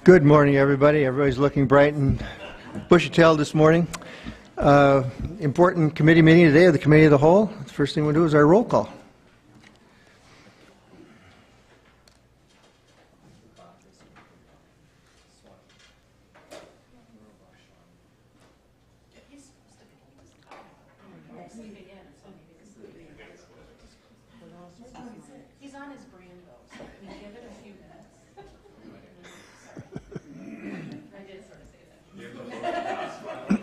Good morning, everybody. Everybody's looking bright and bushy-tailed this morning. Important committee meeting today of the Committee of the Whole. The first thing we'll do is our roll call. He's on his brand though, so I mean, give it a few minutes. I did sort of say that. It's like the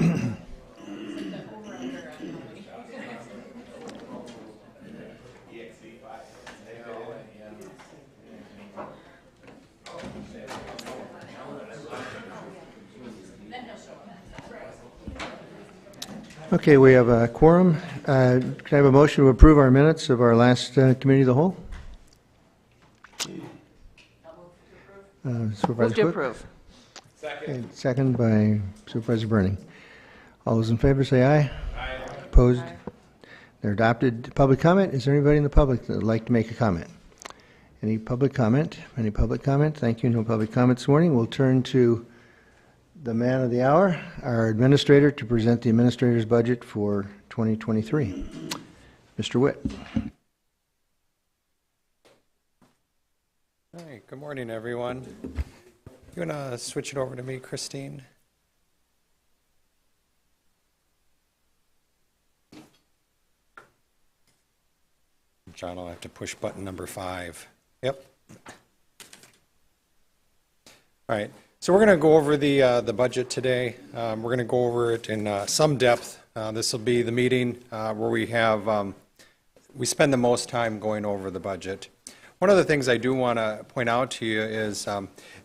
over-under on how many. Then he'll show up. Okay, we have a quorum. Can I have a motion to approve our minutes of our last Committee of the Whole? Supervisor Move to Cook? approve. Second. Second by Supervisor Burning. All those in favor say aye. Aye. Opposed? Aye. They're adopted. Public comment? Is there anybody in the public that would like to make a comment? Any public comment? Any public comment? Thank you. No public comment this morning. We'll turn to the man of the hour, our administrator, to present the administrator's budget for 2023. Mr. Witt. Hi, good morning, everyone. You want to switch it over to me, Christine? John will have to push button number 5. Yep. All right. So we're going to go over the budget today. We're going to go over it in some depth. This will be the meeting where we spend the most time going over the budget. One of the things I do want to point out to you is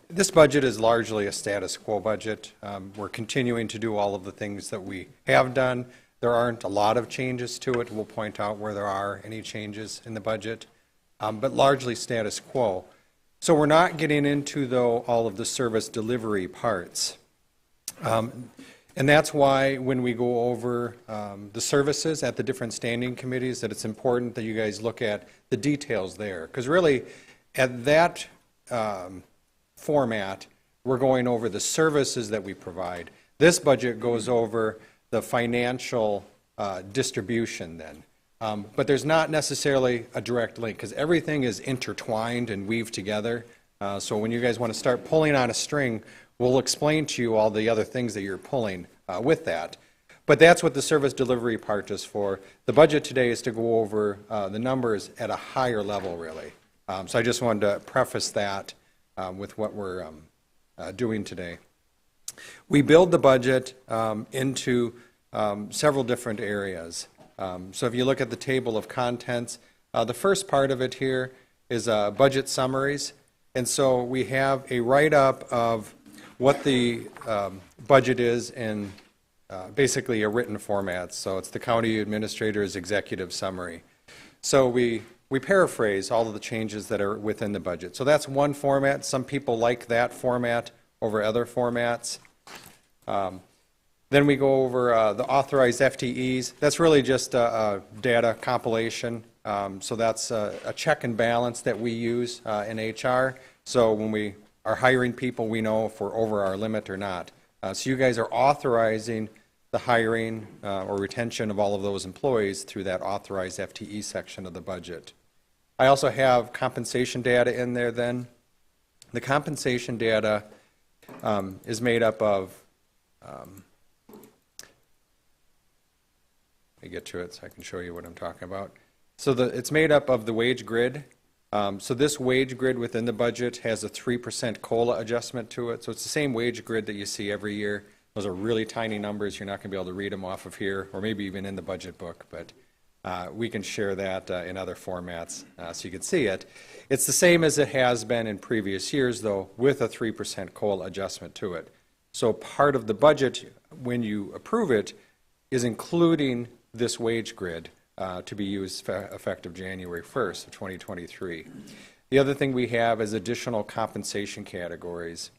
this budget is largely a status quo budget. We're continuing to do all of the things that we have done. There aren't a lot of changes to it. We'll point out where there are any changes in the budget, but largely status quo. So we're not getting into, though, all of the service delivery parts. And that's why when we go over the services at the different standing committees, that it's important that you guys look at the details there. Because really, at that format, we're going over the services that we provide. This budget goes over the financial distribution then. But there's not necessarily a direct link, because everything is intertwined and weaved together. So when you guys want to start pulling on a string, we'll explain to you all the other things that you're pulling with that. But that's what the service delivery part is for. The budget today is to go over the numbers at a higher level, really. So I just wanted to preface that with what we're doing today. We build the budget into several different areas. So if you look at the table of contents, the first part of it here is budget summaries. And so we have a write-up of what the budget is in basically a written format. So it's the county administrator's executive summary. So we paraphrase all of the changes that are within the budget. So that's one format. Some people like that format over other formats. Then we go over the authorized FTEs. That's really just a data compilation. So that's a check and balance that we use in HR. So when we are hiring people, we know if we're over our limit or not. So you guys are authorizing the hiring or retention of all of those employees through that authorized FTE section of the budget. I also have compensation data in there then. The compensation data is made up of let me get to it so I can show you what I'm talking about. So it's made up of the wage grid. So this wage grid within the budget has a 3% COLA adjustment to it. So it's the same wage grid that you see every year. Those are really tiny numbers. You're not going to be able to read them off of here, or maybe even in the budget book, but we can share that in other formats so you can see it. It's the same as it has been in previous years, though, with a 3% COLA adjustment to it. So part of the budget, when you approve it, is including this wage grid to be used effective January 1st of 2023. The other thing we have is additional compensation categories.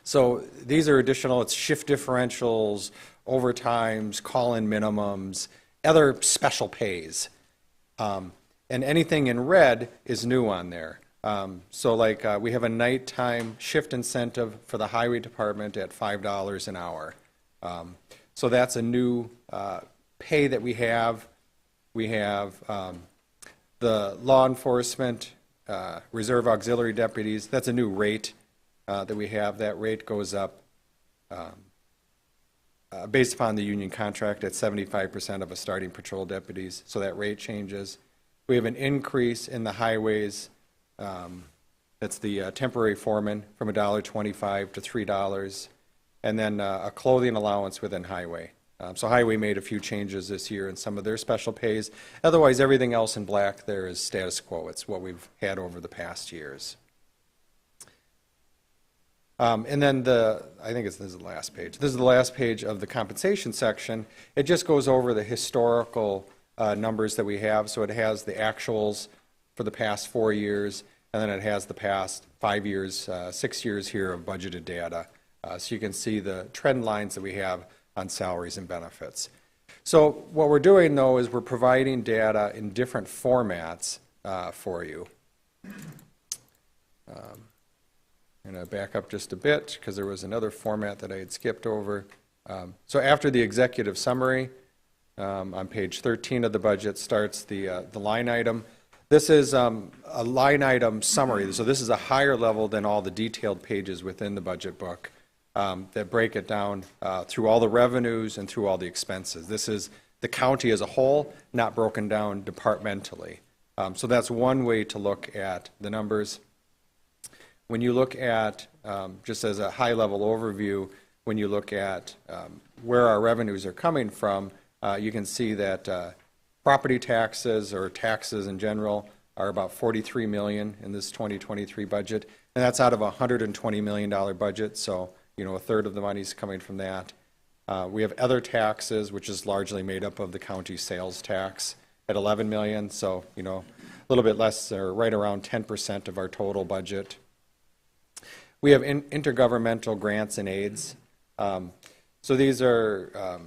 So these are additional, it's shift differentials, overtimes, call-in minimums, other special pays. And anything in red is new on there. So like, we have a nighttime shift incentive for the highway department at $5 an hour. So that's a new pay that we have. We have the law enforcement, reserve auxiliary deputies. That's a new rate that we have. That rate goes up based upon the union contract at 75% of a starting patrol deputies. So that rate changes. We have an increase in the highways. That's the temporary foreman from $1.25 to $3. And then a clothing allowance within highway. So highway made a few changes this year in some of their special pays. Otherwise, everything else in black there is status quo. It's what we've had over the past years. And then I think this is the last page. This is the last page of the compensation section. It just goes over the historical numbers that we have. So it has the actuals for the past 4 years, and then it has the past 5 years, 6 years here of budgeted data. So you can see the trend lines that we have on salaries and benefits. So what we're doing, though, is we're providing data in different formats for you. I'm going to back up just a bit because there was another format that I had skipped over. So after the executive summary, on page 13 of the budget starts the line item. This is a line item summary. So this is a higher level than all the detailed pages within the budget book. That break it down through all the revenues and through all the expenses. This is the county as a whole, not broken down departmentally. So that's one way to look at the numbers. When you look at, just as a high-level overview, when you look at where our revenues are coming from, you can see that property taxes or taxes in general are about $43 million in this 2023 budget, and that's out of a $120 million budget. So a third of the money is coming from that. We have other taxes, which is largely made up of the county sales tax at $11 million, so, a little bit less, or right around 10% of our total budget. We have intergovernmental grants and aids. So these are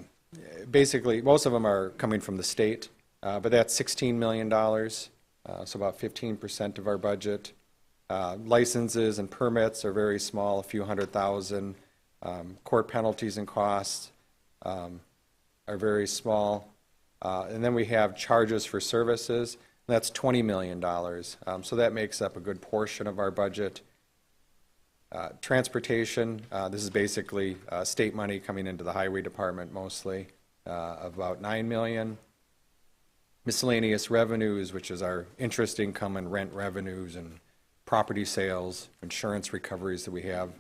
basically, most of them are coming from the state, but that's $16 million, so about 15% of our budget. Licenses and permits are very small, a few $100,000. Court penalties and costs are very small. And then we have charges for services. That's $20 million. So that makes up a good portion of our budget. Transportation, this is basically state money coming into the highway department mostly, of about $9 million. Miscellaneous revenues, which is our interest income and rent revenues and property sales, insurance recoveries that we have,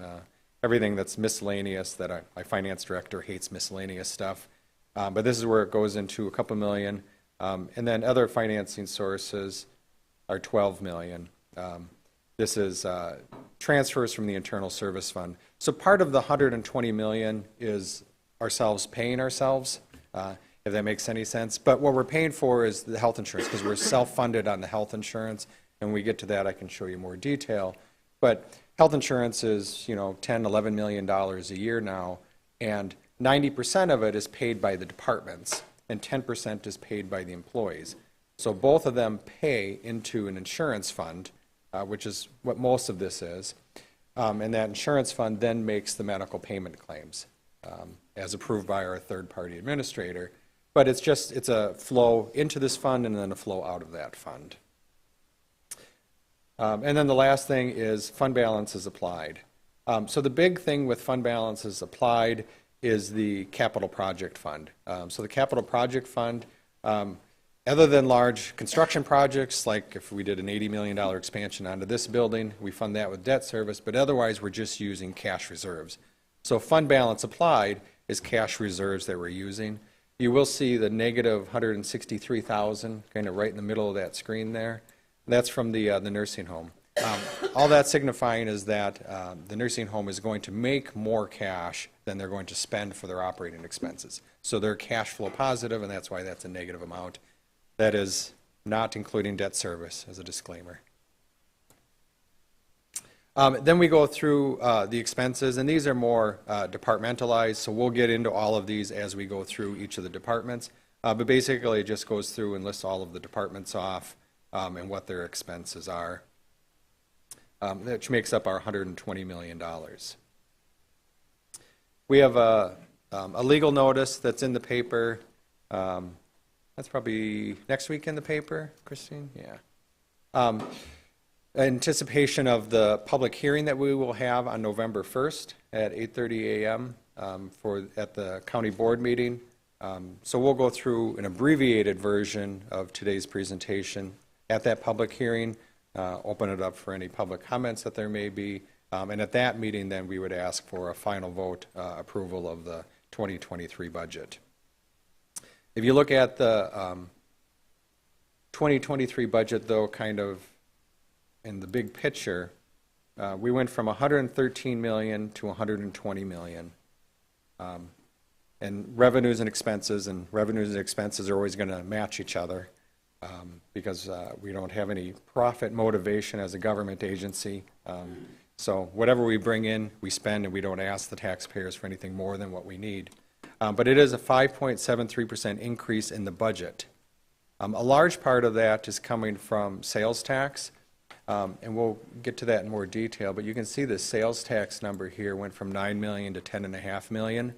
everything that's miscellaneous that my finance director hates miscellaneous stuff. But this is where it goes into a couple million. And then other financing sources are $12 million. This is transfers from the Internal Service Fund. So part of the $120 million is ourselves paying ourselves, if that makes any sense. But what we're paying for is the health insurance because we're self-funded on the health insurance. And when we get to that, I can show you more detail. But health insurance is, $10, $11 million a year now, and 90% of it is paid by the departments, and 10% is paid by the employees. So both of them pay into an insurance fund, which is what most of this is, and that insurance fund then makes the medical payment claims, as approved by our third-party administrator. But it's a flow into this fund and then a flow out of that fund. And then the last thing is fund balance is applied. So the big thing with fund balance is applied is the capital project fund. So the capital project fund, other than large construction projects, like if we did an $80 million expansion onto this building, we fund that with debt service, but otherwise we're just using cash reserves. So fund balance applied is cash reserves that we're using. You will see the negative $163,000 kind of right in the middle of that screen there. That's from the nursing home. All that signifying is that the nursing home is going to make more cash than they're going to spend for their operating expenses. So they're cash flow positive, and that's why that's a negative amount. That is not including debt service, as a disclaimer. Then we go through the expenses, and these are more departmentalized, so we'll get into all of these as we go through each of the departments. But basically, it just goes through and lists all of the departments off and what their expenses are. which makes up our $120 million. We have a legal notice that's in the paper. That's probably next week in the paper, Christine? Yeah. Anticipation of the public hearing that we will have on November 1st at 8:30 a.m. At the county board meeting. So we'll go through an abbreviated version of today's presentation at that public hearing, open it up for any public comments that there may be, and at that meeting then we would ask for a final vote approval of the 2023 budget. If you look at the 2023 budget, though, kind of in the big picture, we went from 113 million to 120 million. And revenues and expenses are always going to match each other because we don't have any profit motivation as a government agency. So whatever we bring in, we spend, and we don't ask the taxpayers for anything more than what we need. But it is a 5.73% increase in the budget. A large part of that is coming from sales tax, and we'll get to that in more detail, but you can see the sales tax number here went from 9 million to 10.5 million.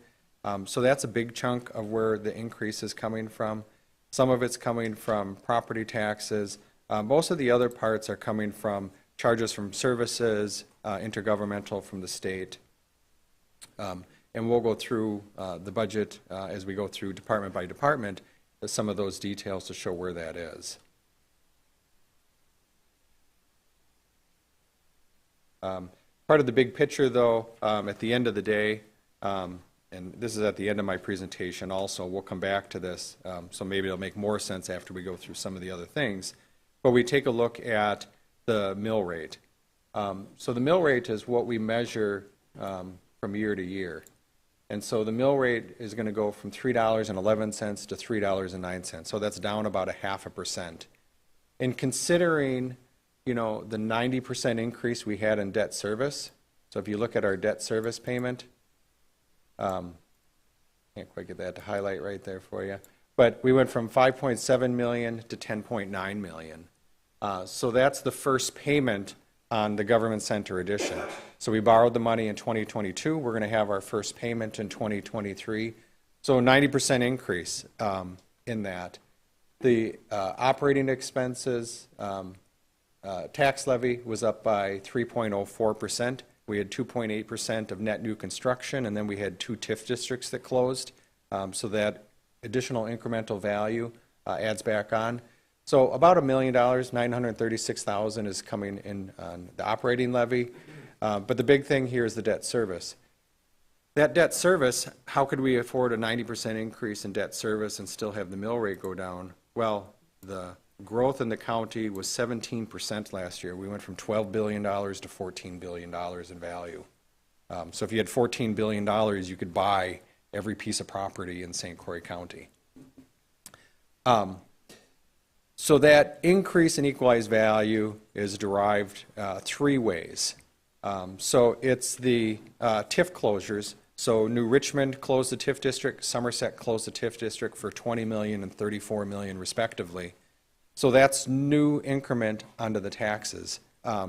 So that's a big chunk of where the increase is coming from. Some of it's coming from property taxes. Most of the other parts are coming from charges from services, intergovernmental from the state. And we'll go through the budget as we go through department by department, some of those details to show where that is. Part of the big picture, though, at the end of the day, and this is at the end of my presentation also, we'll come back to this, so maybe it'll make more sense after we go through some of the other things. But we take a look at the mill rate. So the mill rate is what we measure from year to year. And so the mill rate is going to go from $3.11 to $3.09. So that's down about 0.5%. And considering, you know, the 90% increase we had in debt service, so if you look at our debt service payment, can't quite get that to highlight right there for you, but we went from 5.7 million to 10.9 million. So that's the first payment on the government center addition. So we borrowed the money in 2022. We're going to have our first payment in 2023. So 90% increase in that. The operating expenses, tax levy was up by 3.04%. We had 2.8% of net new construction, and then we had 2 TIF districts that closed. So that additional incremental value adds back on. So about $1 million, $936,000 is coming in on the operating levy. But the big thing here is the debt service. That debt service, how could we afford a 90% increase in debt service and still have the mill rate go down? Well, the growth in the county was 17% last year. We went from $12 billion to $14 billion in value. So if you had $14 billion, you could buy every piece of property in St. Croix County. So that increase in equalized value is derived 3 ways. So it's the TIF closures. So New Richmond closed the TIF district, Somerset closed the TIF district for $20 million and $34 million respectively. So that's new increment onto the taxes. A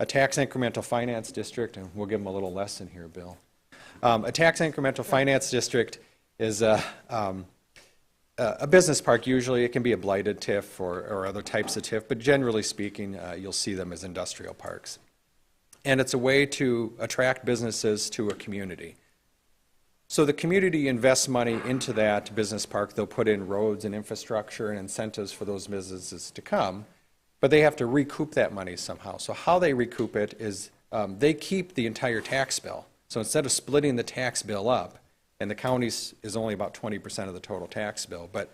tax incremental finance district, and we'll give them a little lesson here, Bill. A tax incremental finance district is a business park. Usually it can be a blighted TIF or other types of TIF, but generally speaking, you'll see them as industrial parks. And it's a way to attract businesses to a community. So the community invests money into that business park. They'll put in roads and infrastructure and incentives for those businesses to come, but they have to recoup that money somehow. So how they recoup it is they keep the entire tax bill. So instead of splitting the tax bill up, and the county is only about 20% of the total tax bill, but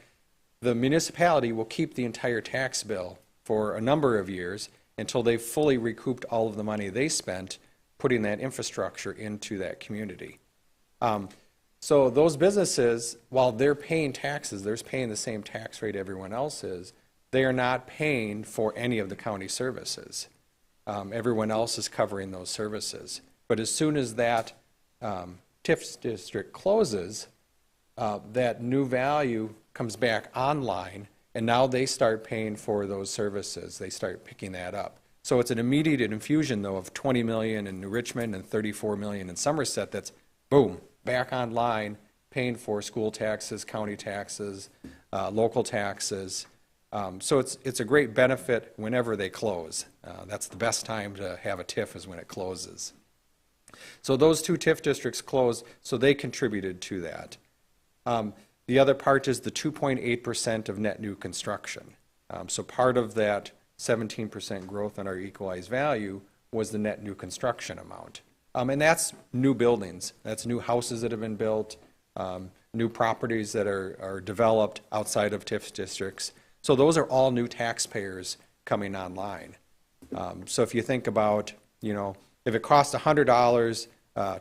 the municipality will keep the entire tax bill for a number of years until they've fully recouped all of the money they spent putting that infrastructure into that community. So those businesses, while they're paying taxes, they're paying the same tax rate everyone else is, they are not paying for any of the county services. Everyone else is covering those services. But as soon as that TIF district closes, that new value comes back online, and now they start paying for those services. They start picking that up. So it's an immediate infusion, though, of 20 million in New Richmond and 34 million in Somerset that's, boom, back online, paying for school taxes, county taxes, local taxes. So it's a great benefit whenever they close. That's the best time to have a TIF is when it closes. So those two TIF districts closed, so they contributed to that. The other part is the 2.8% of net new construction. So part of that 17% growth in our equalized value was the net new construction amount. And that's new buildings. That's new houses that have been built, new properties that are developed outside of TIF districts. So those are all new taxpayers coming online. So if you think about, if it costs $100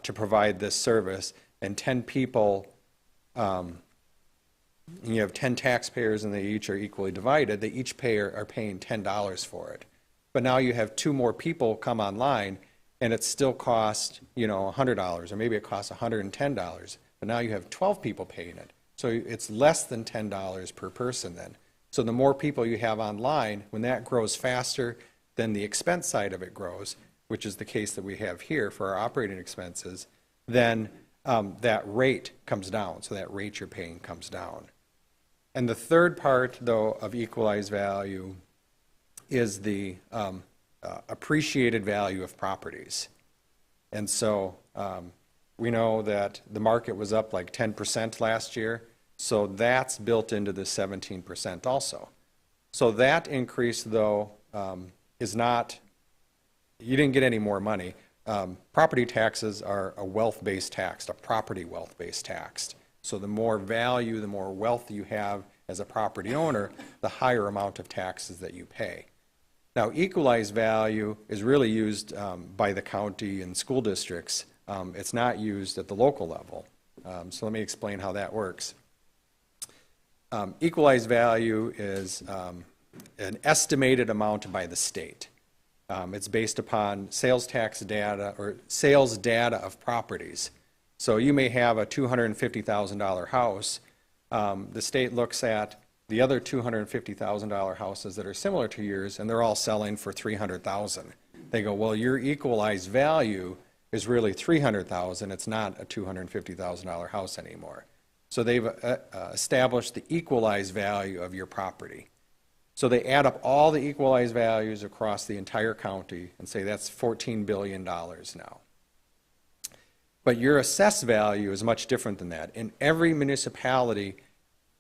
to provide this service and 10 people, you have 10 taxpayers and they each are equally divided, they each are paying $10 for it. But now you have 2 more people come online and it still costs, $100, or maybe it costs $110, but now you have 12 people paying it. So it's less than $10 per person then. So the more people you have online, when that grows faster than the expense side of it grows, which is the case that we have here for our operating expenses, then that rate comes down. So that rate you're paying comes down. And the third part, though, of equalized value is the appreciated value of properties. And so we know that the market was up like 10% last year, so that's built into the 17% also. So that increase, though, is not, you didn't get any more money. Property taxes are a wealth-based tax, a property wealth-based tax. So the more value, the more wealth you have as a property owner, the higher amount of taxes that you pay. Now, equalized value is really used by the county and school districts. It's not used at the local level. So let me explain how that works. Equalized value is an estimated amount by the state. It's based upon sales tax data or sales data of properties. So you may have a $250,000 house. The state looks at the other $250,000 houses that are similar to yours, and they're all selling for $300,000. They go, well, your equalized value is really $300,000. It's not a $250,000 house anymore. So they've established the equalized value of your property. So they add up all the equalized values across the entire county and say that's $14 billion now. But your assessed value is much different than that. And every municipality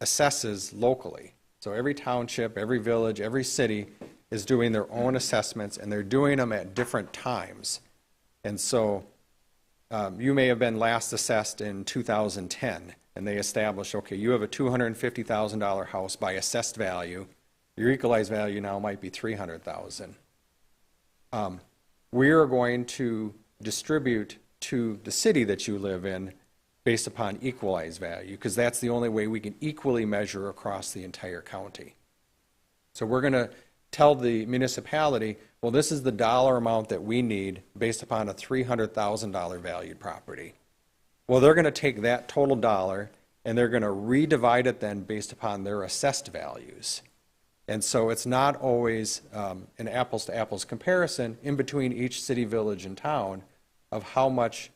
assesses locally. So every township, every village, every city is doing their own assessments, and they're doing them at different times. And so you may have been last assessed in 2010, and they established, okay, you have a $250,000 house by assessed value. Your equalized value now might be $300,000. We are going to distribute to the city that you live in based upon equalized value, because that's the only way we can equally measure across the entire county. So we're going to tell the municipality, well, this is the dollar amount that we need based upon a $300,000 valued property. Well, they're going to take that total dollar and they're going to redivide it then based upon their assessed values. And so it's not always an apples-to-apples comparison in between each city, village, and town of how much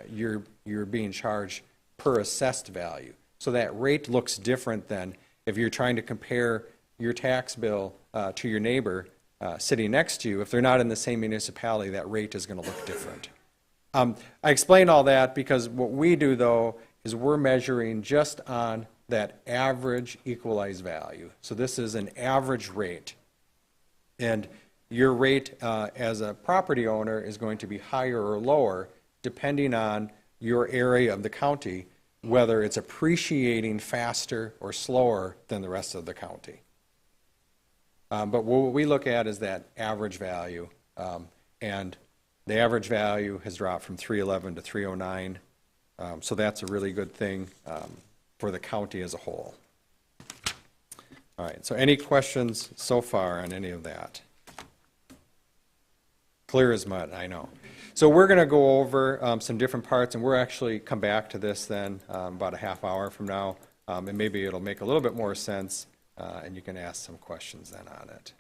you're being charged per assessed value. So that rate looks different than if you're trying to compare your tax bill to your neighbor sitting next to you. If they're not in the same municipality, that rate is going to look different. I explain all that because what we do, though, is we're measuring just on that average equalized value. So this is an average rate. And your rate as a property owner is going to be higher or lower depending on your area of the county, whether it's appreciating faster or slower than the rest of the county. But what we look at is that average value. And the average value has dropped from 311 to 309. So that's a really good thing for the county as a whole. All right, so any questions so far on any of that? Clear as mud, I know. So we're going to go over some different parts, and we'll actually come back to this then about a half hour from now, and maybe it'll make a little bit more sense, and you can ask some questions then on it.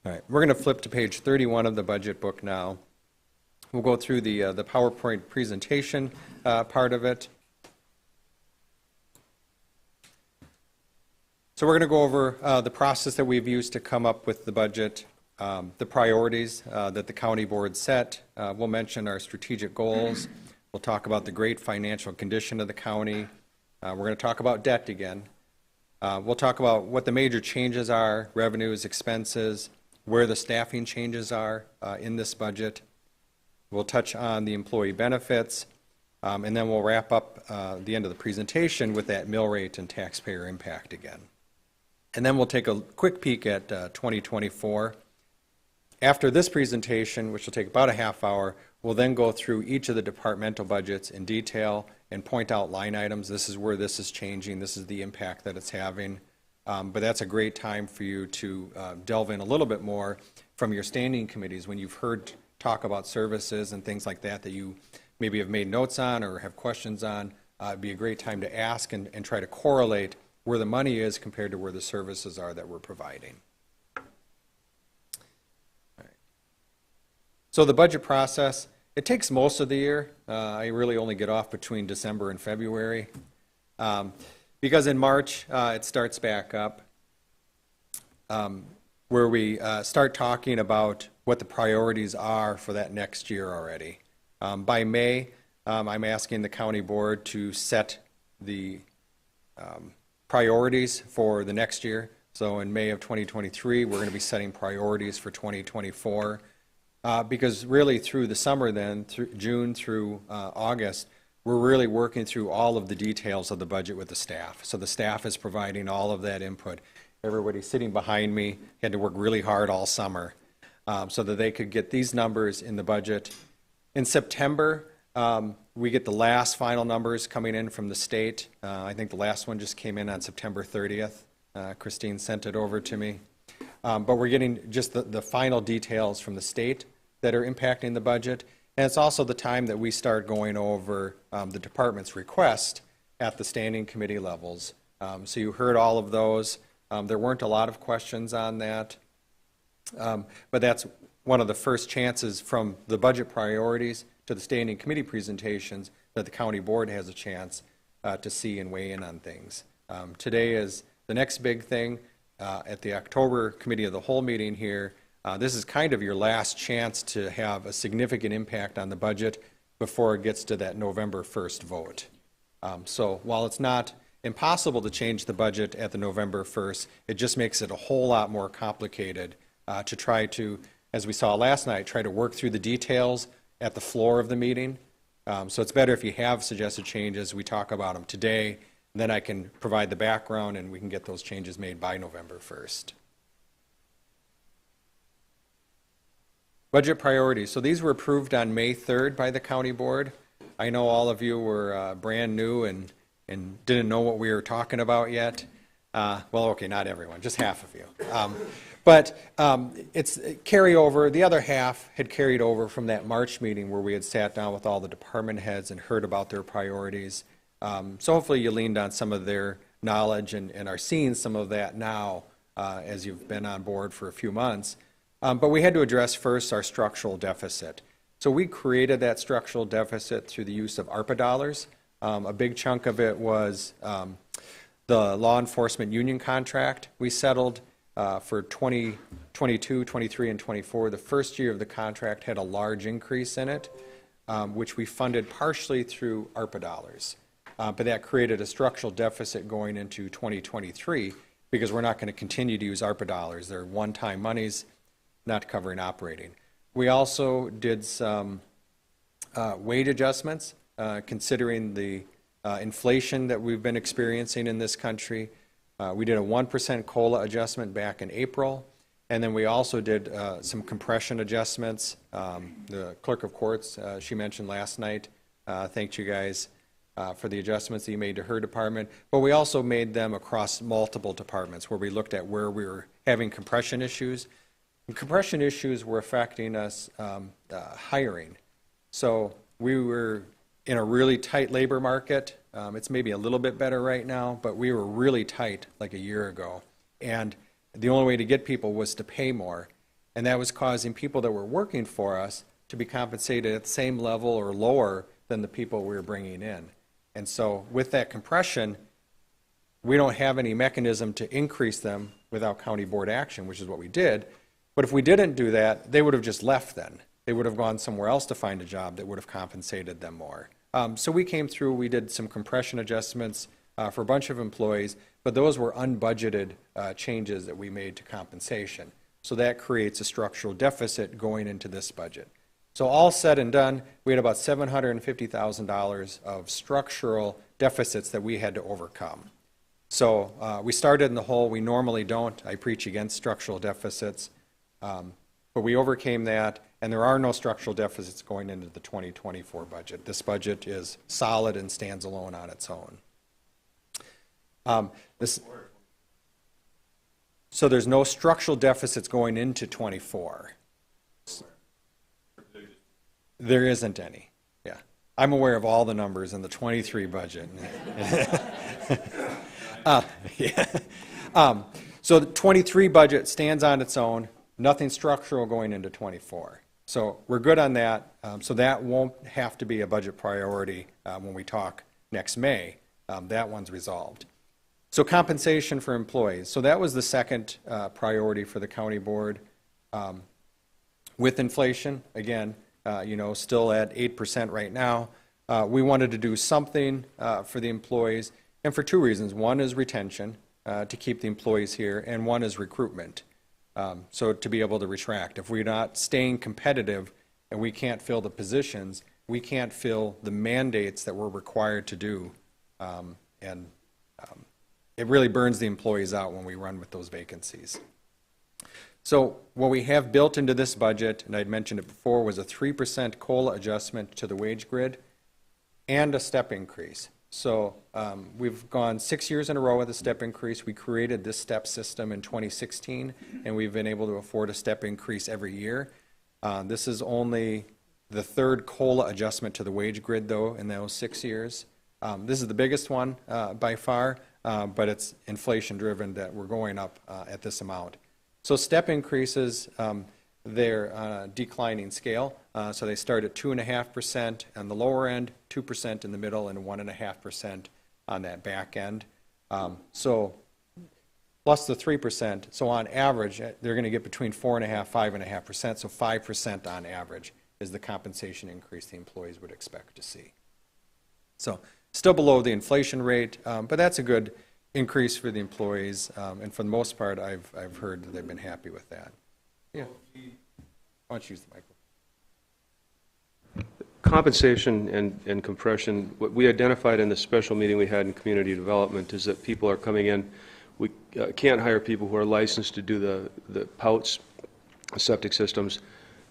All right, we're going to flip to page 31 of the budget book now. We'll go through the PowerPoint presentation part of it. So we're going to go over the process that we've used to come up with the budget, the priorities that the county board set. We'll mention our strategic goals. We'll talk about the great financial condition of the county. We're going to talk about debt again. We'll talk about what the major changes are, revenues, expenses, where the staffing changes are in this budget. We'll touch on the employee benefits, and then we'll wrap up the end of the presentation with that mill rate and taxpayer impact again. And then we'll take a quick peek at 2024. After this presentation, which will take about a half hour, we'll then go through each of the departmental budgets in detail and point out line items. This is where this is changing. This is the impact that it's having. But that's a great time for you to delve in a little bit more from your standing committees when you've heard talk about services and things like that that you maybe have made notes on or have questions on. It'd be a great time to ask and try to correlate where the money is compared to where the services are that we're providing. All right. So the budget process, it takes most of the year. I really only get off between December and February. Because in March, it starts back up, where we start talking about what the priorities are for that next year already. By May, I'm asking the county board to set the priorities for the next year. So in May of 2023, we're going to be setting priorities for 2024. Because really through the summer then, through June through August, we're really working through all of the details of the budget with the staff. So the staff is providing all of that input. Everybody sitting behind me had to work really hard all summer so that they could get these numbers in the budget. In September, we get the last final numbers coming in from the state. I think the last one just came in on September 30th. Christine sent it over to me. But we're getting just the final details from the state that are impacting the budget. And it's also the time that we start going over the department's request at the standing committee levels. So you heard all of those. There weren't a lot of questions on that. But that's one of the first chances from the budget priorities to the standing committee presentations that the county board has a chance to see and weigh in on things. Today is the next big thing. At the October Committee of the Whole meeting here, this is kind of your last chance to have a significant impact on the budget before it gets to that November 1st vote. So while it's not impossible to change the budget at the November 1st, it just makes it a whole lot more complicated to try to, as we saw last night, try to work through the details at the floor of the meeting. So it's better if you have suggested changes, we talk about them today, and then I can provide the background and we can get those changes made by November 1st. Budget priorities. So these were approved on May 3rd by the county board. I know all of you were brand new and didn't know what we were talking about yet. Well, okay, not everyone, just half of you. But it's carryover. The other half had carried over from that March meeting where we had sat down with all the department heads and heard about their priorities. So hopefully you leaned on some of their knowledge and are seeing some of that now as you've been on board for a few months. But we had to address first our structural deficit. So we created that structural deficit through the use of ARPA dollars. A big chunk of it was the law enforcement union contract we settled for 2022, 23, and 24. The first year of the contract had a large increase in it, which we funded partially through ARPA dollars. But that created a structural deficit going into 2023 because we're not going to continue to use ARPA dollars. They're one-time monies, not covering operating. We also did some wage adjustments, considering the inflation that we've been experiencing in this country. We did a 1% COLA adjustment back in April, and then we also did some compression adjustments. The clerk of courts, she mentioned last night, thanked you guys for the adjustments that you made to her department, but we also made them across multiple departments where we looked at where we were having compression issues. And compression issues were affecting us hiring. So we were in a really tight labor market. It's maybe a little bit better right now, but we were really tight like a year ago. And the only way to get people was to pay more. and that was causing people that were working for us to be compensated at the same level or lower than the people we were bringing in. And so with that compression, we don't have any mechanism to increase them without county board action, which is what we did. But if we didn't do that, they would have just left then. They would have gone somewhere else to find a job that would have compensated them more. So we came through, we did some compression adjustments for a bunch of employees, but those were unbudgeted changes that we made to compensation. So that creates a structural deficit going into this budget. So all said and done, we had about $750,000 of structural deficits that we had to overcome. So we started in the hole. We normally don't. I preach against structural deficits. But we overcame that, and there are no structural deficits going into the 2024 budget. This budget is solid and stands alone on its own. So there's no structural deficits going into 24. There isn't any, yeah. I'm aware of all the numbers in the 23 budget. Yeah. So the 23 budget stands on its own, nothing structural going into 24. So we're good on that. So that won't have to be a budget priority when we talk next May. That one's resolved. So compensation for employees. So that was the second priority for the county board. With inflation, again, still at 8% right now. We wanted to do something for the employees, and for two reasons. One is retention, to keep the employees here, and one is recruitment, so to be able to retract. If we're not staying competitive and we can't fill the positions, we can't fill the mandates that we're required to do, and it really burns the employees out when we run with those vacancies. So what we have built into this budget, and I'd mentioned it before, was a 3% COLA adjustment to the wage grid and a step increase. So we've gone 6 years in a row with a step increase. We created this step system in 2016, and we've been able to afford a step increase every year. This is only the third COLA adjustment to the wage grid, though, in those 6 years. This is the biggest one by far, but it's inflation-driven that we're going up at this amount. So step increases, they're on a declining scale. So they start at 2.5% on the lower end, 2% in the middle, and 1.5% on that back end. So plus the 3%. So on average, they're going to get between 4.5%, 5.5%. So 5% on average is the compensation increase the employees would expect to see. So still below the inflation rate, but that's a good increase for the employees, and for the most part, I've heard that they've been happy with that. Yeah. Why don't you use the microphone? Compensation and compression, what we identified in the special meeting we had in community development is that people are coming in. We can't hire people who are licensed to do the POUTS, septic systems.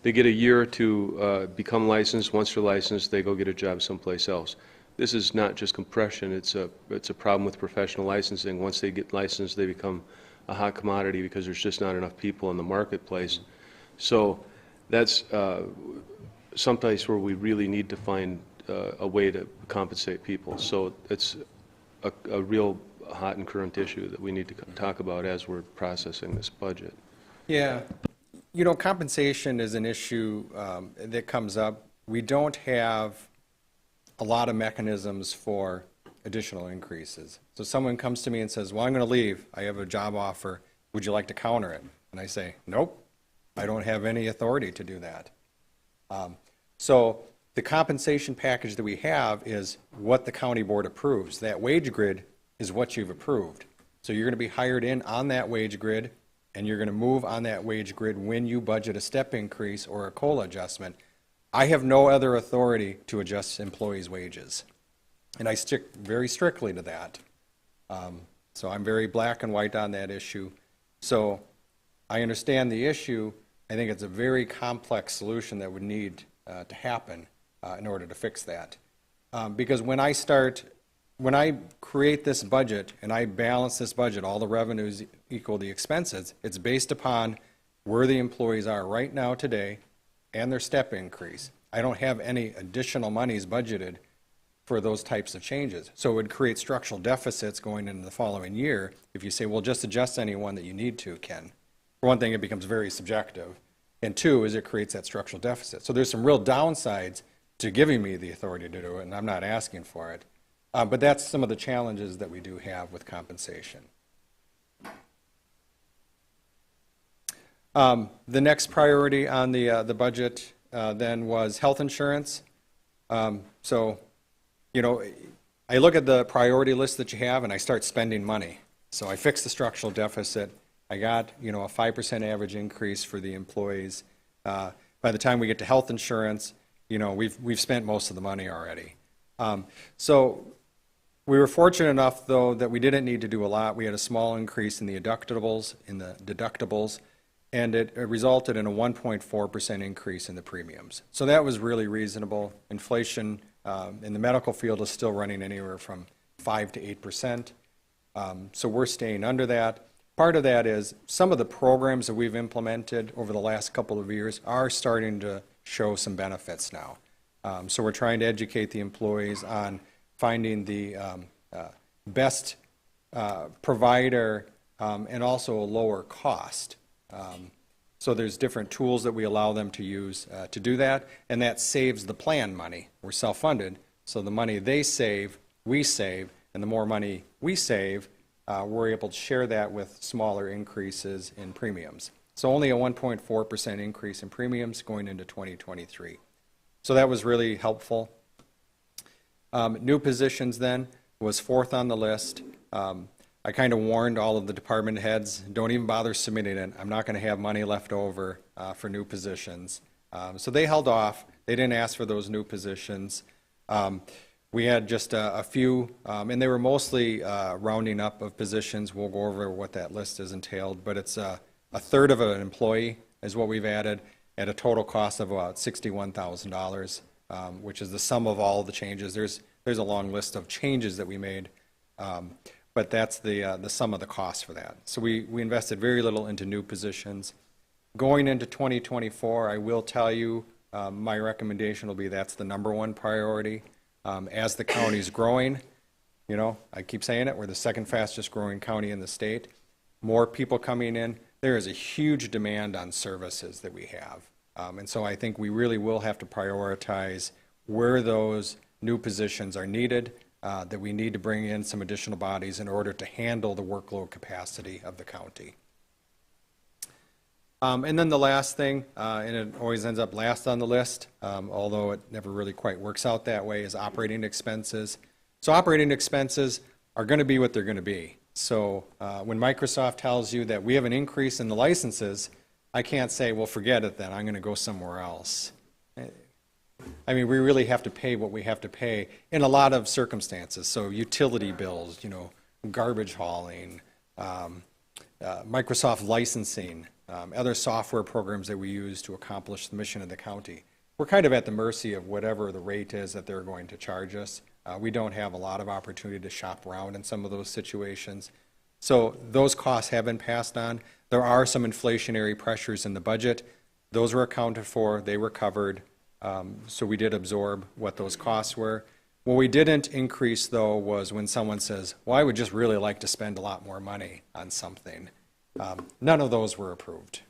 They get a year to become licensed. Once they're licensed, they go get a job someplace else. This is not just compression, it's a problem with professional licensing. Once they get licensed, they become a hot commodity because there's just not enough people in the marketplace. So that's someplace where we really need to find a way to compensate people. So it's a real hot and current issue that we need to talk about as we're processing this budget. Yeah. Compensation is an issue that comes up. We don't have a lot of mechanisms for additional increases. So someone comes to me and says, well, I'm going to leave. I have a job offer. Would you like to counter it? And I say, nope, I don't have any authority to do that. So the compensation package that we have is what the county board approves. That wage grid is what you've approved. So you're going to be hired in on that wage grid, and you're going to move on that wage grid when you budget a step increase or a COLA adjustment. I have no other authority to adjust employees' wages, and I stick very strictly to that. So I'm very black and white on that issue. So I understand the issue. I think it's a very complex solution that would need to happen in order to fix that. Because when I create this budget and I balance this budget, all the revenues equal the expenses, it's based upon where the employees are right now today and their step increase. I don't have any additional monies budgeted for those types of changes. So it would create structural deficits going into the following year if you say, well, just adjust anyone that you need to, Ken. For one thing, it becomes very subjective. And two is it creates that structural deficit. So there's some real downsides to giving me the authority to do it, and I'm not asking for it. But that's some of the challenges that we do have with compensation. The next priority on the budget then was health insurance. So, you know, I look at the priority list that you have and I start spending money. So I fixed the structural deficit. I got, you know, a 5% average increase for the employees. By the time we get to health insurance, you know, we've spent most of the money already. So we were fortunate enough, though, that we didn't need to do a lot. We had a small increase in the deductibles, and it resulted in a 1.4% increase in the premiums. So that was really reasonable. Inflation in the medical field is still running anywhere from 5 to 8%. So we're staying under that. Part of that is some of the programs that we've implemented over the last couple of years are starting to show some benefits now. So we're trying to educate the employees on finding the best provider and also a lower cost. So there's different tools that we allow them to use to do that, and that saves the plan money. We're self-funded, so the money they save, we save, and the more money we save, we're able to share that with smaller increases in premiums. So only a 1.4% increase in premiums going into 2023. So that was really helpful. New positions then was fourth on the list. I kind of warned all of the department heads, don't even bother submitting it. I'm not going to have money left over for new positions. So they held off. They didn't ask for those new positions. We had just a few, and they were mostly rounding up of positions. We'll go over what that list is entailed, but it's a third of an employee is what we've added at a total cost of about $61,000, which is the sum of all the changes. There's a long list of changes that we made, but that's the sum of the cost for that. So we invested very little into new positions. Going into 2024, I will tell you my recommendation will be that's the number one priority. As the county's growing, you know, I keep saying it, we're the second fastest growing county in the state. More people coming in. There is a huge demand on services that we have. And so I think we really will have to prioritize where those new positions are needed, that we need to bring in some additional bodies in order to handle the workload capacity of the county. And then the last thing, and it always ends up last on the list, although it never really quite works out that way, is operating expenses. So operating expenses are going to be what they're going to be. So when Microsoft tells you that we have an increase in the licenses, I can't say, well, forget it then, I'm going to go somewhere else. I mean, we really have to pay what we have to pay in a lot of circumstances. So utility bills, you know, garbage hauling, Microsoft licensing, other software programs that we use to accomplish the mission of the county. We're kind of at the mercy of whatever the rate is that they're going to charge us. We don't have a lot of opportunity to shop around in some of those situations. So those costs have been passed on. There are some inflationary pressures in the budget. Those were accounted for. They were covered. So we did absorb what those costs were. What we didn't increase, though, was when someone says, well, I would just really like to spend a lot more money on something. None of those were approved.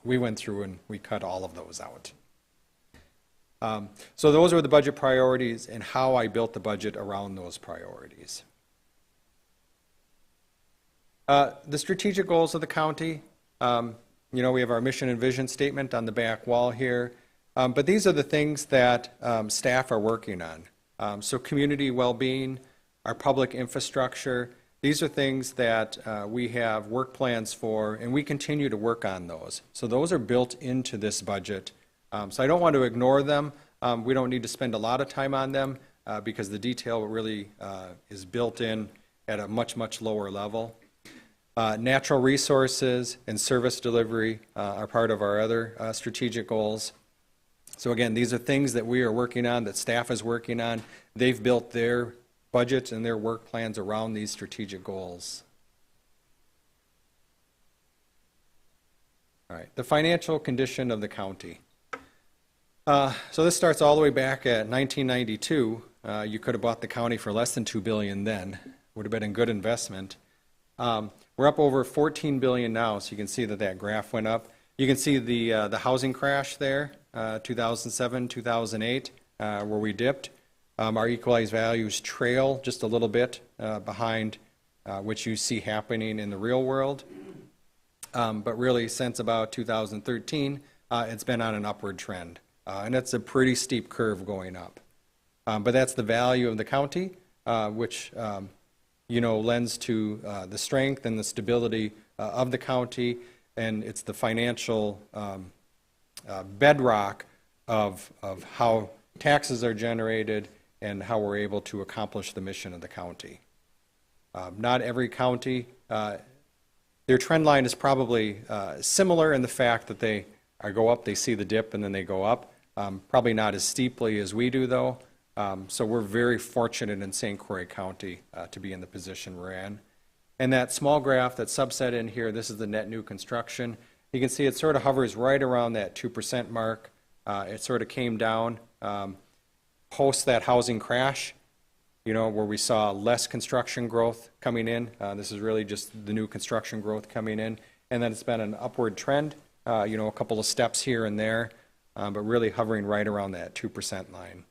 We went through and we cut all of those out. So those were the budget priorities and how I built the budget around those priorities. The strategic goals of the county, you know, we have our mission and vision statement on the back wall here, but these are the things that staff are working on. So community well-being, our public infrastructure, these are things that we have work plans for, and we continue to work on those. So those are built into this budget. So I don't want to ignore them. We don't need to spend a lot of time on them because the detail really is built in at a much, much lower level. Natural resources and service delivery are part of our other strategic goals. So again, these are things that we are working on, that staff is working on. They've built their budgets and their work plans around these strategic goals. All right, the financial condition of the county. So this starts all the way back at 1992. You could have bought the county for less than $2 billion then. Would have been a good investment. We're up over $14 billion now, so you can see that that graph went up. You can see the housing crash there, 2007, 2008, where we dipped. Our equalized values trail just a little bit behind what you see happening in the real world. But really, since about 2013, it's been on an upward trend. And it's a pretty steep curve going up. But that's the value of the county, which lends to the strength and the stability of the county, and it's the financial bedrock of how taxes are generated and how we're able to accomplish the mission of the county. Not every county, their trend line is probably similar in the fact that they go up, they see the dip, and then they go up. Probably not as steeply as we do, though. So we're very fortunate in St. Croix County to be in the position we're in. And that small graph, that subset in here, this is the net new construction. You can see it sort of hovers right around that 2% mark. It sort of came down post that housing crash, where we saw less construction growth coming in. This is really just the new construction growth coming in. And then it's been an upward trend, a couple of steps here and there, but really hovering right around that 2% line.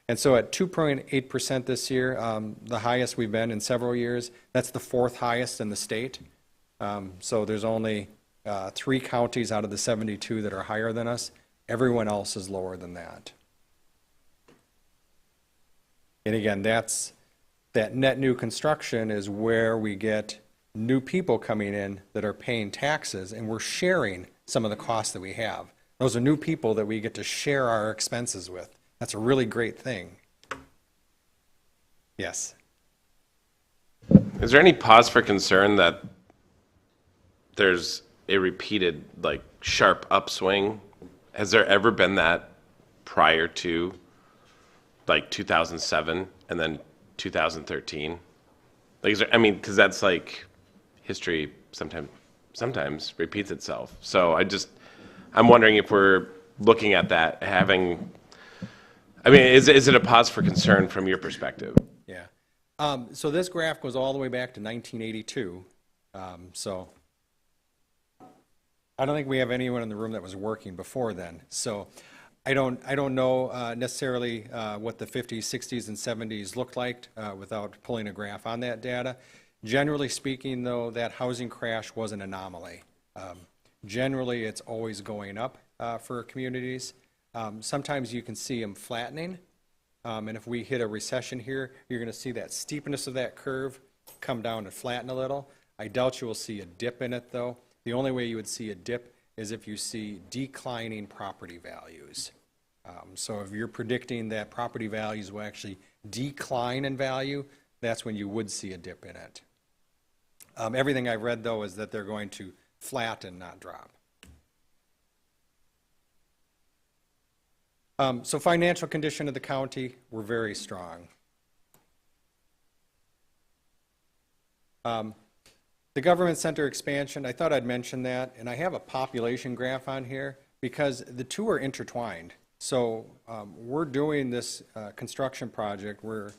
And so at 2.8% this year, the highest we've been in several years, that's the fourth highest in the state. So there's only 3 counties out of the 72 that are higher than us. Everyone else is lower than that. And again, that net new construction is where we get new people coming in that are paying taxes, and we're sharing some of the costs that we have. Those are new people that we get to share our expenses with. That's a really great thing. Yes. Is there any cause for concern that there's a repeated, sharp upswing? Has there ever been that prior to, 2007 and then 2013? Because that's history sometimes repeats itself. So I'm wondering if we're looking at that, is it a pause for concern from your perspective? Yeah. So this graph goes all the way back to 1982. So I don't think we have anyone in the room that was working before then. So I don't know necessarily what the 50s, 60s, and 70s looked like without pulling a graph on that data. Generally speaking, though, that housing crash was an anomaly. Generally, it's always going up for communities. Sometimes you can see them flattening, and if we hit a recession here, you're going to see that steepness of that curve come down and flatten a little. I doubt you will see a dip in it, though. The only way you would see a dip is if you see declining property values. So if you're predicting that property values will actually decline in value, that's when you would see a dip in it. Everything I've read, though, is that they're going to flatten, not drop. So financial condition of the county, we're very strong. The government center expansion, I thought I'd mention that, and I have a population graph on here because the two are intertwined. So we're doing this construction project. We're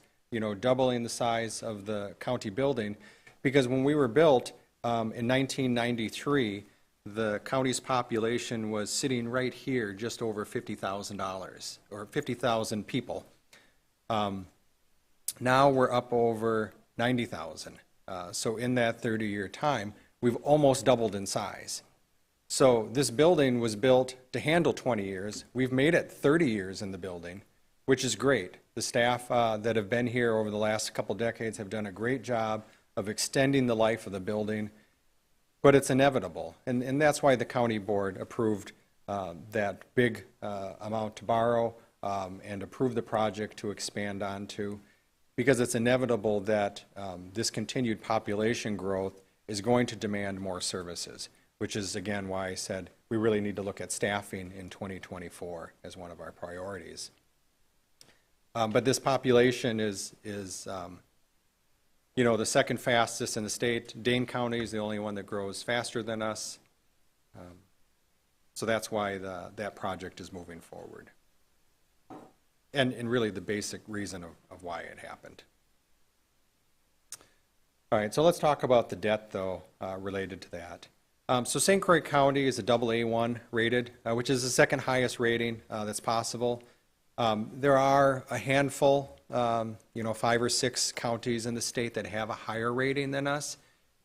doubling the size of the county building because when we were built in 1993, the county's population was sitting right here, just over $50,000 or 50,000 people. Now we're up over 90,000. So in that 30-year time, we've almost doubled in size. So this building was built to handle 20 years. We've made it 30 years in the building, which is great. The staff that have been here over the last couple decades have done a great job of extending the life of the building, but it's inevitable. And that's why the county board approved that big amount to borrow and approved the project to expand onto, because it's inevitable that this continued population growth is going to demand more services, which is, again, why I said we really need to look at staffing in 2024 as one of our priorities. But this population is the second fastest in the state. Dane County is the only one that grows faster than us. So that's why that project is moving forward. And really the basic reason of why it happened. All right, so let's talk about the debt, though, related to that. So St. Croix County is a AA1 rated, which is the second highest rating that's possible. There are a handful, 5 or 6 counties in the state that have a higher rating than us.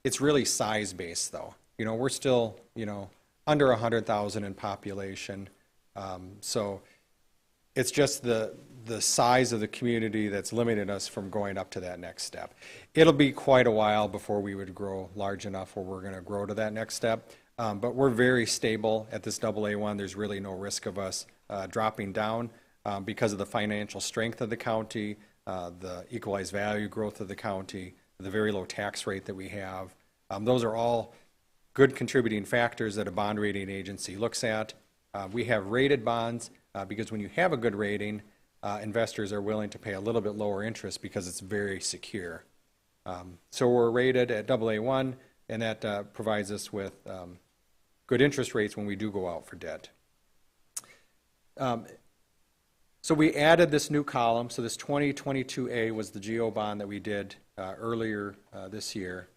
It's really size-based, though. We're still, under 100,000 in population. So it's just the size of the community that's limited us from going up to that next step. It'll be quite a while before we would grow large enough where we're going to grow to that next step. But we're very stable at this AA1. There's really no risk of us dropping down because of the financial strength of the county, the equalized value growth of the county, the very low tax rate that we have. Those are all good contributing factors that a bond rating agency looks at. We have rated bonds because when you have a good rating, investors are willing to pay a little bit lower interest because it's very secure. So we're rated at AA1, and that provides us with good interest rates when we do go out for debt. So we added this new column. So this 2022A was the GO bond that we did earlier this year.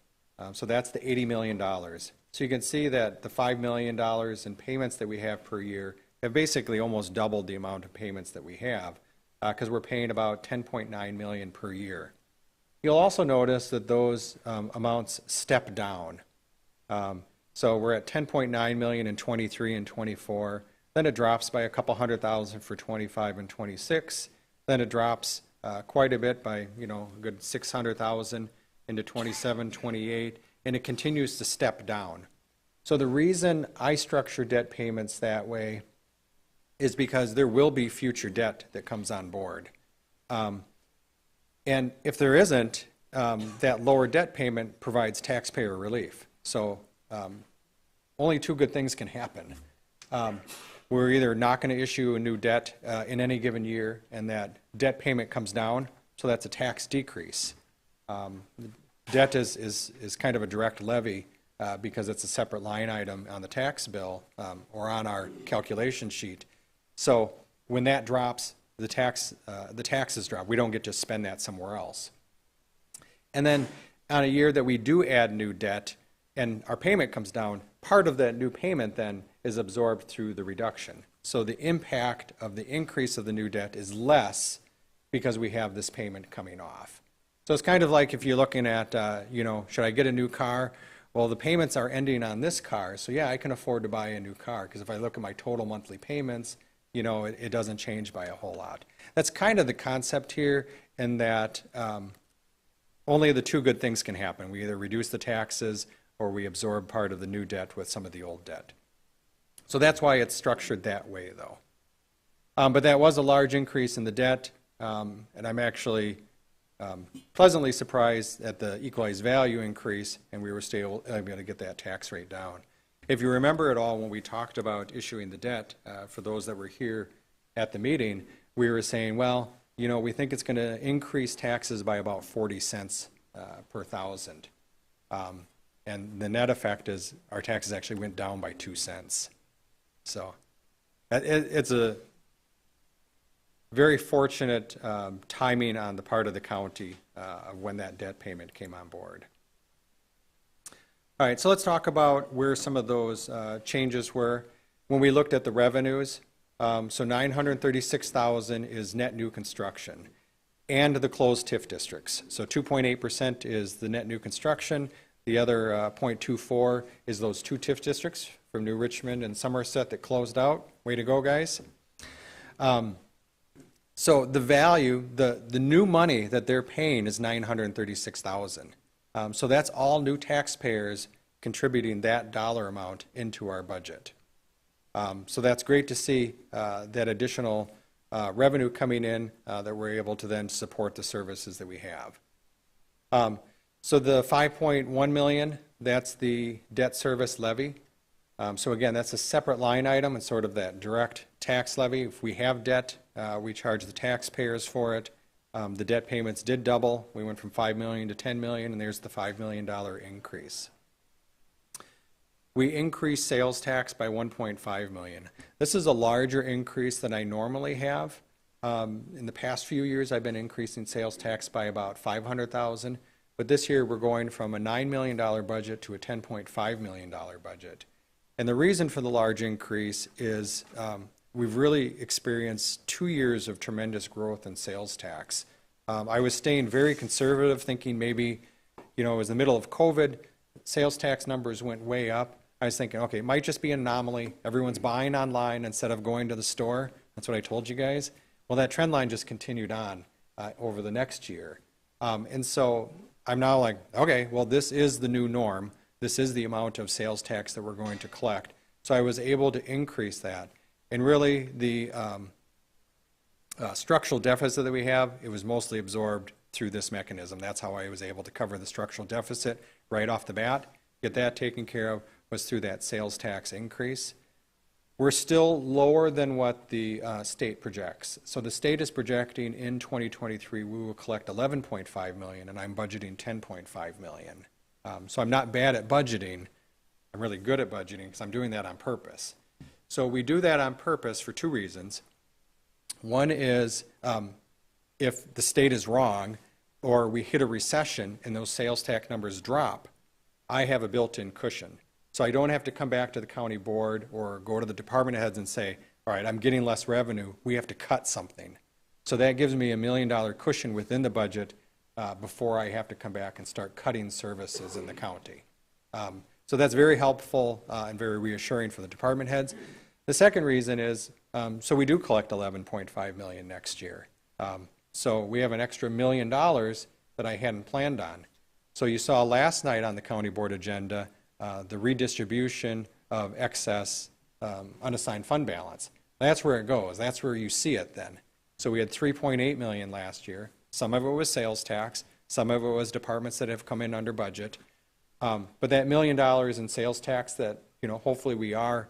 So that's the $80 million. So you can see that the $5 million in payments that we have per year have basically almost doubled the amount of payments that we have because we're paying about $10.9 million per year. You'll also notice that those amounts step down. So we're at $10.9 million in 23 and 24. Then it drops by a couple $100,000 for 25 and 26. Then it drops quite a bit by, a good $600,000 into 27, 28, and it continues to step down. So the reason I structure debt payments that way is because there will be future debt that comes on board. And if there isn't, that lower debt payment provides taxpayer relief. So only 2 good things can happen. We're either not going to issue a new debt in any given year, and that debt payment comes down, so that's a tax decrease. Debt is kind of a direct levy because it's a separate line item on the tax bill or on our calculation sheet. So when that drops, the taxes drop. We don't get to spend that somewhere else. And then on a year that we do add new debt and our payment comes down, part of that new payment then is absorbed through the reduction. So the impact of the increase of the new debt is less because we have this payment coming off. So it's kind of like if you're looking at, should I get a new car? Well, the payments are ending on this car, so yeah, I can afford to buy a new car because if I look at my total monthly payments, it doesn't change by a whole lot. That's kind of the concept here, in that only the 2 good things can happen. We either reduce the taxes or we absorb part of the new debt with some of the old debt. So that's why it's structured that way, though. But that was a large increase in the debt, and I'm actually pleasantly surprised at the equalized value increase, and we were still able to get that tax rate down. If you remember at all, when we talked about issuing the debt, for those that were here at the meeting, we were saying, well, we think it's going to increase taxes by about 40 cents per thousand. And the net effect is our taxes actually went down by 2 cents. So it's a very fortunate timing on the part of the county of when that debt payment came on board. All right, so let's talk about where some of those changes were. When we looked at the revenues, so $936,000 is net new construction and the closed TIF districts. So 2.8% is the net new construction. The other 0.24 is those 2 TIF districts from New Richmond and Somerset that closed out. Way to go, guys. So the value, the new money that they're paying is $936,000. So that's all new taxpayers contributing that dollar amount into our budget. So that's great to see that additional revenue coming in that we're able to then support the services that we have. So the $5.1 million, that's the debt service levy. So again, that's a separate line item and sort of that direct tax levy. If we have debt, we charge the taxpayers for it. The debt payments did double. We went from $5 million to $10 million, and there's the $5 million increase. We increased sales tax by $1.5 million. This is a larger increase than I normally have. In the past few years, I've been increasing sales tax by about $500,000. but this year we're going from a $9 million budget to a $10.5 million budget. And the reason for the large increase is we've really experienced 2 years of tremendous growth in sales tax. I was staying very conservative, thinking maybe, it was the middle of COVID, sales tax numbers went way up. I was thinking, okay, it might just be an anomaly. Everyone's buying online instead of going to the store. That's what I told you guys. Well, that trend line just continued on over the next year. And so I'm now like, okay, well, this is the new norm. This is the amount of sales tax that we're going to collect. So I was able to increase that. And really, the structural deficit that we have, it was mostly absorbed through this mechanism. That's how I was able to cover the structural deficit right off the bat. Get that taken care of was through that sales tax increase. We're still lower than what the state projects. So the state is projecting in 2023 we will collect 11.5 million, and I'm budgeting 10.5 million. So I'm not bad at budgeting. I'm really good at budgeting because I'm doing that on purpose. So we do that on purpose for two reasons. One is if the state is wrong or we hit a recession and those sales tax numbers drop, I have a built-in cushion. So I don't have to come back to the county board or go to the department heads and say, all right, I'm getting less revenue, we have to cut something. So that gives me $1 million cushion within the budget before I have to come back and start cutting services in the county. So that's very helpful and very reassuring for the department heads. The second reason is, so we do collect 11.5 million next year. So we have an extra $1 million that I hadn't planned on. So you saw last night on the county board agenda, the redistribution of excess unassigned fund balance. That's where it goes. That's where you see it then. So we had 3.8 million last year. Some of it was sales tax. Some of it was departments that have come in under budget. But that $1 million in sales tax that, hopefully we are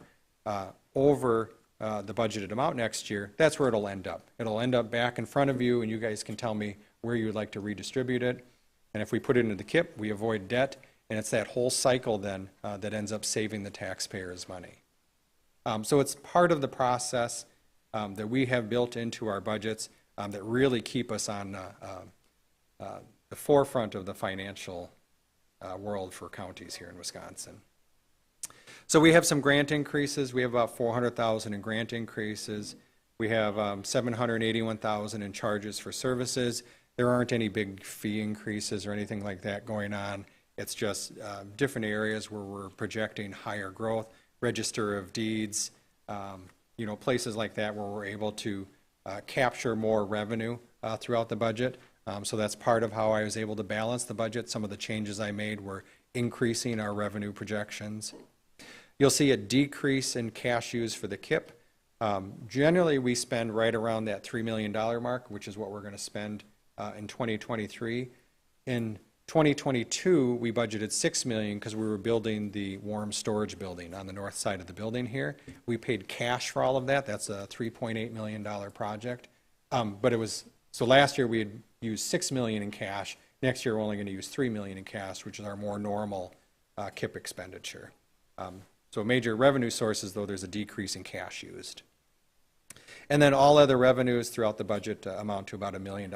over the budgeted amount next year, that's where it'll end up. It'll end up back in front of you, and you guys can tell me where you would like to redistribute it. And if we put it into the KIP, we avoid debt, and it's that whole cycle then that ends up saving the taxpayers money. So it's part of the process that we have built into our budgets that really keep us on the forefront of the financial world for counties here in Wisconsin. So we have some grant increases. We have about $400,000 in grant increases. We have $781,000 in charges for services. There aren't any big fee increases or anything like that going on. It's just different areas where we're projecting higher growth, register of deeds, places like that where we're able to capture more revenue throughout the budget. So that's part of how I was able to balance the budget. Some of the changes I made were increasing our revenue projections. You'll see a decrease in cash used for the KIP. Generally, we spend right around that $3 million mark, which is what we're going to spend in 2023. In 2022, we budgeted $6 million because we were building the warm storage building on the north side of the building here. We paid cash for all of that. That's a $3.8 million project. But it was, so last year we had used $6 million in cash. Next year we're only going to use $3 million in cash, which is our more normal KIP expenditure. So major revenue sources, though, there's a decrease in cash used. And then all other revenues throughout the budget amount to about $1 million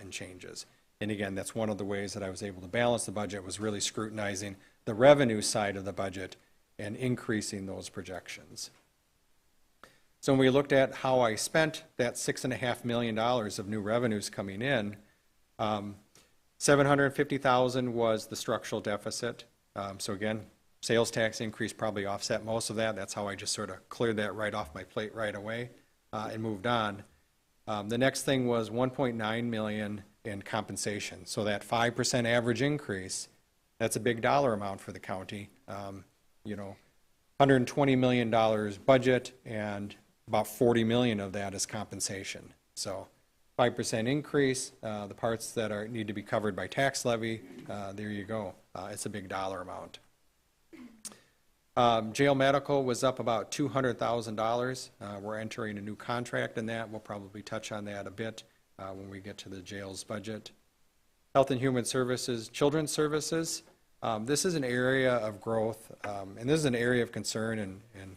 in changes. And again, that's one of the ways that I was able to balance the budget, was really scrutinizing the revenue side of the budget and increasing those projections. So when we looked at how I spent that $6.5 million of new revenues coming in, $750,000 was the structural deficit. So again, sales tax increase probably offset most of that. That's how I just sort of cleared that right off my plate right away and moved on. The next thing was $1.9 million in compensation. So that 5% average increase, that's a big dollar amount for the county. $120 million budget, and about $40 million of that is compensation. So 5% increase, the parts that need to be covered by tax levy, there you go. It's a big dollar amount. Jail medical was up about $200,000. We're entering a new contract in that. We'll probably touch on that a bit when we get to the jail's budget. Health and Human Services, Children's Services. This is an area of growth, and this is an area of concern, and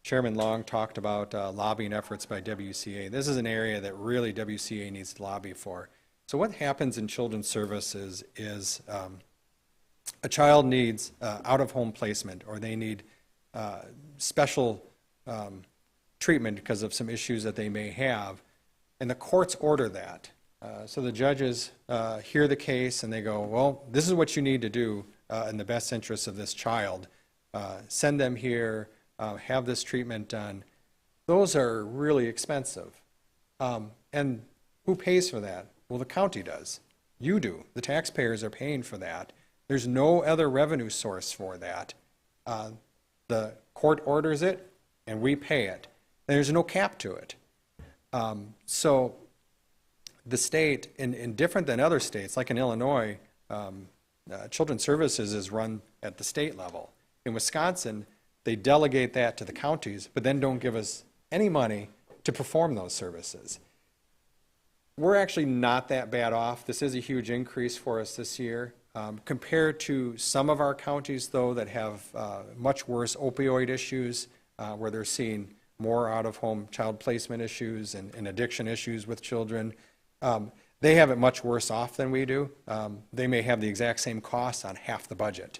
Chairman Long talked about lobbying efforts by WCA. This is an area that really WCA needs to lobby for. So So what happens in children's services is a child needs out-of-home placement, or they need special treatment because of some issues that they may have, and the courts order that. So the judges hear the case and they go, well, this is what you need to do in the best interest of this child. Send them here, have this treatment done. Those are really expensive. And who pays for that? Well, the county does. You do. The taxpayers are paying for that. There's no other revenue source for that. The court orders it, and we pay it. There's no cap to it. So the state, in different than other states, like in Illinois, Children's Services is run at the state level. In Wisconsin, they delegate that to the counties, but then don't give us any money to perform those services. We're actually not that bad off. This is a huge increase for us this year. Compared to some of our counties, though, that have much worse opioid issues, where they're seeing more out-of-home child placement issues and addiction issues with children, they have it much worse off than we do. They may have the exact same costs on half the budget.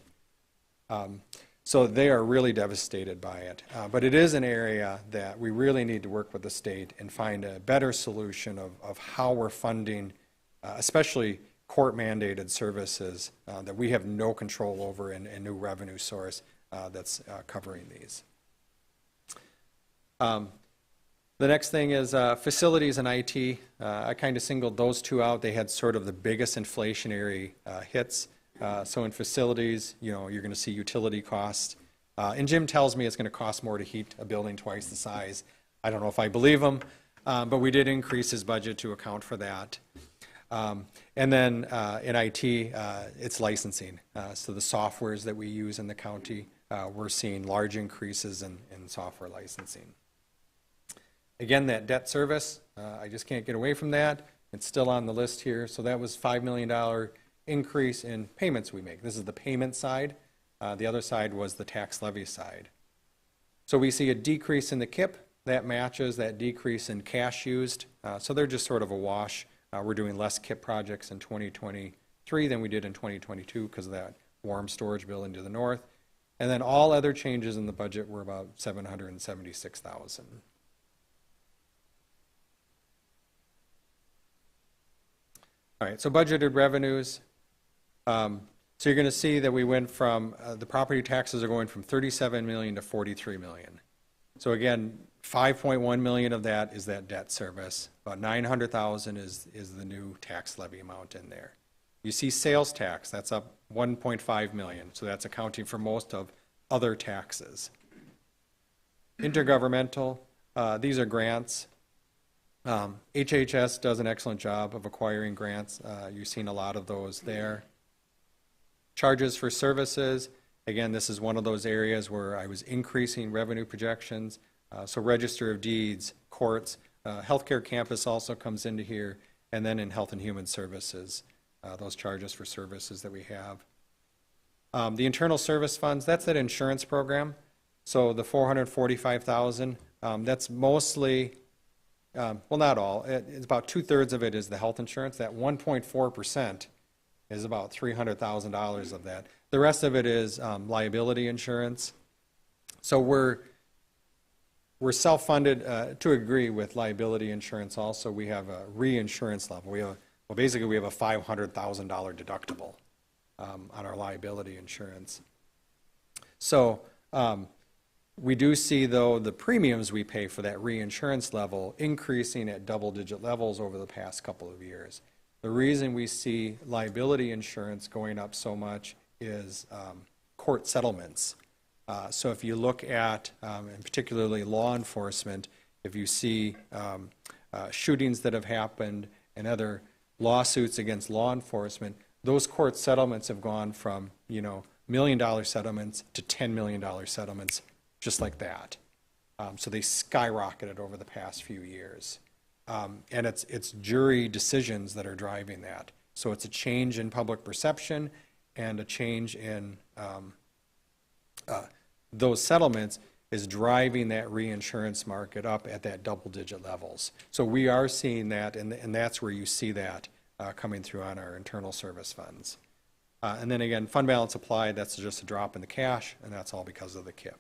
So they are really devastated by it. But it is an area that we really need to work with the state and find a better solution of how we're funding, especially court-mandated services that we have no control over, and a new revenue source that's covering these. The next thing is facilities and IT. I kind of singled those two out. They had sort of the biggest inflationary hits. So in facilities, you're going to see utility costs. And Jim tells me it's going to cost more to heat a building twice the size. I don't know if I believe him, but we did increase his budget to account for that. And then in IT, it's licensing. So the softwares that we use in the county, we're seeing large increases in software licensing. Again, that debt service, I just can't get away from that. It's still on the list here. So that was $5 million increase in payments we make. This is the payment side. The other side was the tax levy side. So we see a decrease in the KIP. That matches that decrease in cash used. So they're just sort of a wash. We're doing less KIP projects in 2023 than we did in 2022 because of that warm storage building to the north. And then all other changes in the budget were about $776,000. All right, so budgeted revenues. So you're going to see that we went from, the property taxes are going from 37 million to 43 million. So again, 5.1 million of that is that debt service. About 900,000 is the new tax levy amount in there. You see sales tax, that's up 1.5 million. So that's accounting for most of other taxes. Intergovernmental, these are grants. HHS does an excellent job of acquiring grants. You've seen a lot of those there. Charges for services, again, this is one of those areas where I was increasing revenue projections. So Register of Deeds, courts, healthcare campus also comes into here, and then in Health and Human Services, those charges for services that we have. The internal service funds, that's that insurance program. So the 445,000, that's mostly, well, not all. It's about 2/3 of it is the health insurance. That 1.4% is about $300,000 of that. The rest of it is liability insurance. So we're self-funded to agree with liability insurance. Also, we have a reinsurance level. Well, basically, we have a $500,000 deductible on our liability insurance. So we do see, though, the premiums we pay for that reinsurance level increasing at double-digit levels over the past couple of years. The reason we see liability insurance going up so much is court settlements. So if you look at, and particularly law enforcement, if you see shootings that have happened and other lawsuits against law enforcement, those court settlements have gone from, $1 million settlements to $10 million settlements, just like that. So they skyrocketed over the past few years. And it's jury decisions that are driving that. So it's a change in public perception and a change in those settlements is driving that reinsurance market up at that double-digit levels. So we are seeing that, and that's where you see that coming through on our internal service funds. And then again, fund balance applied, that's just a drop in the cash, and that's all because of the KIP.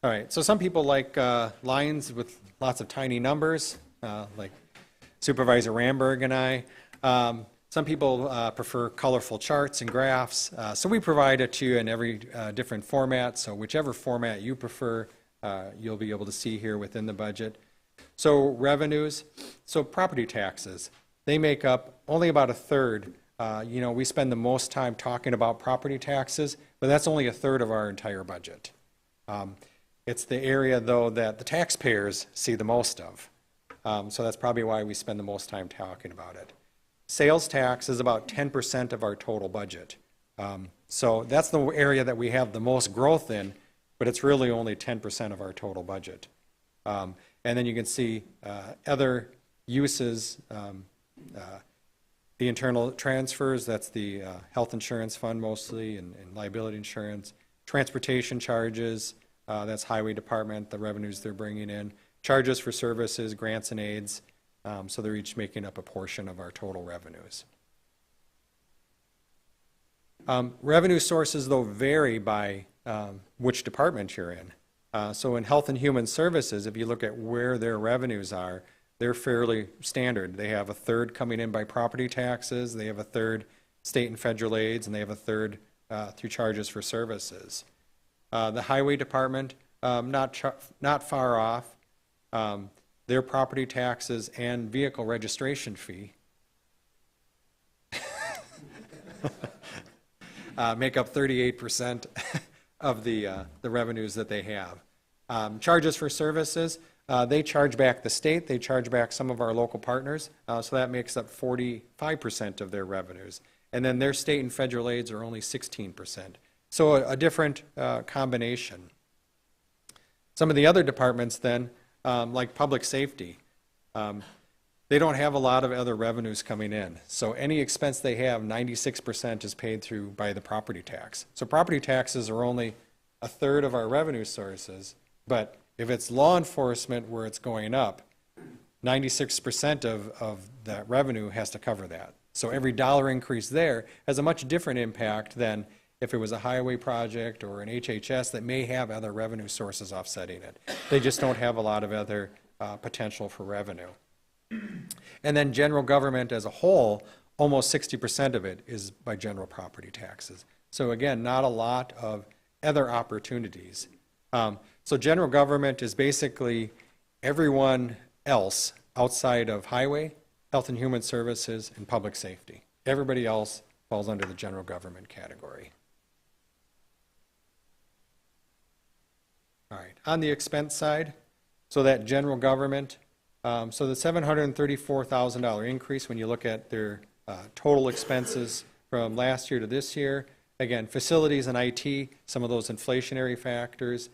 All right, so some people like lines with lots of tiny numbers, like Supervisor Ramberg and I. Some people prefer colorful charts and graphs, so we provide it to you in every different format, so whichever format you prefer, you'll be able to see here within the budget. So revenues, so property taxes, they make up only about a third. We spend the most time talking about property taxes, but that's only a third of our entire budget. It's the area, though, that the taxpayers see the most of. So that's probably why we spend the most time talking about it. Sales tax is about 10% of our total budget. So that's the area that we have the most growth in, but it's really only 10% of our total budget. And then you can see other uses, the internal transfers, that's the health insurance fund mostly, and liability insurance. Transportation charges, that's highway department, the revenues they're bringing in. Charges for services, grants and aids, so they're each making up a portion of our total revenues. Revenue sources, though, vary by which department you're in. So in Health and Human Services, if you look at where their revenues are, they're fairly standard. They have a third coming in by property taxes, they have a third state and federal aids, and they have a third through charges for services. The Highway Department, not far off. Their property taxes and vehicle registration fee make up 38% of the revenues that they have. Charges for services, they charge back the state, they charge back some of our local partners, so that makes up 45% of their revenues. And then their state and federal aids are only 16%. So a different combination. Some of the other departments then, like public safety, they don't have a lot of other revenues coming in. So any expense they have, 96% is paid through by the property tax. So property taxes are only a third of our revenue sources, but if it's law enforcement where it's going up, 96% of that revenue has to cover that. So every dollar increase there has a much different impact than if it was a highway project or an HHS that may have other revenue sources offsetting it. They just don't have a lot of other potential for revenue. And then general government as a whole, almost 60% of it is by general property taxes. So again, not a lot of other opportunities. So general government is basically everyone else outside of highway, health and human services, and public safety. Everybody else falls under the general government category. All right, on the expense side, so that general government, so the $734,000 increase when you look at their total expenses from last year to this year, again, facilities and IT, some of those inflationary factors.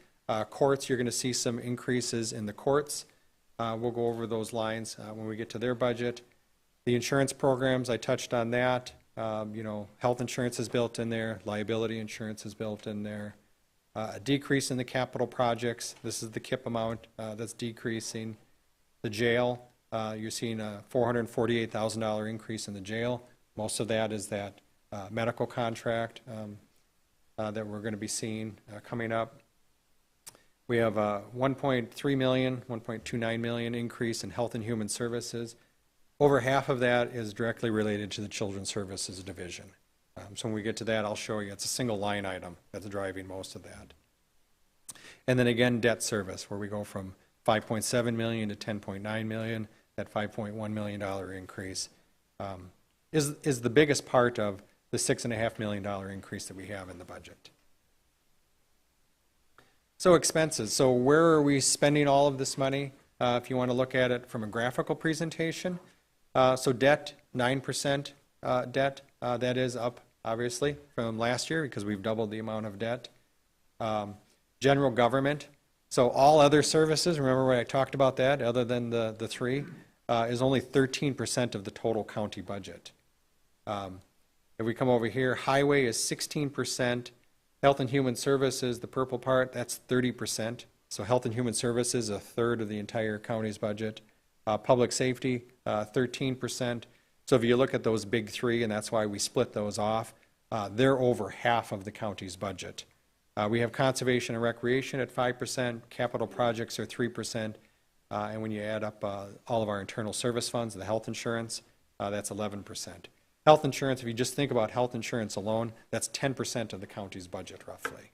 Courts, you're going to see some increases in the courts. We'll go over those lines when we get to their budget. The insurance programs, I touched on that. Health insurance is built in there, liability insurance is built in there. A decrease in the capital projects. This is the KIP amount that's decreasing. The jail, you're seeing a $448,000 increase in the jail. Most of that is that medical contract that we're going to be seeing coming up. We have a $1.3 million, $1.29 million increase in health and human services. Over half of that is directly related to the Children's Services Division. So when we get to that, I'll show you. It's a single line item that's driving most of that. And then again, debt service, where we go from $5.7 million to $10.9 million. That $5.1 million increase is the biggest part of the $6.5 million increase that we have in the budget. So expenses. So where are we spending all of this money? If you want to look at it from a graphical presentation. So debt, 9% debt. That is up, obviously, from last year because we've doubled the amount of debt. General government. So all other services, remember when I talked about that, other than the three, is only 13% of the total county budget. If we come over here, highway is 16%. Health and Human Services, the purple part, that's 30%. So Health and Human Services, a third of the entire county's budget. Public Safety, 13%. So if you look at those big three, and that's why we split those off, they're over half of the county's budget. We have Conservation and Recreation at 5%, capital projects are 3%, and when you add up all of our internal service funds, the health insurance, that's 11%. Health insurance, if you just think about health insurance alone, that's 10% of the county's budget roughly.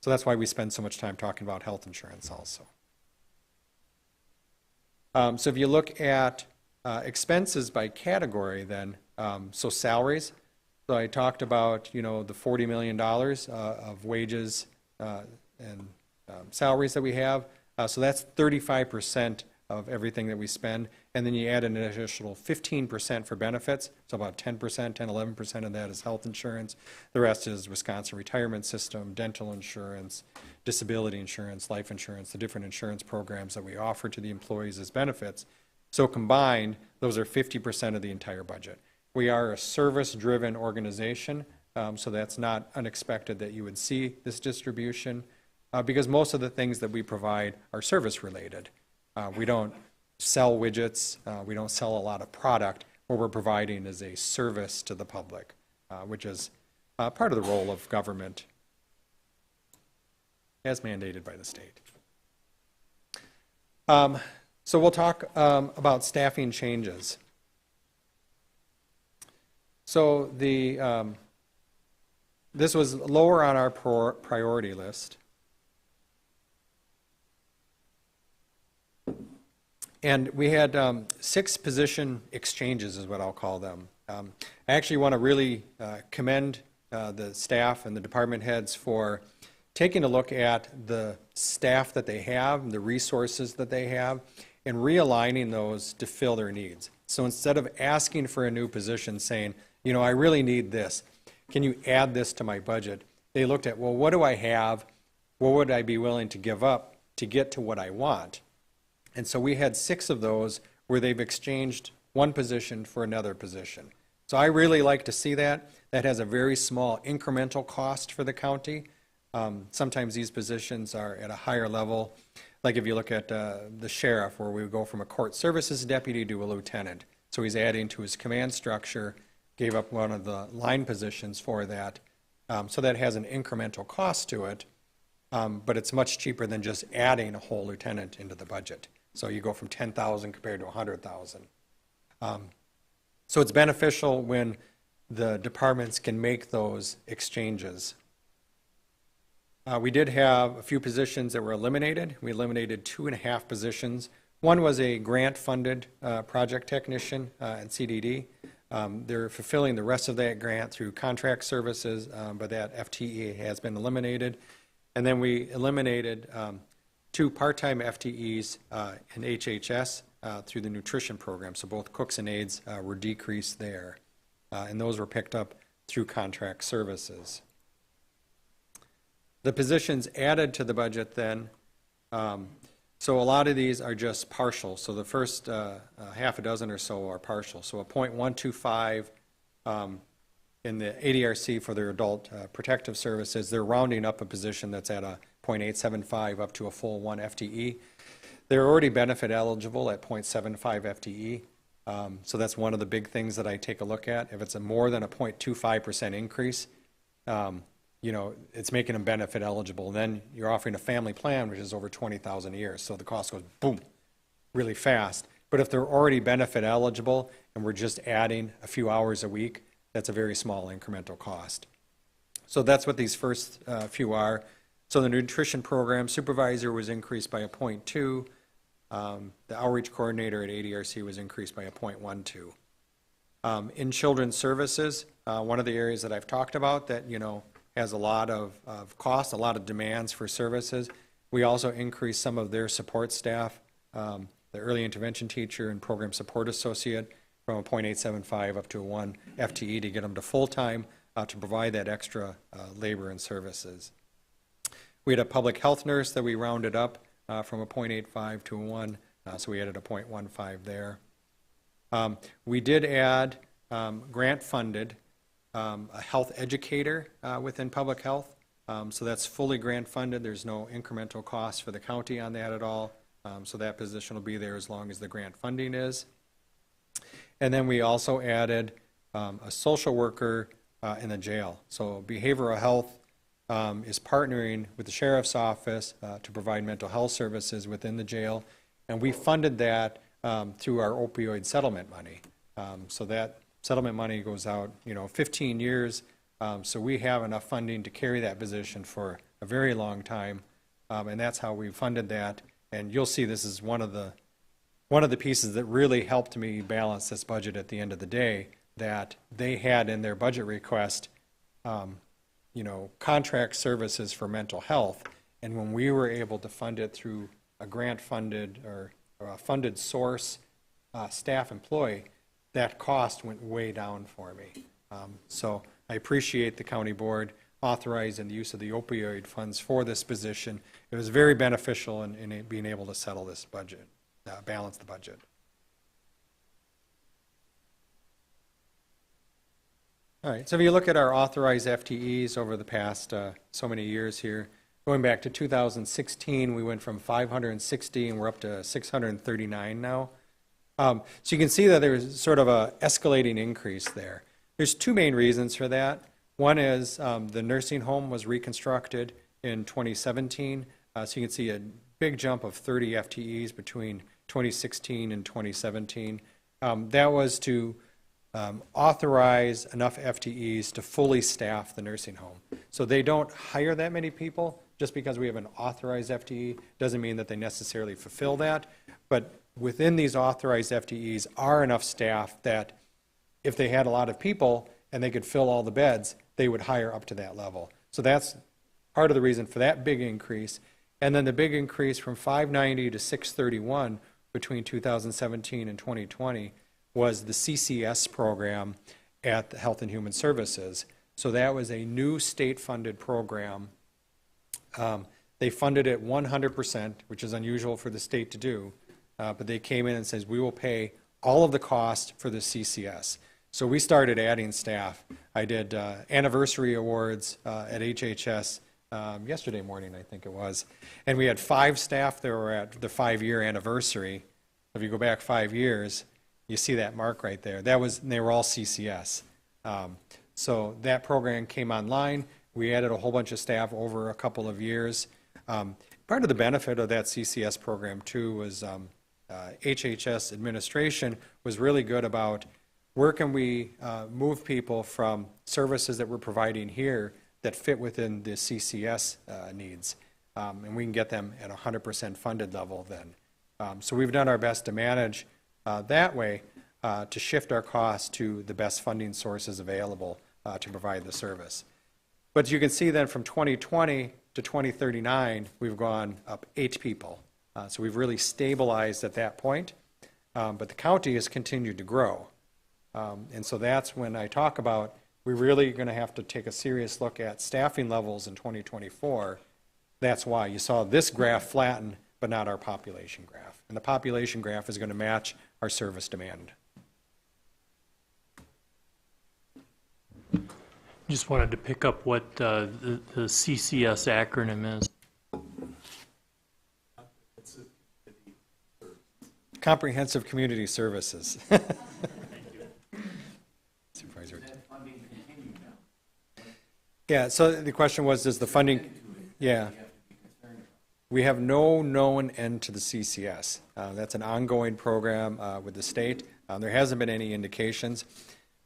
So that's why we spend so much time talking about health insurance also. So if you look at expenses by category then, so salaries, so I talked about, the $40 million of wages and salaries that we have. So that's 35% of everything that we spend. And then you add an additional 15% for benefits. So about 10%, 11% of that is health insurance. The rest is Wisconsin retirement system, dental insurance, disability insurance, life insurance, the different insurance programs that we offer to the employees as benefits. So combined, those are 50% of the entire budget. We are a service-driven organization, so that's not unexpected that you would see this distribution, because most of the things that we provide are service-related. We don't sell widgets, we don't sell a lot of product. What we're providing is a service to the public, which is part of the role of government as mandated by the state. So we'll talk about staffing changes. So this was lower on our priority list. And we had 6 position exchanges is what I'll call them. I actually want to really commend the staff and the department heads for taking a look at the staff that they have, the resources that they have, and realigning those to fill their needs. So instead of asking for a new position saying, I really need this, can you add this to my budget? They looked at, well, what do I have? What would I be willing to give up to get to what I want? And so we had 6 of those where they've exchanged one position for another position. So I really like to see that. That has a very small incremental cost for the county. Sometimes these positions are at a higher level. Like if you look at the sheriff, where we go from a court services deputy to a lieutenant. So he's adding to his command structure, gave up one of the line positions for that. So that has an incremental cost to it, but it's much cheaper than just adding a whole lieutenant into the budget. So you go from 10,000 compared to 100,000. So it's beneficial when the departments can make those exchanges. We did have a few positions that were eliminated. We eliminated 2.5 positions. One was a grant-funded project technician in CDD. They're fulfilling the rest of that grant through contract services, but that FTE has been eliminated. And then we eliminated 2 part-time FTEs in HHS through the nutrition program. So both cooks and aides were decreased there. And those were picked up through contract services. The positions added to the budget then, so a lot of these are just partial. So the first half a dozen or so are partial. So a .125 in the ADRC for their adult protective services, they're rounding up a position that's at a .875 up to a full 1 FTE. They're already benefit eligible at .75 FTE. So that's one of the big things that I take a look at. If it's a more than a 0.25% increase, it's making them benefit eligible. And then you're offering a family plan, which is over $20,000 a year. So the cost goes boom, really fast. But if they're already benefit eligible and we're just adding a few hours a week, that's a very small incremental cost. So that's what these first few are. So the nutrition program supervisor was increased by a 0.2. The outreach coordinator at ADRC was increased by a 0.12. In children's services, one of the areas that I've talked about that, has a lot of cost, a lot of demands for services. We also increased some of their support staff, the early intervention teacher and program support associate, from a .875 up to a 1 FTE to get them to full-time to provide that extra labor and services. We had a public health nurse that we rounded up from a .85 to a 1, so we added a .15 there. We did add grant-funded a health educator within public health. So that's fully grant funded. There's no incremental cost for the county on that at all. So that position will be there as long as the grant funding is. And then we also added a social worker in the jail. So behavioral health is partnering with the sheriff's office to provide mental health services within the jail. And we funded that through our opioid settlement money. So that settlement money goes out, 15 years. So we have enough funding to carry that position for a very long time. And that's how we funded that. And you'll see this is one of the pieces that really helped me balance this budget at the end of the day, that they had in their budget request, contract services for mental health. And when we were able to fund it through a grant funded or a funded source staff employee, that cost went way down for me. So I appreciate the county board authorizing the use of the opioid funds for this position. It was very beneficial in being able to settle this budget, balance the budget. All right, so if you look at our authorized FTEs over the past so many years here, going back to 2016, we went from 560 and we're up to 639 now. So you can see that there's sort of a escalating increase there. There's two main reasons for that. One is the nursing home was reconstructed in 2017, so you can see a big jump of 30 FTEs between 2016 and 2017. That was to authorize enough FTEs to fully staff the nursing home. So they don't hire that many people. Just because we have an authorized FTE doesn't mean that they necessarily fulfill that. But within these authorized FTEs are enough staff that if they had a lot of people and they could fill all the beds, they would hire up to that level. So that's part of the reason for that big increase. And then the big increase from 590 to 631 between 2017 and 2020 was the CCS program at the Health and Human Services. So that was a new state-funded program. They funded it 100%, which is unusual for the state to do, but they came in and says, we will pay all of the cost for the CCS. So we started adding staff. I did anniversary awards at HHS yesterday morning, I think it was, and we had 5 staff that were at the 5-year anniversary. If you go back 5 years, you see that mark right there. They were all CCS. So that program came online. We added a whole bunch of staff over a couple of years. Part of the benefit of that CCS program too was HHS administration was really good about where can we move people from services that we're providing here that fit within the CCS needs, and we can get them at 100% funded level then. So we've done our best to manage that way to shift our costs to the best funding sources available to provide the service. But you can see then from 2020 to 2039, we've gone up 8 people. So we've really stabilized at that point, but the county has continued to grow. And so that's when I talk about we're really going to have to take a serious look at staffing levels in 2024. That's why you saw this graph flatten, but not our population graph. And the population graph is going to match our service demand. Just wanted to pick up what the CCS acronym is. Comprehensive Community Services. Supervisor. Yeah, so the question was, does the funding, yeah. We have no known end to the CCS. That's an ongoing program with the state. There hasn't been any indications.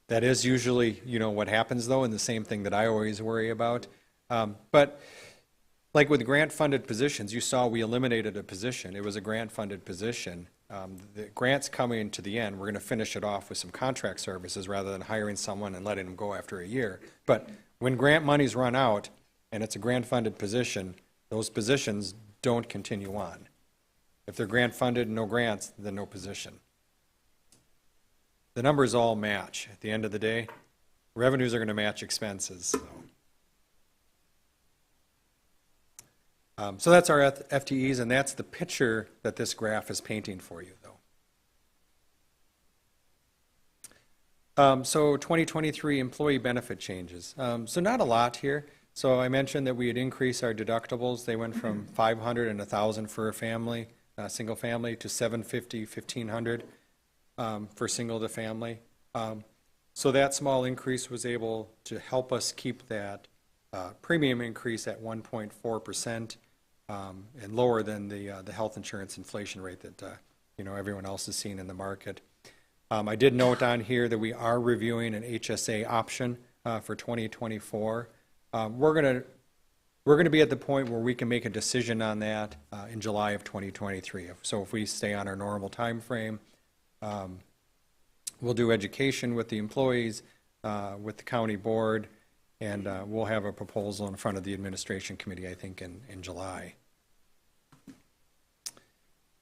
That is usually, what happens though, and the same thing that I always worry about. But like with grant-funded positions, you saw we eliminated a position. It was a grant-funded position. The grant's coming to the end. We're going to finish it off with some contract services rather than hiring someone and letting them go after a year. But when grant money's run out and it's a grant-funded position, those positions don't continue on. If they're grant-funded and no grants, then no position. The numbers all match. At the end of the day, revenues are going to match expenses. So that's our FTEs, and that's the picture that this graph is painting for you, though. So 2023 employee benefit changes. So not a lot here. So I mentioned that we had increased our deductibles. They went from 500 and 1,000 for a family, single family, to 750, 1,500 for single to family. So that small increase was able to help us keep that premium increase at 1.4%, and lower than the health insurance inflation rate that everyone else is seeing in the market. I did note on here that we are reviewing an HSA option for 2024. We're going to be at the point where we can make a decision on that in July of 2023. So if we stay on our normal time frame, we'll do education with the employees, with the county board, and we'll have a proposal in front of the administration committee, I think, in July.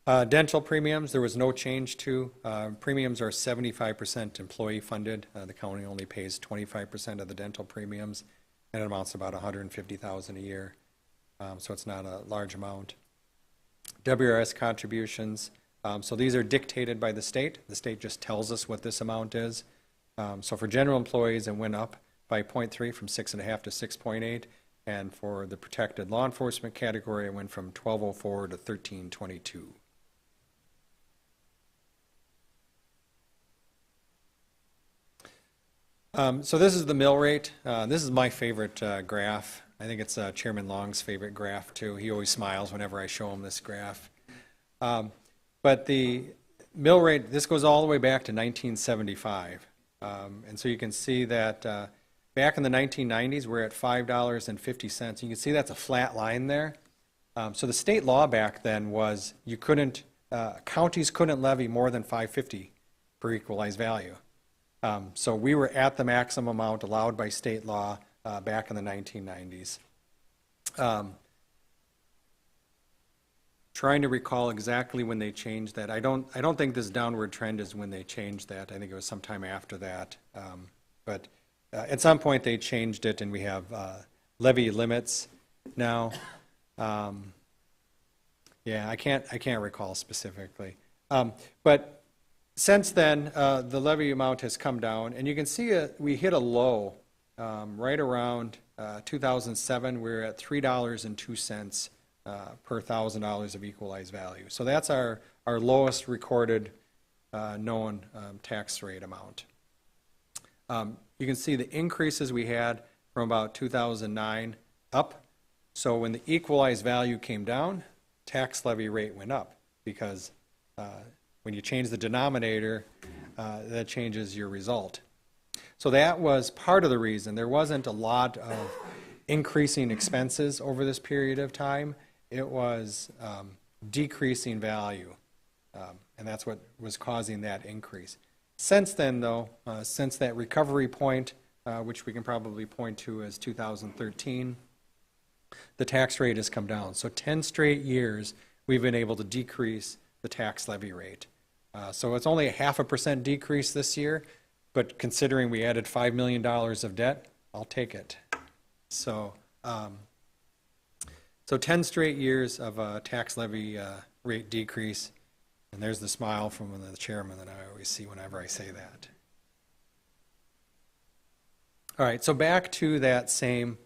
Dental premiums, there was no change to. Premiums are 75% employee funded. The county only pays 25% of the dental premiums, and it amounts to about $150,000 a year. So it's not a large amount. WRS contributions, so these are dictated by the state. The state just tells us what this amount is. So for general employees, it went up by 0.3 from 6.5 to 6.8. And for the protected law enforcement category, it went from 1204 to 1322. So this is the mill rate. This is my favorite graph. I think it's Chairman Long's favorite graph too. He always smiles whenever I show him this graph. But the mill rate, this goes all the way back to 1975. And so you can see that back in the 1990s, we're at $5.50. You can see that's a flat line there. So the state law back then was you couldn't, counties couldn't levy more than $5.50 per equalized value. So we were at the maximum amount allowed by state law back in the 1990s. Trying to recall exactly when they changed that. I don't think this downward trend is when they changed that. I think it was sometime after that. But at some point they changed it, and we have levy limits now. Yeah, I can't recall specifically. But since then, the levy amount has come down, and you can see we hit a low right around 2007. We're at $3.02 per $1,000 of equalized value. So that's our lowest recorded known tax rate amount. You can see the increases we had from about 2009 up. So when the equalized value came down, tax levy rate went up, because when you change the denominator, that changes your result. So that was part of the reason. There wasn't a lot of increasing expenses over this period of time. It was decreasing value, and that's what was causing that increase. Since then, though, since that recovery point, which we can probably point to as 2013, the tax rate has come down. So 10 straight years, we've been able to decrease the tax levy rate. So it's only a 0.5% decrease this year, but considering we added $5 million of debt, I'll take it. So, so 10 straight years of a tax levy rate decrease, and there's the smile from the chairman that I always see whenever I say that. All right, so back to that same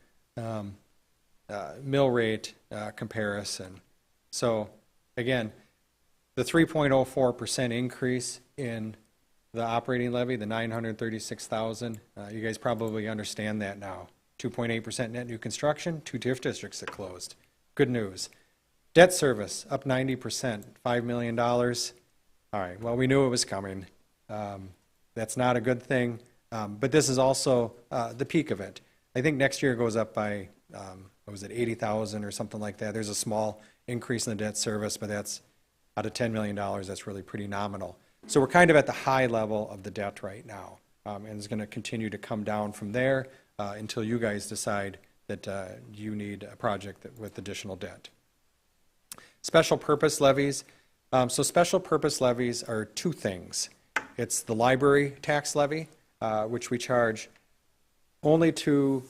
mill rate comparison. So again, the 3.04% increase in the operating levy, the $936,000, you guys probably understand that now. 2.8% net new construction, 2 TIF districts that closed. Good news. Debt service up 90%, $5 million. All right, well, we knew it was coming. That's not a good thing, but this is also the peak of it. I think next year it goes up by, what was it, 80,000 or something like that. There's a small increase in the debt service, but that's out of $10 million, that's really pretty nominal. So we're kind of at the high level of the debt right now, and it's going to continue to come down from there until you guys decide that you need a project with additional debt. Special purpose levies. So special purpose levies are two things. It's the library tax levy, which we charge only to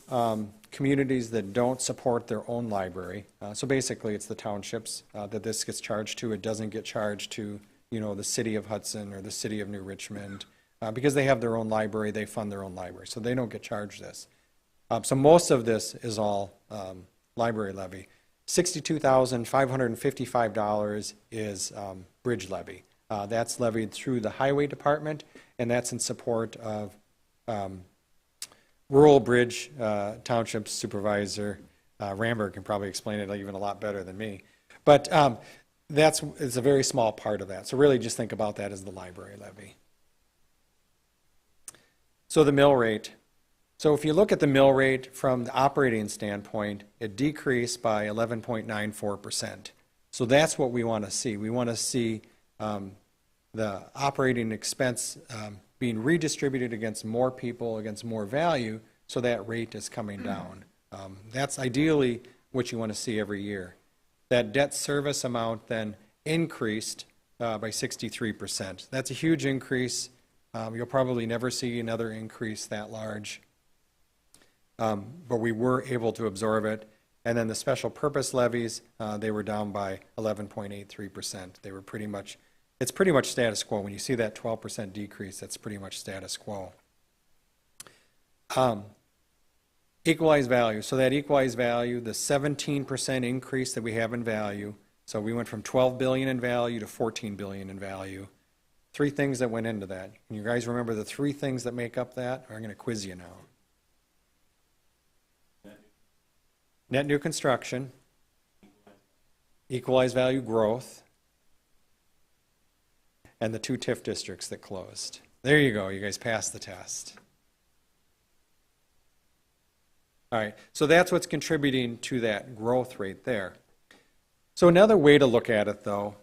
communities that don't support their own library. So basically it's the townships that this gets charged to. It doesn't get charged to, you know, the city of Hudson or the city of New Richmond, because they have their own library, they fund their own library, so they don't get charged this. So most of this is all library levy. $62,555 is bridge levy. That's levied through the Highway Department, and that's in support of Rural Bridge Township Supervisor Ramberg can probably explain it even a lot better than me. But it's a very small part of that. So really just think about that as the library levy. So the mill rate. So if you look at the mill rate from the operating standpoint, it decreased by 11.94%. So that's what we want to see. We want to see the operating expense being redistributed against more people, against more value, so that rate is coming down. That's ideally what you want to see every year. That debt service amount then increased by 63%. That's a huge increase. You'll probably never see another increase that large. But we were able to absorb it. And then the special purpose levies, they were down by 11.83%. They were pretty much, it's pretty much status quo. When you see that 12% decrease, that's pretty much status quo. Equalized value. So that equalized value, the 17% increase that we have in value. So we went from 12 billion in value to 14 billion in value. Three things that went into that. Can you guys remember the three things that make up that? I'm going to quiz you now. Net new construction, equalized value growth, and the two TIF districts that closed. There you go. You guys passed the test. All right. So that's what's contributing to that growth rate there. So another way to look at it, though,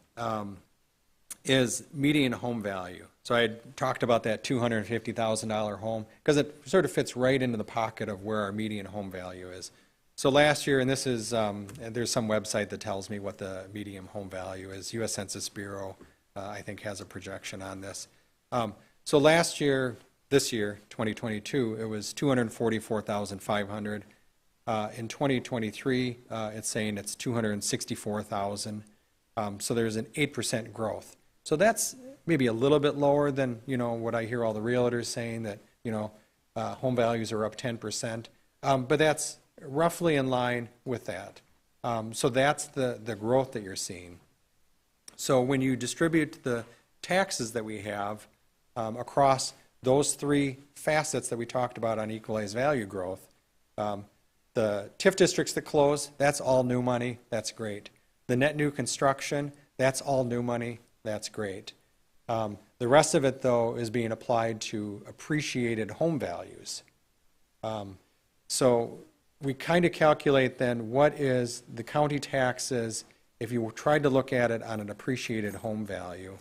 is median home value. So I talked about that $250,000 home because it sort of fits right into the pocket of where our median home value is. So last year, and this is, there's some website that tells me what the median home value is. U.S. Census Bureau, I think, has a projection on this. So last year, this year, 2022, it was $244,500. In 2023, it's saying it's $264,000. So there's an 8% growth. So that's maybe a little bit lower than, you know, what I hear all the realtors saying that, you know, home values are up 10%. But that's roughly in line with that. So that's the growth that you're seeing. So when you distribute the taxes that we have across those three facets that we talked about on equalized value growth, the TIF districts that close, that's all new money, that's great. The net new construction, that's all new money, that's great. The rest of it, though, is being applied to appreciated home values. So we kind of calculate then what is the county taxes if you tried to look at it on an appreciated home value.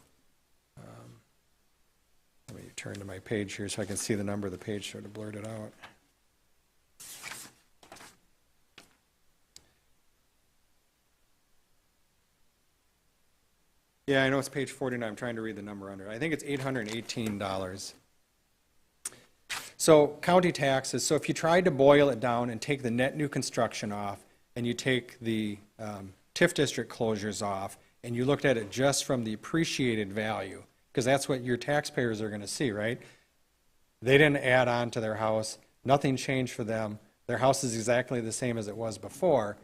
Let me turn to my page here so I can see the number of the page, sort of blurred it out. Yeah, I know it's page 49. I'm trying to read the number under it. I think it's $818. So county taxes, so if you tried to boil it down and take the net new construction off, and you take the TIF district closures off, and you looked at it just from the appreciated value, because that's what your taxpayers are going to see, right? They didn't add on to their house. Nothing changed for them. Their house is exactly the same as it was before,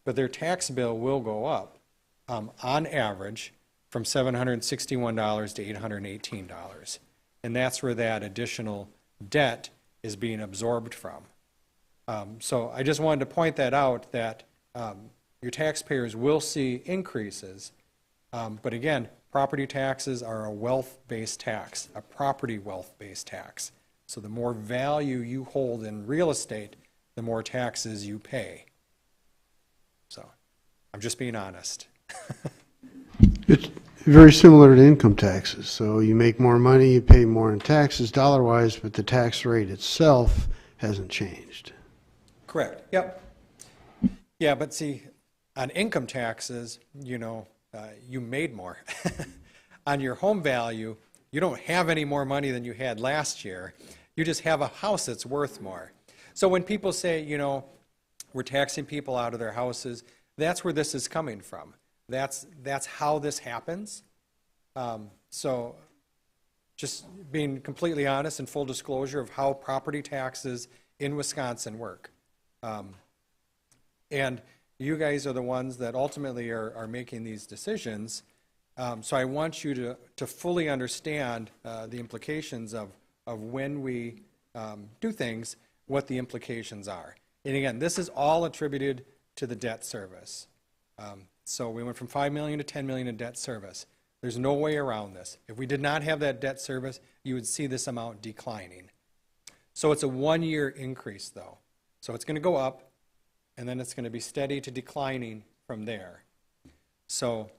but their tax bill will go up, on average, from $761 to $818. And that's where that additional debt is being absorbed from. So I just wanted to point that out, that your taxpayers will see increases. But again, property taxes are a wealth-based tax, a property wealth-based tax. So the more value you hold in real estate, the more taxes you pay. So I'm just being honest. It's very similar to income taxes. So you make more money, you pay more in taxes dollar-wise, but the tax rate itself hasn't changed. Correct. Yep. Yeah, but see, on income taxes, you know, you made more. On your home value, you don't have any more money than you had last year. You just have a house that's worth more. So when people say, you know, we're taxing people out of their houses, that's where this is coming from. That's how this happens. So just being completely honest and full disclosure of how property taxes in Wisconsin work. And you guys are the ones that ultimately are making these decisions. So I want you to fully understand the implications of when we do things, what the implications are. And again, this is all attributed to the debt service. So we went from 5 million to 10 million in debt service. There's no way around this. If we did not have that debt service, you would see this amount declining. So it's a one-year increase, though. So it's going to go up, and then it's going to be steady to declining from there. So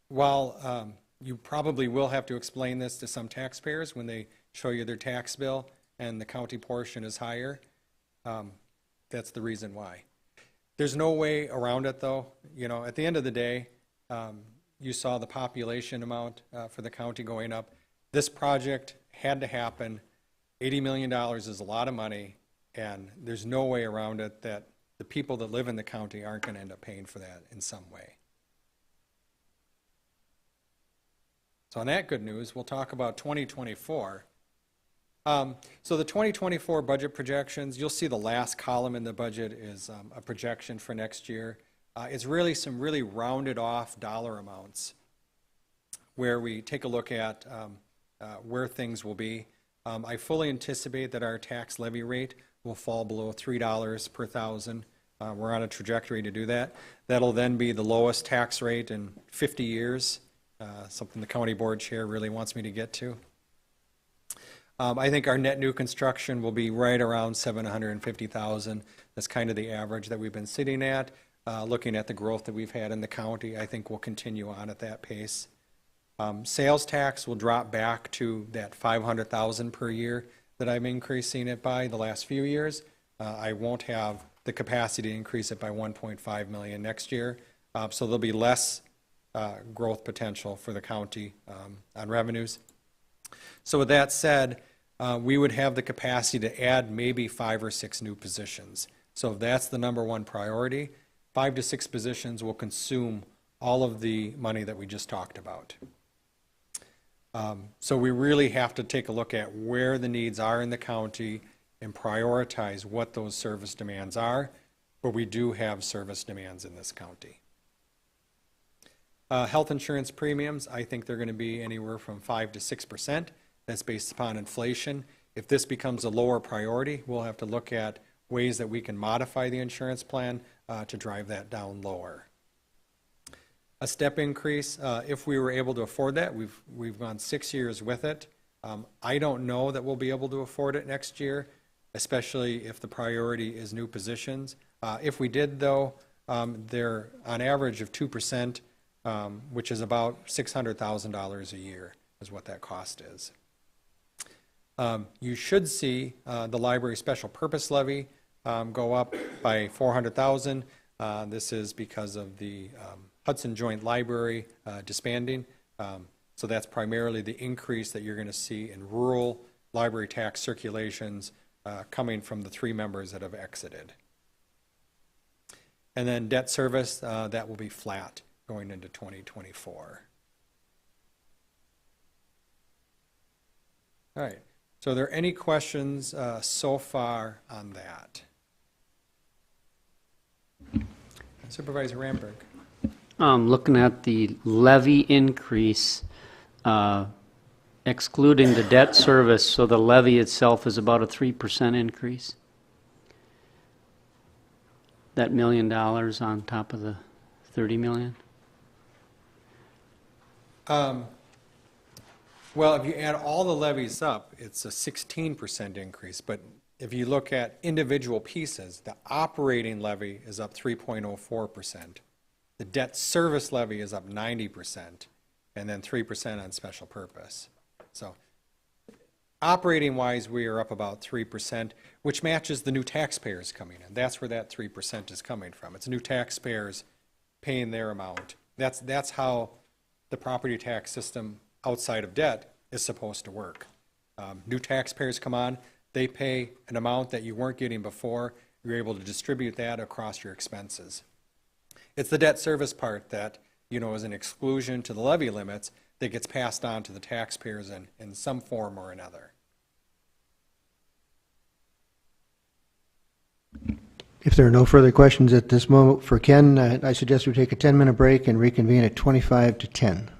while you probably will have to explain this to some taxpayers when they show you their tax bill and the county portion is higher, that's the reason why. There's no way around it, though. You know, at the end of the day, you saw the population amount for the county going up. This project had to happen. $80 million is a lot of money, and there's no way around it that the people that live in the county aren't going to end up paying for that in some way. So on that good news, we'll talk about 2024. So the 2024 budget projections, you'll see the last column in the budget is a projection for next year. It's really some really rounded off dollar amounts where we take a look at where things will be. I fully anticipate that our tax levy rate will fall below $3 per thousand. We're on a trajectory to do that. That'll then be the lowest tax rate in 50 years, something the county board chair really wants me to get to. I think our net new construction will be right around 750,000. That's kind of the average that we've been sitting at. Looking at the growth that we've had in the county, I think we'll continue on at that pace. Sales tax will drop back to that 500,000 per year that I'm increasing it by the last few years. I won't have the capacity to increase it by 1.5 million next year, so there'll be less growth potential for the county on revenues. So with that said, we would have the capacity to add maybe 5 or 6 new positions. So if that's the number one priority, 5 to 6 positions will consume all of the money that we just talked about. So we really have to take a look at where the needs are in the county and prioritize what those service demands are, but we do have service demands in this county. Health insurance premiums, I think they're going to be anywhere from 5 to 6%. That's based upon inflation. If this becomes a lower priority, we'll have to look at ways that we can modify the insurance plan to drive that down lower. A step increase, if we were able to afford that, we've gone 6 years with it. I don't know that we'll be able to afford it next year, especially if the priority is new positions. If we did, though, they're on average of 2%, which is about $600,000 a year is what that cost is. You should see the library special purpose levy go up by $400,000. This is because of the Hudson Joint Library disbanding. So that's primarily the increase that you're going to see in rural library tax circulations coming from the 3 members that have exited. And then debt service, that will be flat going into 2024. All right. So are there any questions so far on that? Supervisor Ramberg. Looking at the levy increase, excluding the debt service, so the levy itself is about a 3% increase. That $1 million on top of the 30 million? Well, if you add all the levies up, it's a 16% increase. But if you look at individual pieces, the operating levy is up 3.04%. The debt service levy is up 90%, and then 3% on special purpose. So operating-wise, we are up about 3%, which matches the new taxpayers coming in. That's where that 3% is coming from. It's new taxpayers paying their amount. That's how the property tax system outside of debt is supposed to work. New taxpayers come on, they pay an amount that you weren't getting before, you're able to distribute that across your expenses. It's the debt service part that, is an exclusion to the levy limits that gets passed on to the taxpayers in some form or another. If there are no further questions at this moment for Ken, I suggest we take a 10-minute break and reconvene at 25 to 10.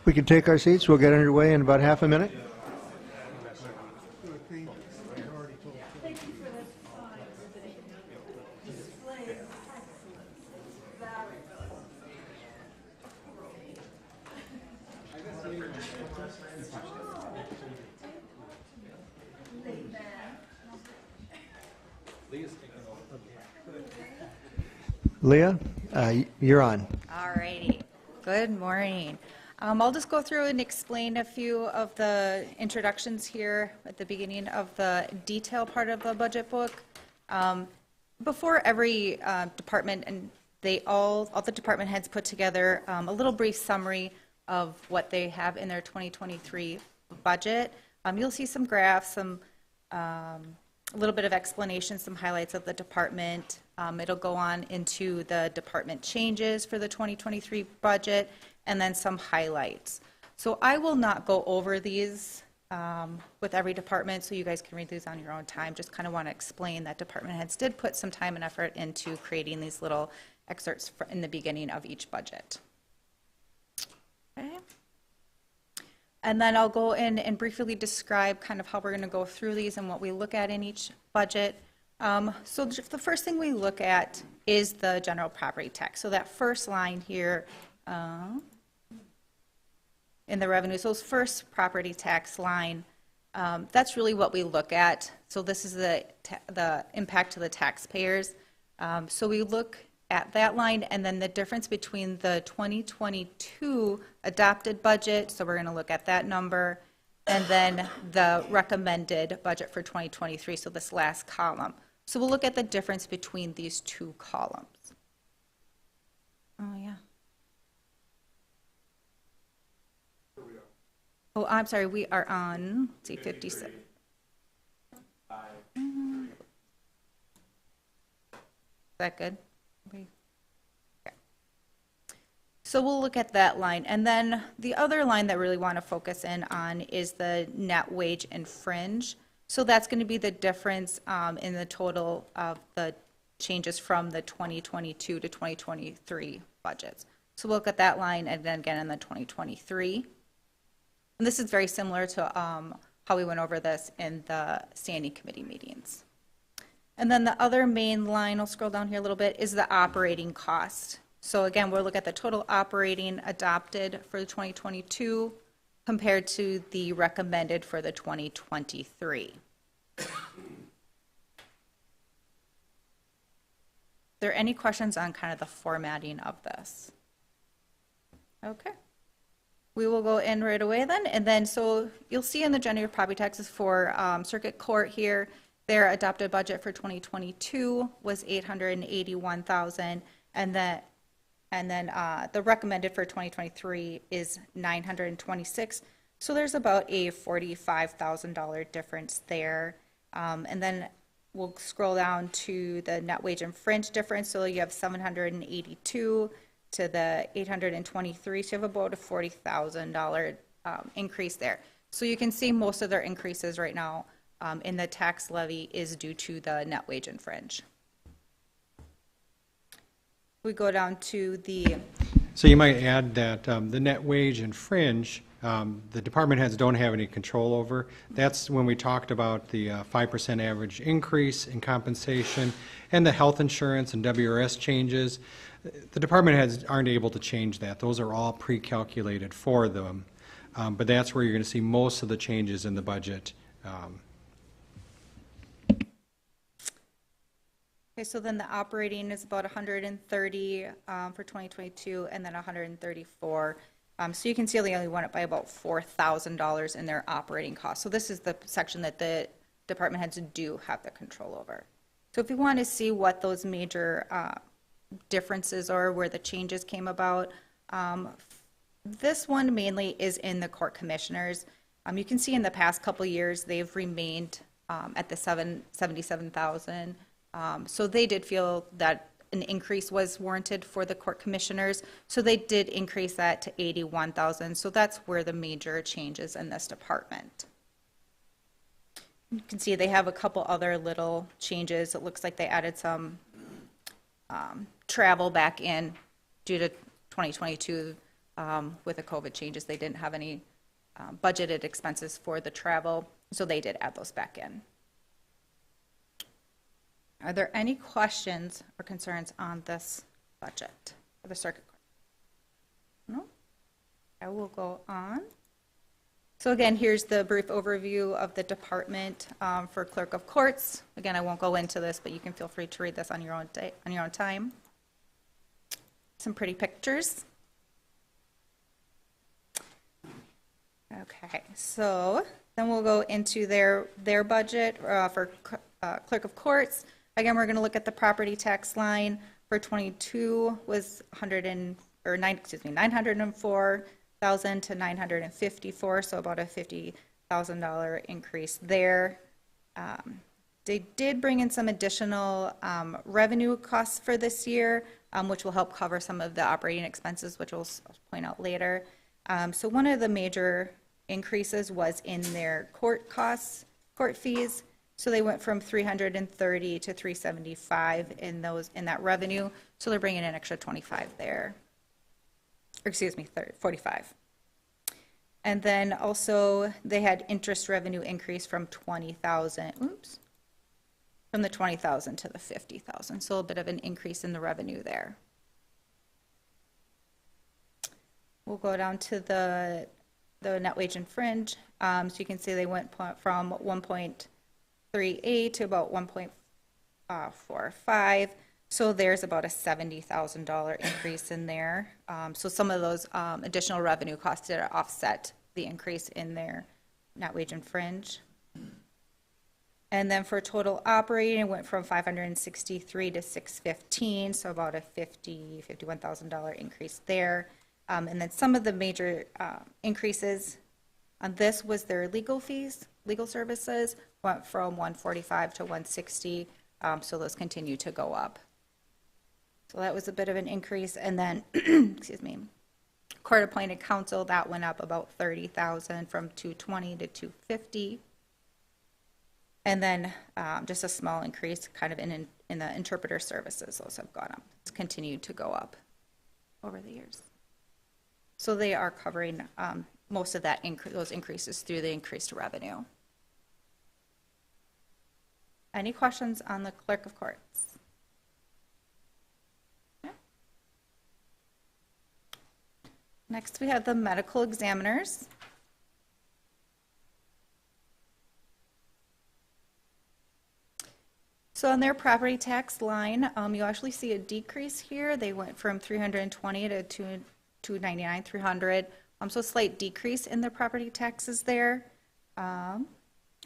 We can take our seats. We'll get underway in about half a minute. Leah, you're on. All righty. Good morning. I'll just go through and explain a few of the introductions here at the beginning of the detail part of the budget book. Before every department, and all the department heads put together a little brief summary of what they have in their 2023 budget. You'll see some graphs, a little bit of explanation, some highlights of the department. It'll go on into the department changes for the 2023 budget, and then some highlights. So I will not go over these with every department, so you guys can read these on your own time. Just kind of want to explain that department heads did put some time and effort into creating these little excerpts in the beginning of each budget. Okay. And then I'll go in and briefly describe kind of how we're going to go through these and what we look at in each budget. So the first thing we look at is the general property tax. So that first line here in the revenues, those first property tax line, that's really what we look at. So this is the impact to the taxpayers. So we look at that line, and then the difference between the 2022 adopted budget, so we're going to look at that number, and then the recommended budget for 2023, so this last column. So we'll look at the difference between these two columns. Oh, yeah. Oh, I'm sorry, we are on, let's see, 57. Is that good? Okay. So we'll look at that line. And then the other line that we really want to focus in on is the net wage and fringe. So that's going to be the difference in the total of the changes from the 2022 to 2023 budgets. So we'll look at that line and then again in the 2023. And this is very similar to how we went over this in the standing committee meetings. And then the other main line, I'll scroll down here a little bit, is the operating cost. So again, we'll look at the total operating adopted for the 2022 compared to the recommended for the 2023. Are there any questions on kind of the formatting of this? Okay. We will go in right away then. And then, so you'll see in the general property taxes for Circuit Court here, their adopted budget for 2022 was $881,000, and then the recommended for 2023 is $926,000. So there's about a $45,000 difference there. And then we'll scroll down to the net wage and fringe difference. So you have 782 to the 823. So you have about a $40,000 increase there. So you can see most of their increases right now in the tax levy is due to the net wage and fringe. We go down to the... So you might add that the net wage and fringe, the department heads don't have any control over. That's when we talked about the 5% average increase in compensation and the health insurance and WRS changes. The department heads aren't able to change that. Those are all pre-calculated for them. But that's where you're going to see most of the changes in the budget. Okay, so then the operating is about 130 for 2022, and then 134. So you can see they only went up by about $4,000 in their operating costs. So this is the section that the department heads do have the control over. So if you want to see what those major differences are, where the changes came about, this one mainly is in the court commissioners. You can see in the past couple years they've remained at the $77,000. So they did feel that an increase was warranted for the court commissioners. So they did increase that to $81,000. So that's where the major changes in this department. You can see they have a couple other little changes. It looks like they added some travel back in due to 2022 with the COVID changes. They didn't have any budgeted expenses for the travel, so they did add those back in. Are there any questions or concerns on this budget for the circuit court? No? I will go on. So again, here's the brief overview of the department for clerk of courts. Again, I won't go into this, but you can feel free to read this on your own time. Some pretty pictures. Okay, so then we'll go into their budget for clerk of courts. Again, we're going to look at the property tax line for 22 was 904,000 to 954, so about a $50,000 increase there. They did bring in some additional revenue costs for this year, which will help cover some of the operating expenses, which I'll point out later. So one of the major increases was in their court costs, court fees. So they went from 330 to 375 in that revenue. So they're bringing in an extra 25 there. Or excuse me, 45. And then also they had interest revenue increase from 20,000. Oops. From the 20,000 to the 50,000. So a bit of an increase in the revenue there. We'll go down to the net wage and fringe. So you can see they went from 1.38 to about 1.45. So there's about a $70,000 increase in there. So some of those additional revenue costs did offset the increase in their net wage and fringe. And then for total operating, it went from 563 to 615, so about a $51,000 increase there. And then some of the major increases on this was their legal fees, legal services, went from 145 to 160, so those continue to go up. So that was a bit of an increase. And then, excuse me, court-appointed counsel, that went up about 30,000 from 220 to 250. And then just a small increase kind of in the interpreter services. Those have gone up. It's continued to go up over the years. So they are covering most of that those increases through the increased revenue. Any questions on the clerk of courts? Okay. Next we have the medical examiners. So on their property tax line, you actually see a decrease here. They went from 320 to 299, 300. So a slight decrease in their property taxes there. And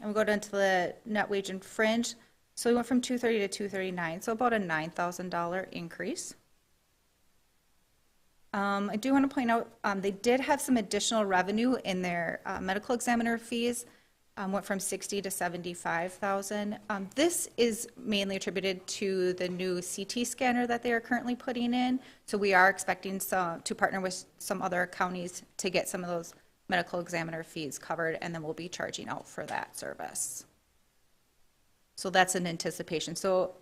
we go down to the net wage and fringe. So we went from 230 to 239, so about a $9,000 increase. I do want to point out they did have some additional revenue in their medical examiner fees. Went from 60 to 75,000. This is mainly attributed to the new CT scanner that they are currently putting in. So we are expecting to partner with some other counties to get some of those medical examiner fees covered, and then we'll be charging out for that service. So that's an anticipation. So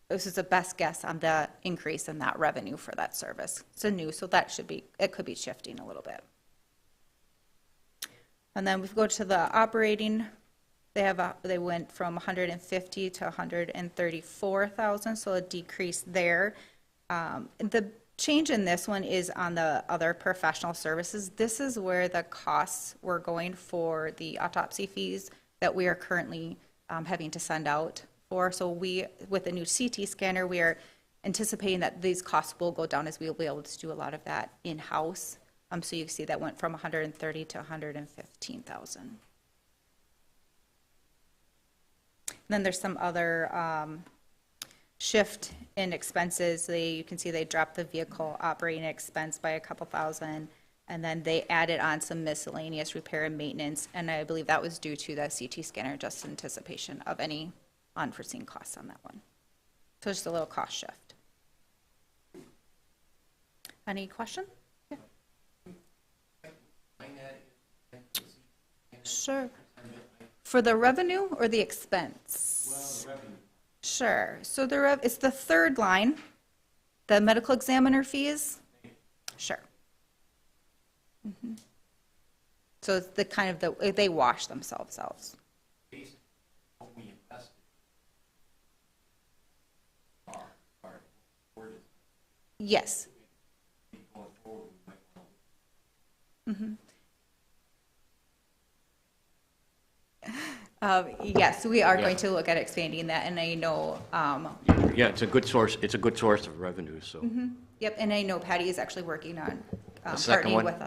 this is a best guess on the increase in that revenue for that service. It's a new, so that it could be shifting a little bit. And then we go to the operating. They went from 150 to 134,000, so a decrease there. The change in this one is on the other professional services. This is where the costs were going for the autopsy fees that we are currently having to send out for. So with the new CT scanner, we are anticipating that these costs will go down as we will be able to do a lot of that in-house. So you can see that went from 130 to 115,000. Then there's some other shift in expenses. You can see they dropped the vehicle operating expense by a couple thousand, and then they added on some miscellaneous repair and maintenance, and I believe that was due to the CT scanner, just in anticipation of any unforeseen costs on that one. So just a little cost shift. Any questions? Sure. For the revenue or the expense? Well, revenue. Sure. So it's the third line, the medical examiner fees. Sure. So it's the kind of they wash themselves out. Yes. Yes, we are going to look at expanding that, and I know, Yeah, it's a good source of revenue, so. yep, and I know Patty is actually working on second partnering one? with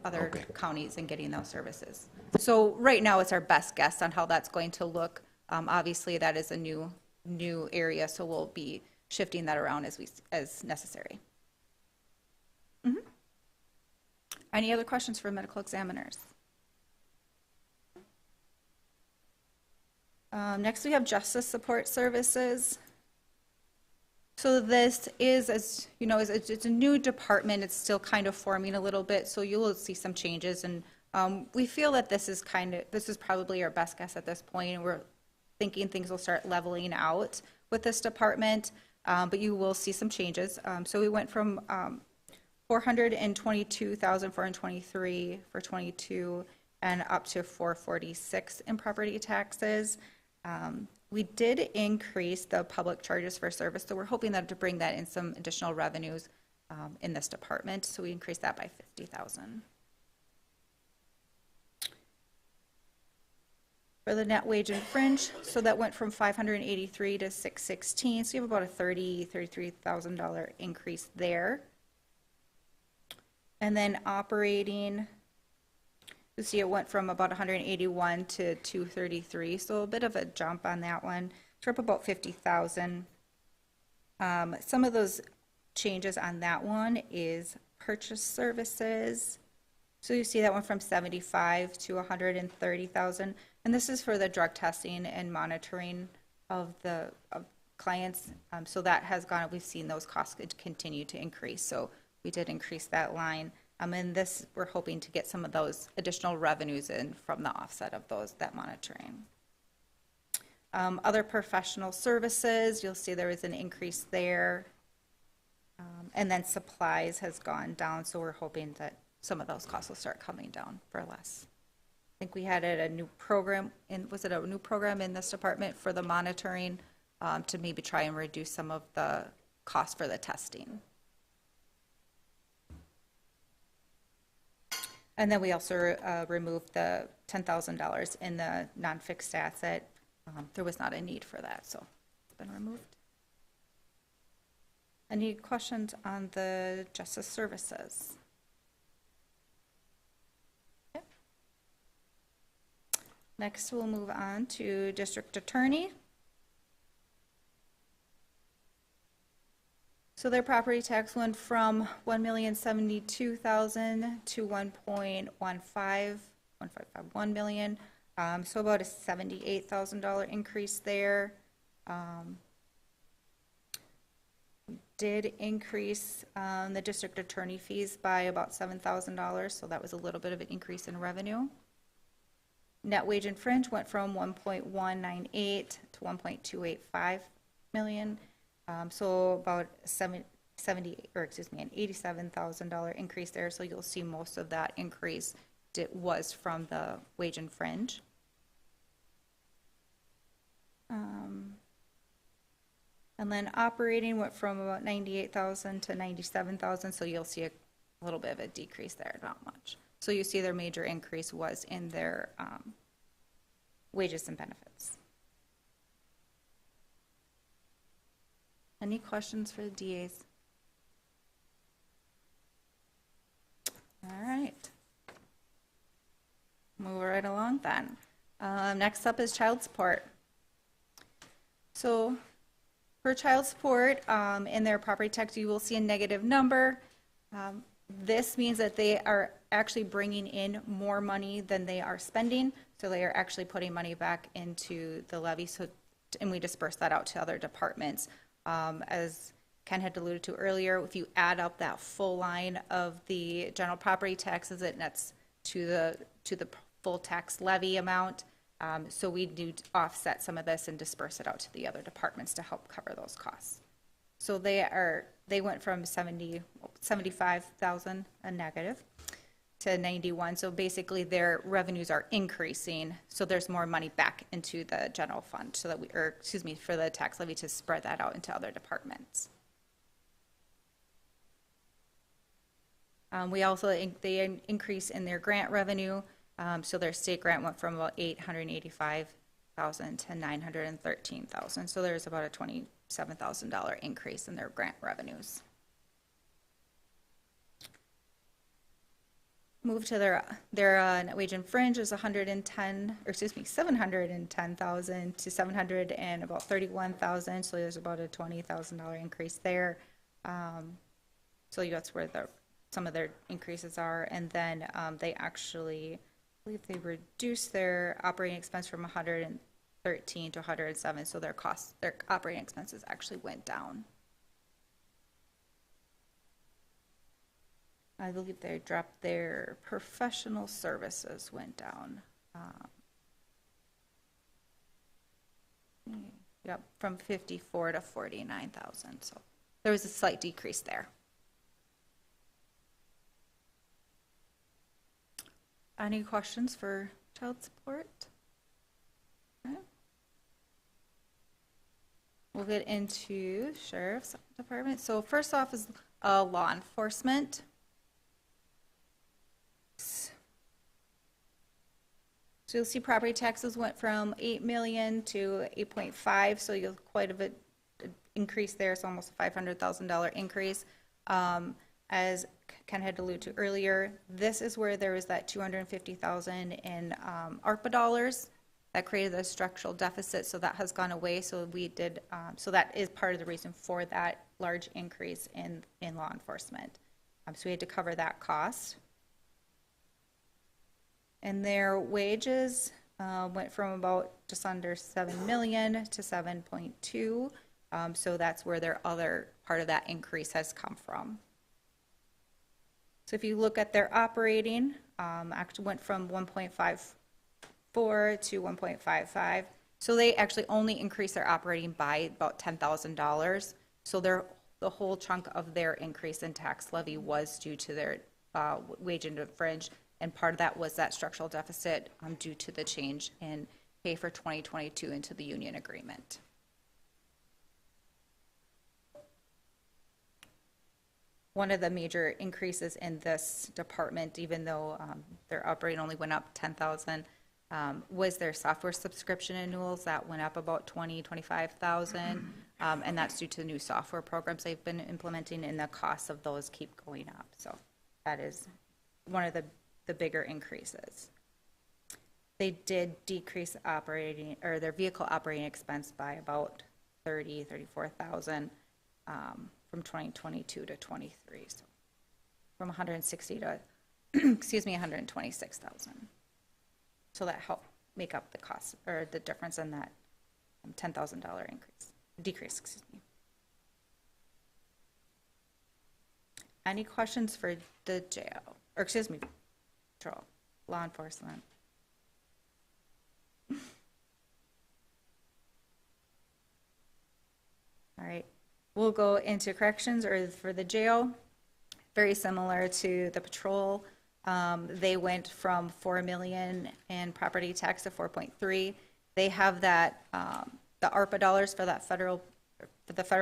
other Okay. counties and getting those services. So right now, it's our best guess on how that's going to look. Obviously, that is a new area, so we'll be shifting that around as necessary. Any other questions for medical examiners? Next, we have justice support services. So this is, as you know, it's a new department. It's still kind of forming a little bit, so you will see some changes. And we feel that this is probably our best guess at this point. And we're thinking things will start leveling out with this department, but you will see some changes. So we went from 422,423 for 22 and up to 446 in property taxes. We did increase the public charges for service, so we're hoping that to bring that in some additional revenues in this department. So we increased that by 50,000. For the net wage and fringe, so that went from 583 to 616. So you have about a $33,000 increase there. And then operating, you see it went from about 181 to 233, so a bit of a jump on that one. It's up about 50,000. Some of those changes on that one is purchase services. So you see that one from 75 to 130,000, and this is for the drug testing and monitoring of clients. So that has gone. We've seen those costs continue to increase. So we did increase that line. And this, we're hoping to get some of those additional revenues in from the offset of that monitoring. Other professional services, you'll see there is an increase there. And then supplies has gone down, so we're hoping that some of those costs will start coming down for less. I think we had a new program, was it a new program in this department for the monitoring to maybe try and reduce some of the costs for the testing. And then we also removed the $10,000 in the non-fixed asset. There was not a need for that, so it's been removed. Any questions on the justice services? Okay. Next, we'll move on to district attorney. So their property tax went from $1,072,000 to $1.151 million. So about a $78,000 increase there. Did increase the district attorney fees by about $7,000, so that was a little bit of an increase in revenue. Net wage and fringe went from 1.198 to 1.285 million. So about an $87,000 increase there. So you'll see most of that increase was from the wage and fringe. And then operating went from about 98,000 to 97,000. So you'll see a little bit of a decrease there, not much. So you see their major increase was in their wages and benefits. Any questions for the DAs? All right. Move right along then. Next up is child support. So for child support, in their property tax, you will see a negative number. This means that they are actually bringing in more money than they are spending. So they are actually putting money back into the levy. So, and we disperse that out to other departments. As Ken had alluded to earlier, if you add up that full line of the general property taxes, it nets to the full tax levy amount. So we do offset some of this and disperse it out to the other departments to help cover those costs. So they went from 75,000 a negative to 91. So basically, their revenues are increasing, so there's more money back into the general fund, so that we, or excuse me, for the tax levy to spread that out into other departments. We also, they increase in their grant revenue, so their state grant went from about 885,000 to 913,000. So there's about a $27,000 increase in their grant revenues. Move to their net wage and fringe is 710,000 to 700 and about 31,000. So there's about a $20,000 increase there. So that's where some of their increases are. And then they actually, I believe they reduced their operating expense from 113 to 107. So their operating expenses actually went down. I believe they dropped their professional services went down. Yep, from 54 to 49,000. So there was a slight decrease there. Any questions for child support? Okay. We'll get into Sheriff's Department. So first off is law enforcement. So you'll see property taxes went from 8 million to 8.5, so you'll quite a bit increase there. It's almost a $500,000 increase. As Ken had alluded to earlier, this is where there was that 250,000 in ARPA dollars that created a structural deficit. So that has gone away. So we did. So that is part of the reason for that large increase in law enforcement. So we had to cover that cost. And their wages went from about just under 7 million to 7.2. So that's where their other part of that increase has come from. So if you look at their operating, actually went from 1.54 to 1.55. So they actually only increased their operating by about $10,000. So the whole chunk of their increase in tax levy was due to their wage and fringe. And part of that was that structural deficit due to the change in pay for 2022 into the union agreement. One of the major increases in this department, even though their operating only went up 10,000, was their software subscription annuals. That went up about 25,000, and that's due to the new software programs they've been implementing, and the costs of those keep going up. So that is one of the bigger increases. They did decrease operating, or their vehicle operating expense by about 34,000 from 2022 to 23. So from 160 to, excuse me, 126,000. So that helped make up the cost, or the difference in that $10,000 decrease, excuse me. Any questions for the jail, or excuse me, patrol, law enforcement? All right, we'll go into corrections, or for the jail. Very similar to the patrol. They went from 4 million in property tax to 4.3. They have that the ARPA dollars for that federal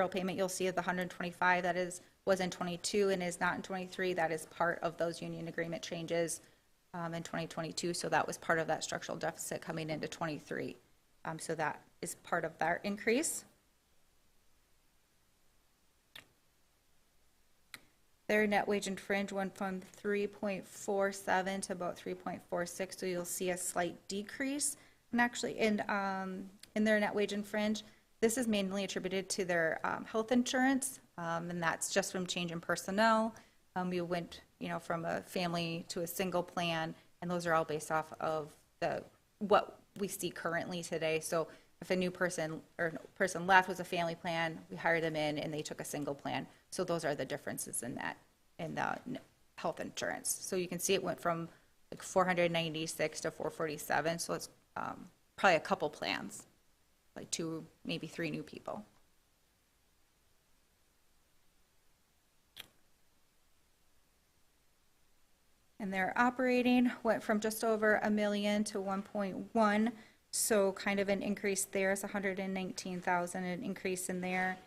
payment. You'll see the 125 that was in 22 and is not in 23. That is part of those union agreement changes in 2022. So that was part of that structural deficit coming into 23. So that is part of that increase. Their net wage and fringe went from 3.47 to about 3.46, so you'll see a slight decrease. And actually, in their net wage and fringe, this is mainly attributed to their health insurance, and that's just from change in personnel. We went, from a family to a single plan, and those are all based off of what we see currently today. So if a new person left with a family plan, we hired them in and they took a single plan. So those are the differences in the health insurance. So you can see it went from like 496 to 447. So it's probably a couple plans, like 2, maybe 3 new people. And their operating went from just over $1 million to 1.1, so kind of an increase there. It's 119,000, an increase in there.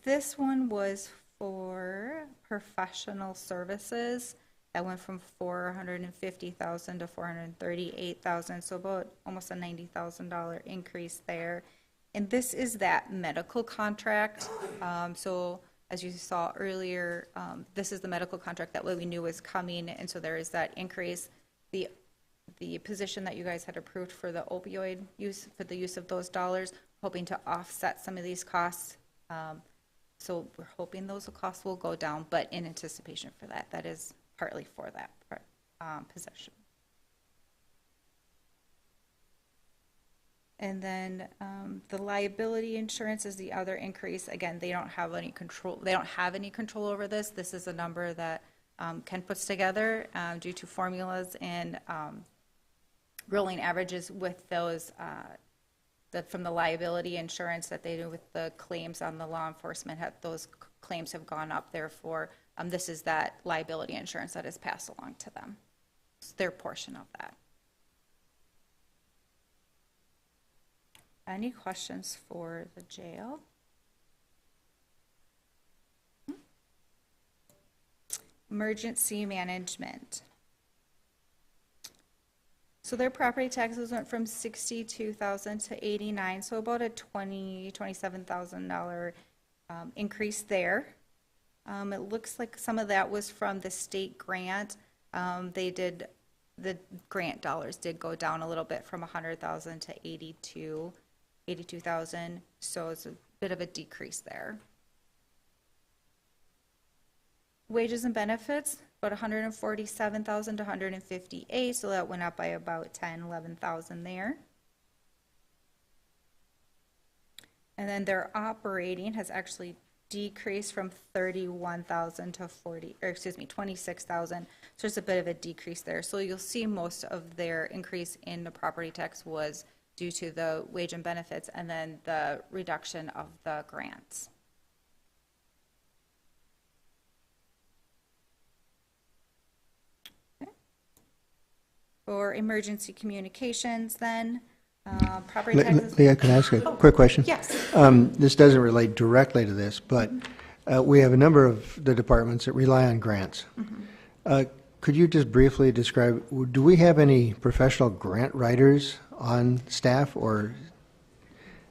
This one was for professional services. That went from 450,000 to 438,000, so about almost a $90,000 increase there. And this is that medical contract. So as you saw earlier, this is the medical contract that we knew was coming, and so there is that increase. The position that you guys had approved for the opioid use, for the use of those dollars, hoping to offset some of these costs. So we're hoping those costs will go down, but in anticipation for that, that is partly for that position. And then the liability insurance is the other increase. Again, they don't have any control. They don't have any control over this. This is a number that Ken puts together due to formulas and rolling averages with those from the liability insurance that they do with the claims on the law enforcement. Those claims have gone up. Therefore, this is that liability insurance that is passed along to them. It's their portion of that. Any questions for the jail? Emergency management. So their property taxes went from $62,000 to $89,000, so about a $27,000 increase there. It looks like some of that was from the state grant. The grant dollars did go down a little bit from $100,000 to $82,000, so it's a bit of a decrease there. Wages and benefits, about $147,000 to $158,000, so that went up by about $10,000, $11,000 there. And then their operating has actually decreased from $31,000 to $26,000. So there's a bit of a decrease there. So you'll see most of their increase in the property tax was due to the wage and benefits and then the reduction of the grants. Okay. For emergency communications then, property taxes. Leah, can I ask a quick question? Yes. This doesn't relate directly to this, but we have a number of the departments that rely on grants. Could you just briefly describe, do we have any professional grant writers on staff or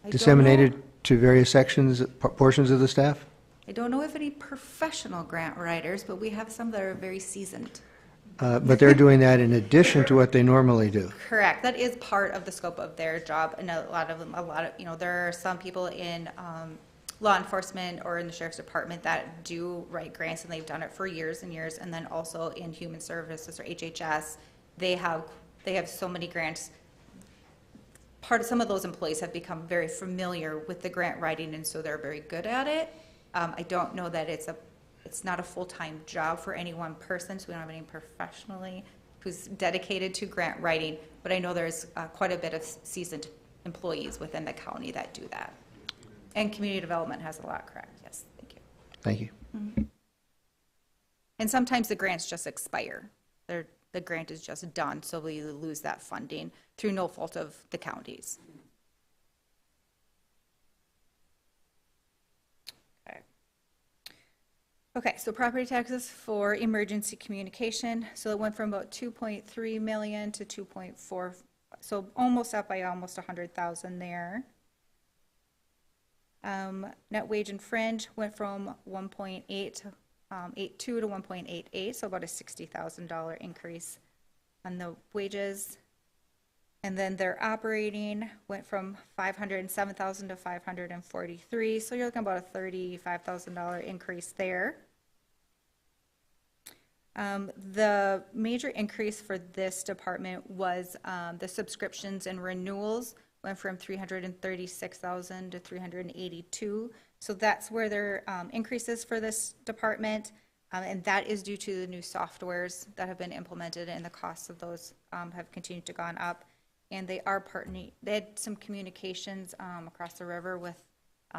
disseminated to various sections, portions of the staff? I don't know if any professional grant writers, but we have some that are very seasoned. But they're doing that in addition to what they normally do. Correct. That is part of the scope of their job. And a lot of, there are some people in law enforcement or in the sheriff's department that do write grants, and they've done it for years and years. And then also in human services or HHS, they have so many grants. Some of those employees have become very familiar with the grant writing, and so they're very good at it. I don't know that it's not a full-time job for any one person, so we don't have any professionally who's dedicated to grant writing, but I know there's quite a bit of seasoned employees within the county that do that. And community development has a lot, correct? Yes, thank you. Thank you. Mm-hmm. And sometimes the grants just expire. The grant is just done, so we lose that funding through no fault of the counties. Okay, so property taxes for emergency communication. So it went from about 2.3 million to 2.4, so almost up by almost 100,000 there. Net wage and fringe went from 1.8 to 82 to 1.88, so about a $60,000 increase on the wages. And then their operating went from 507,000 to 543, so you're looking about a $35,000 increase there. The major increase for this department was the subscriptions and renewals went from 336,000 to 382. So that's where their increases for this department, and that is due to the new softwares that have been implemented, and the costs of those have continued to gone up. And they are they had some communications across the river with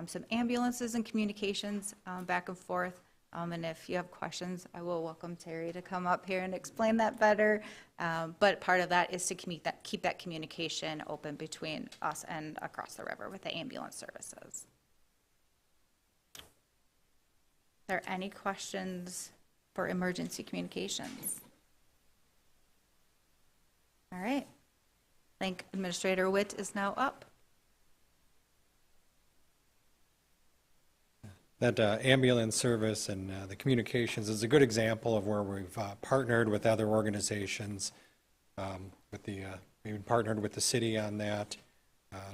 some ambulances and communications back and forth And if you have questions, I will welcome Terry to come up here and explain that better. But part of that is to keep that communication open between us and across the river with the ambulance services. Are there any questions for emergency communications? All right. I think Administrator Witt is now up. That ambulance service and the communications is a good example of where we've partnered with other organizations. We've partnered with the city on that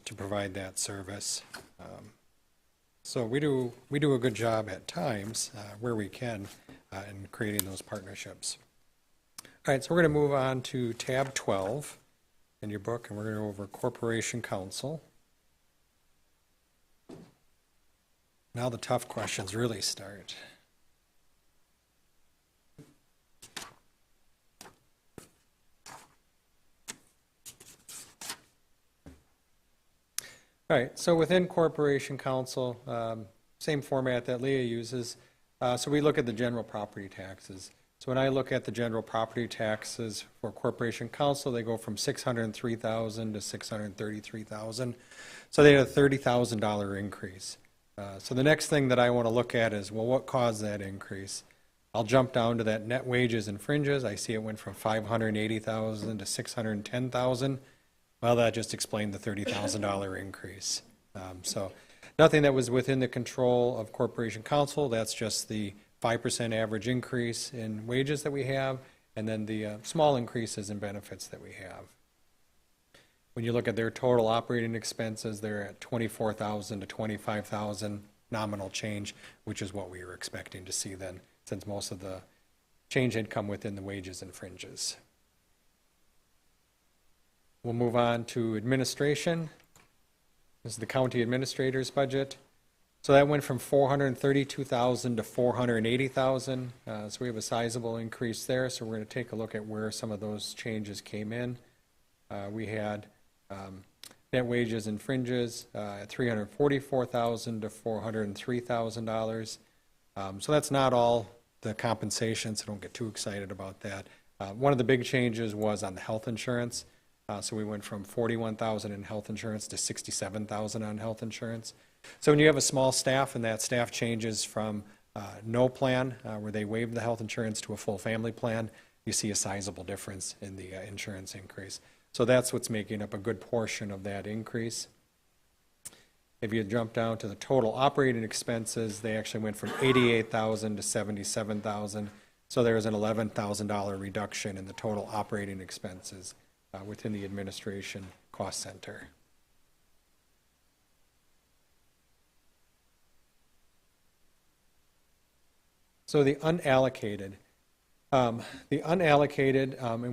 to provide that service. So we do a good job at times where we can in creating those partnerships. All right, so we're going to move on to tab 12 in your book, and we're going to go over Corporation Counsel. Now the tough questions really start. All right, so within Corporation Counsel, same format that Leah uses. So we look at the general property taxes. So when I look at the general property taxes for Corporation Counsel, they go from $603,000 to $633,000. So they had a $30,000 increase. So the next thing that I want to look at is, well, what caused that increase? I'll jump down to that net wages and fringes. I see it went from $580,000 to $610,000. Well, that just explained the $30,000 increase. So nothing that was within the control of Corporation Counsel. That's just the 5% average increase in wages that we have, and then the small increases in benefits that we have. When you look at their total operating expenses, they're at $24,000 to $25,000 nominal change, which is what we were expecting to see then, since most of the change had come within the wages and fringes. We'll move on to administration. This is the county administrator's budget. So that went from $432,000 to $480,000. So we have a sizable increase there. So we're going to take a look at where some of those changes came in. We had net wages and fringes at $344,000 to $403,000. So that's not all the compensation, so don't get too excited about that. One of the big changes was on the health insurance. So we went from $41,000 in health insurance to $67,000 on health insurance. So when you have a small staff and that staff changes from no plan, where they waive the health insurance, to a full family plan, you see a sizable difference in the insurance increase. So that's what's making up a good portion of that increase. If you jump down to the total operating expenses, they actually went from $88,000 to $77,000. So there was an $11,000 reduction in the total operating expenses within the administration cost center. So the unallocated. And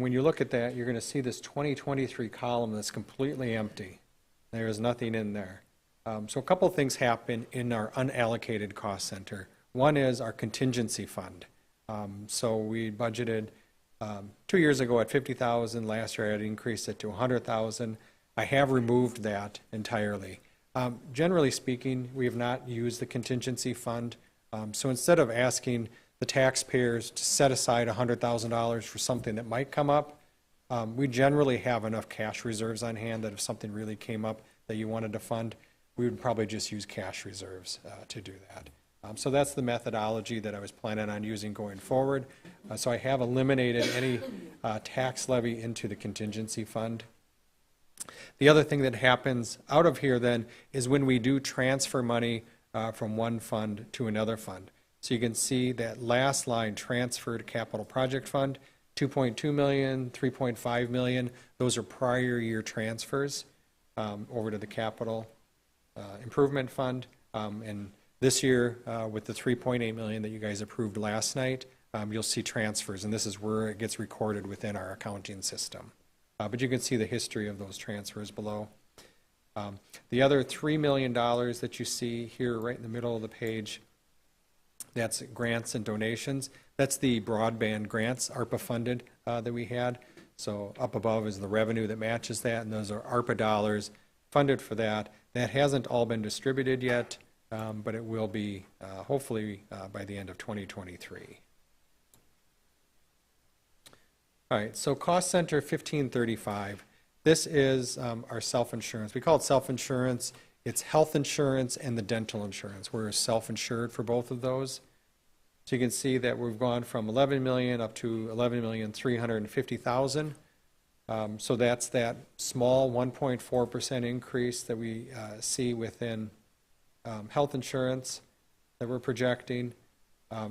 when you look at that, you're going to see this 2023 column that's completely empty. There is nothing in there. So a couple of things happen in our unallocated cost center. One is our contingency fund. So we budgeted 2 years ago at $50,000. Last year I had increased it to $100,000. I have removed that entirely. Generally speaking, we have not used the contingency fund. So instead of asking the taxpayers to set aside $100,000 for something that might come up, we generally have enough cash reserves on hand that if something really came up that you wanted to fund, we would probably just use cash reserves to do that. So that's the methodology that I was planning on using going forward. So I have eliminated any tax levy into the contingency fund. The other thing that happens out of here then is when we do transfer money from one fund to another fund. So you can see that last line, transfer to capital project fund, 2.2 million, 3.5 million. Those are prior year transfers over to the capital improvement fund. And this year, with the 3.8 million that you guys approved last night, you'll see transfers, and this is where it gets recorded within our accounting system. But you can see the history of those transfers below. The other $3 million that you see here right in the middle of the page, that's grants and donations. That's the broadband grants, ARPA funded, that we had. So up above is the revenue that matches that, and those are ARPA dollars funded for that. That hasn't all been distributed yet. but it will be hopefully by the end of 2023. All right, so cost center 1535. This is our self-insurance. We call it self-insurance. It's health insurance and the dental insurance. We're self-insured for both of those. So you can see that we've gone from 11 million up to 11,350,000. So that's that small 1.4% increase that we see within health insurance that we're projecting.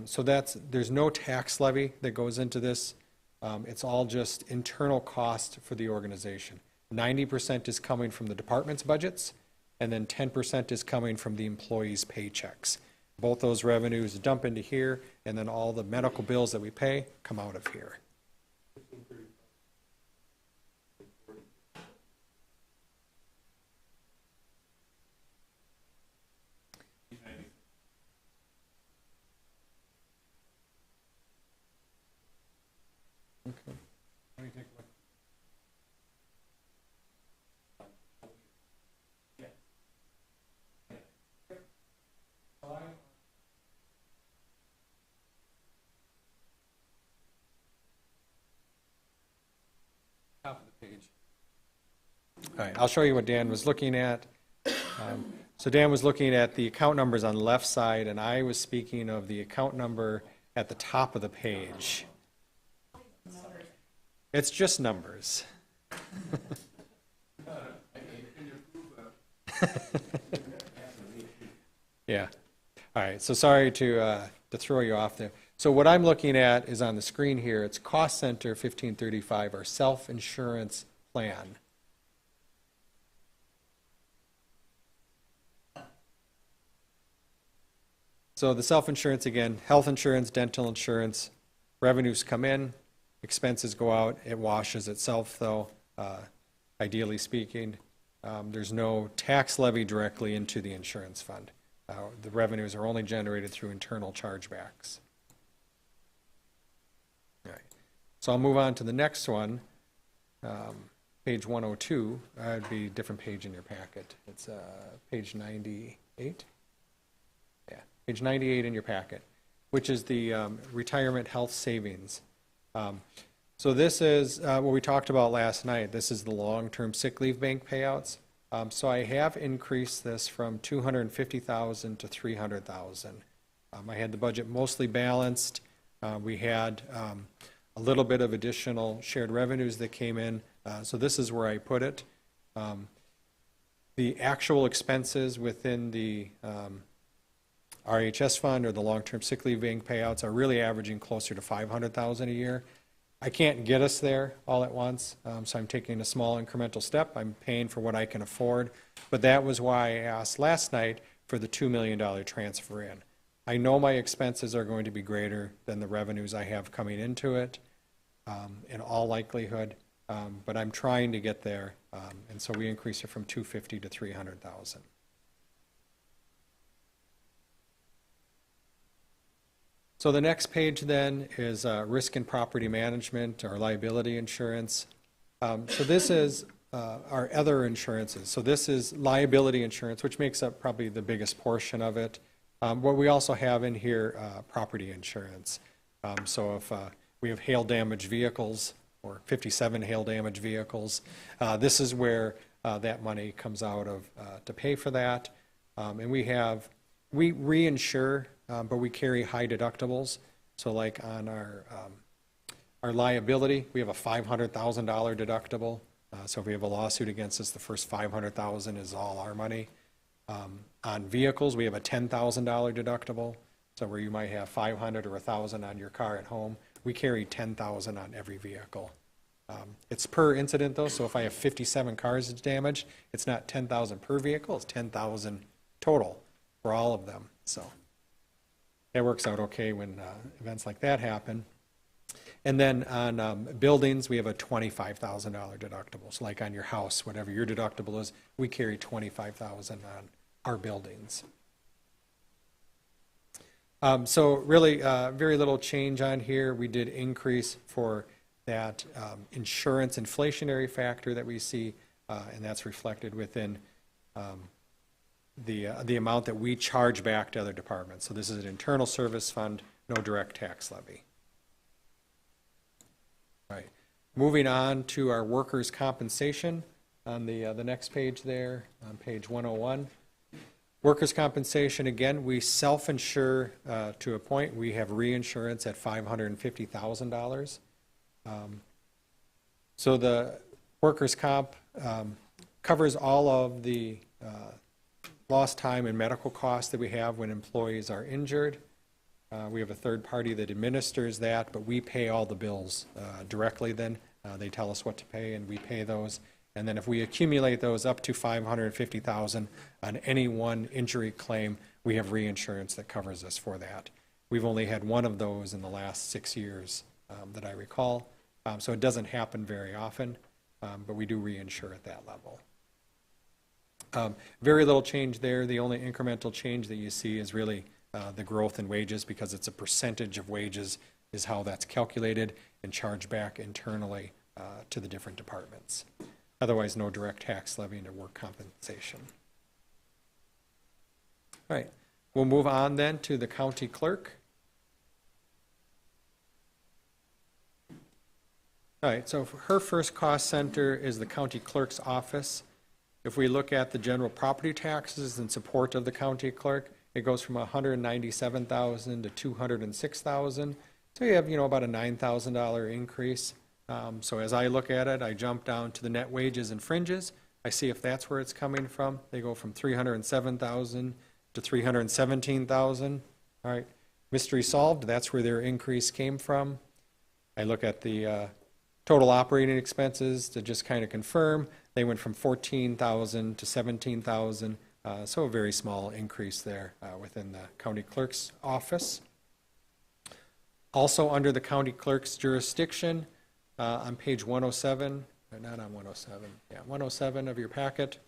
So there's no tax levy that goes into this. It's all just internal cost for the organization. 90% is coming from the department's budgets, and then 10% is coming from the employees' paychecks. Both those revenues dump into here, and then all the medical bills that we pay come out of here. Okay. Let me take a look. Top of the page. All right, I'll show you what Dan was looking at. So Dan was looking at the account numbers on the left side, and I was speaking of the account number at the top of the page. It's just numbers. Yeah. All right, so sorry to throw you off there. So what I'm looking at is on the screen here. It's Cost Center 1535, our self-insurance plan. So the self-insurance, again, health insurance, dental insurance, revenues come in, expenses go out. It washes itself, though, ideally speaking. There's no tax levy directly into the insurance fund. The revenues are only generated through internal chargebacks. All right. So I'll move on to the next one, page 102. It'd be a different page in your packet. It's page 98. Yeah, page 98 in your packet, which is the retirement health savings. So this is what we talked about last night. This is the long-term sick leave bank payouts. So I have increased this from 250,000 to 300,000. I had the budget mostly balanced. We had a little bit of additional shared revenues that came in. So this is where I put it. The actual expenses within the RHS fund or the long-term sick leave bank payouts are really averaging closer to 500,000 a year. I can't get us there all at once, so I'm taking a small incremental step. I'm paying for what I can afford, but that was why I asked last night for the $2 million transfer in. I know my expenses are going to be greater than the revenues I have coming into it, in all likelihood, but I'm trying to get there, and so we increase it from 250 to 300,000. So the next page then is risk and property management, or liability insurance. So this is our other insurances. So this is liability insurance, which makes up probably the biggest portion of it. What we also have in here, property insurance. So if we have hail damaged vehicles, or 57 hail damaged vehicles, this is where that money comes out of to pay for that. And we reinsure, but we carry high deductibles. So like on our liability, we have a $500,000 deductible. So if we have a lawsuit against us, the first $500,000 is all our money. On vehicles, we have a $10,000 deductible. So where you might have 500 or 1,000 on your car at home, we carry 10,000 on every vehicle. It's per incident though, so if I have 57 cars damaged, it's not 10,000 per vehicle, it's 10,000 total for all of them. So that works out okay when events like that happen. And then on buildings, we have a $25,000 deductible. So like on your house, whatever your deductible is, we carry $25,000 on our buildings. So really very little change on here. We did increase for that insurance inflationary factor that we see, and that's reflected within the amount that we charge back to other departments. So this is an internal service fund, no direct tax levy. All right, moving on to our workers' compensation on the next page there, on page 101. Workers' compensation, again, we self-insure to a point. We have reinsurance at $550,000. So the workers' comp covers all of the lost time and medical costs that we have when employees are injured. We have a third party that administers that, but we pay all the bills directly then. They tell us what to pay, and we pay those. And then if we accumulate those up to $550,000 on any one injury claim, we have reinsurance that covers us for that. We've only had one of those in the last 6 years that I recall. So it doesn't happen very often, but we do reinsure at that level. Very little change there. The only incremental change that you see is really the growth in wages, because it's a percentage of wages is how that's calculated and charged back internally to the different departments. Otherwise, no direct tax levy into work compensation. All right, we'll move on then to the county clerk. All right, so her first cost center is the county clerk's office. If we look at the general property taxes in support of the county clerk, it goes from $197,000 to $206,000. So you have, about a $9,000 increase. So as I look at it, I jump down to the net wages and fringes. I see if that's where it's coming from. They go from $307,000 to $317,000. All right, mystery solved. That's where their increase came from. I look at the total operating expenses to just kind of confirm. They went from $14,000 to $17,000. So a very small increase there within the county clerk's office. Also under the county clerk's jurisdiction, on page 107, or not on 107, yeah, 107 of your packet,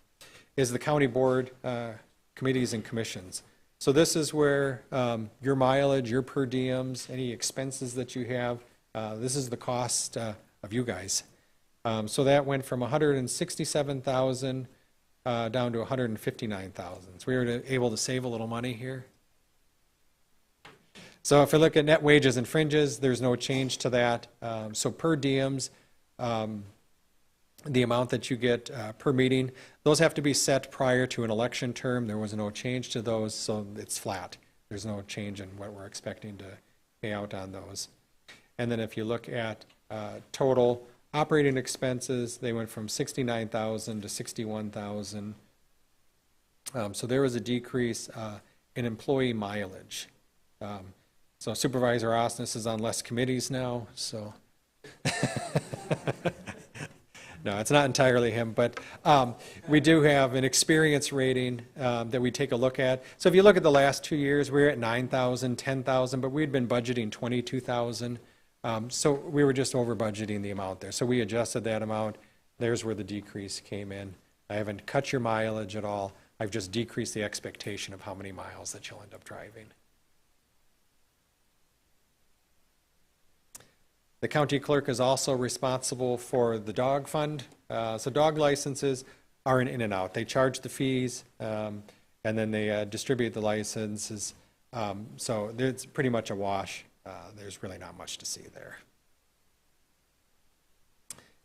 is the county board committees and commissions. So this is where your mileage, your per diems, any expenses that you have, this is the cost of you guys. So that went from $167,000 down to $159,000. So we were able to save a little money here. So if we look at net wages and fringes, there's no change to that. So per diems, the amount that you get per meeting, those have to be set prior to an election term. There was no change to those, so it's flat. There's no change in what we're expecting to pay out on those. And then if you look at total operating expenses, they went from $69,000 to $61,000. So there was a decrease in employee mileage. So Supervisor Osnes is on less committees now, so. No, it's not entirely him, but we do have an experience rating that we take a look at. So if you look at the last 2 years, we're at 9,000, 10,000, but we'd been budgeting 22,000. So we were just over budgeting the amount there. So we adjusted that amount. There's where the decrease came in. I haven't cut your mileage at all. I've just decreased the expectation of how many miles that you'll end up driving. The county clerk is also responsible for the dog fund. So dog licenses are an in and out. They charge the fees, and then they distribute the licenses. So it's pretty much a wash. There's really not much to see there.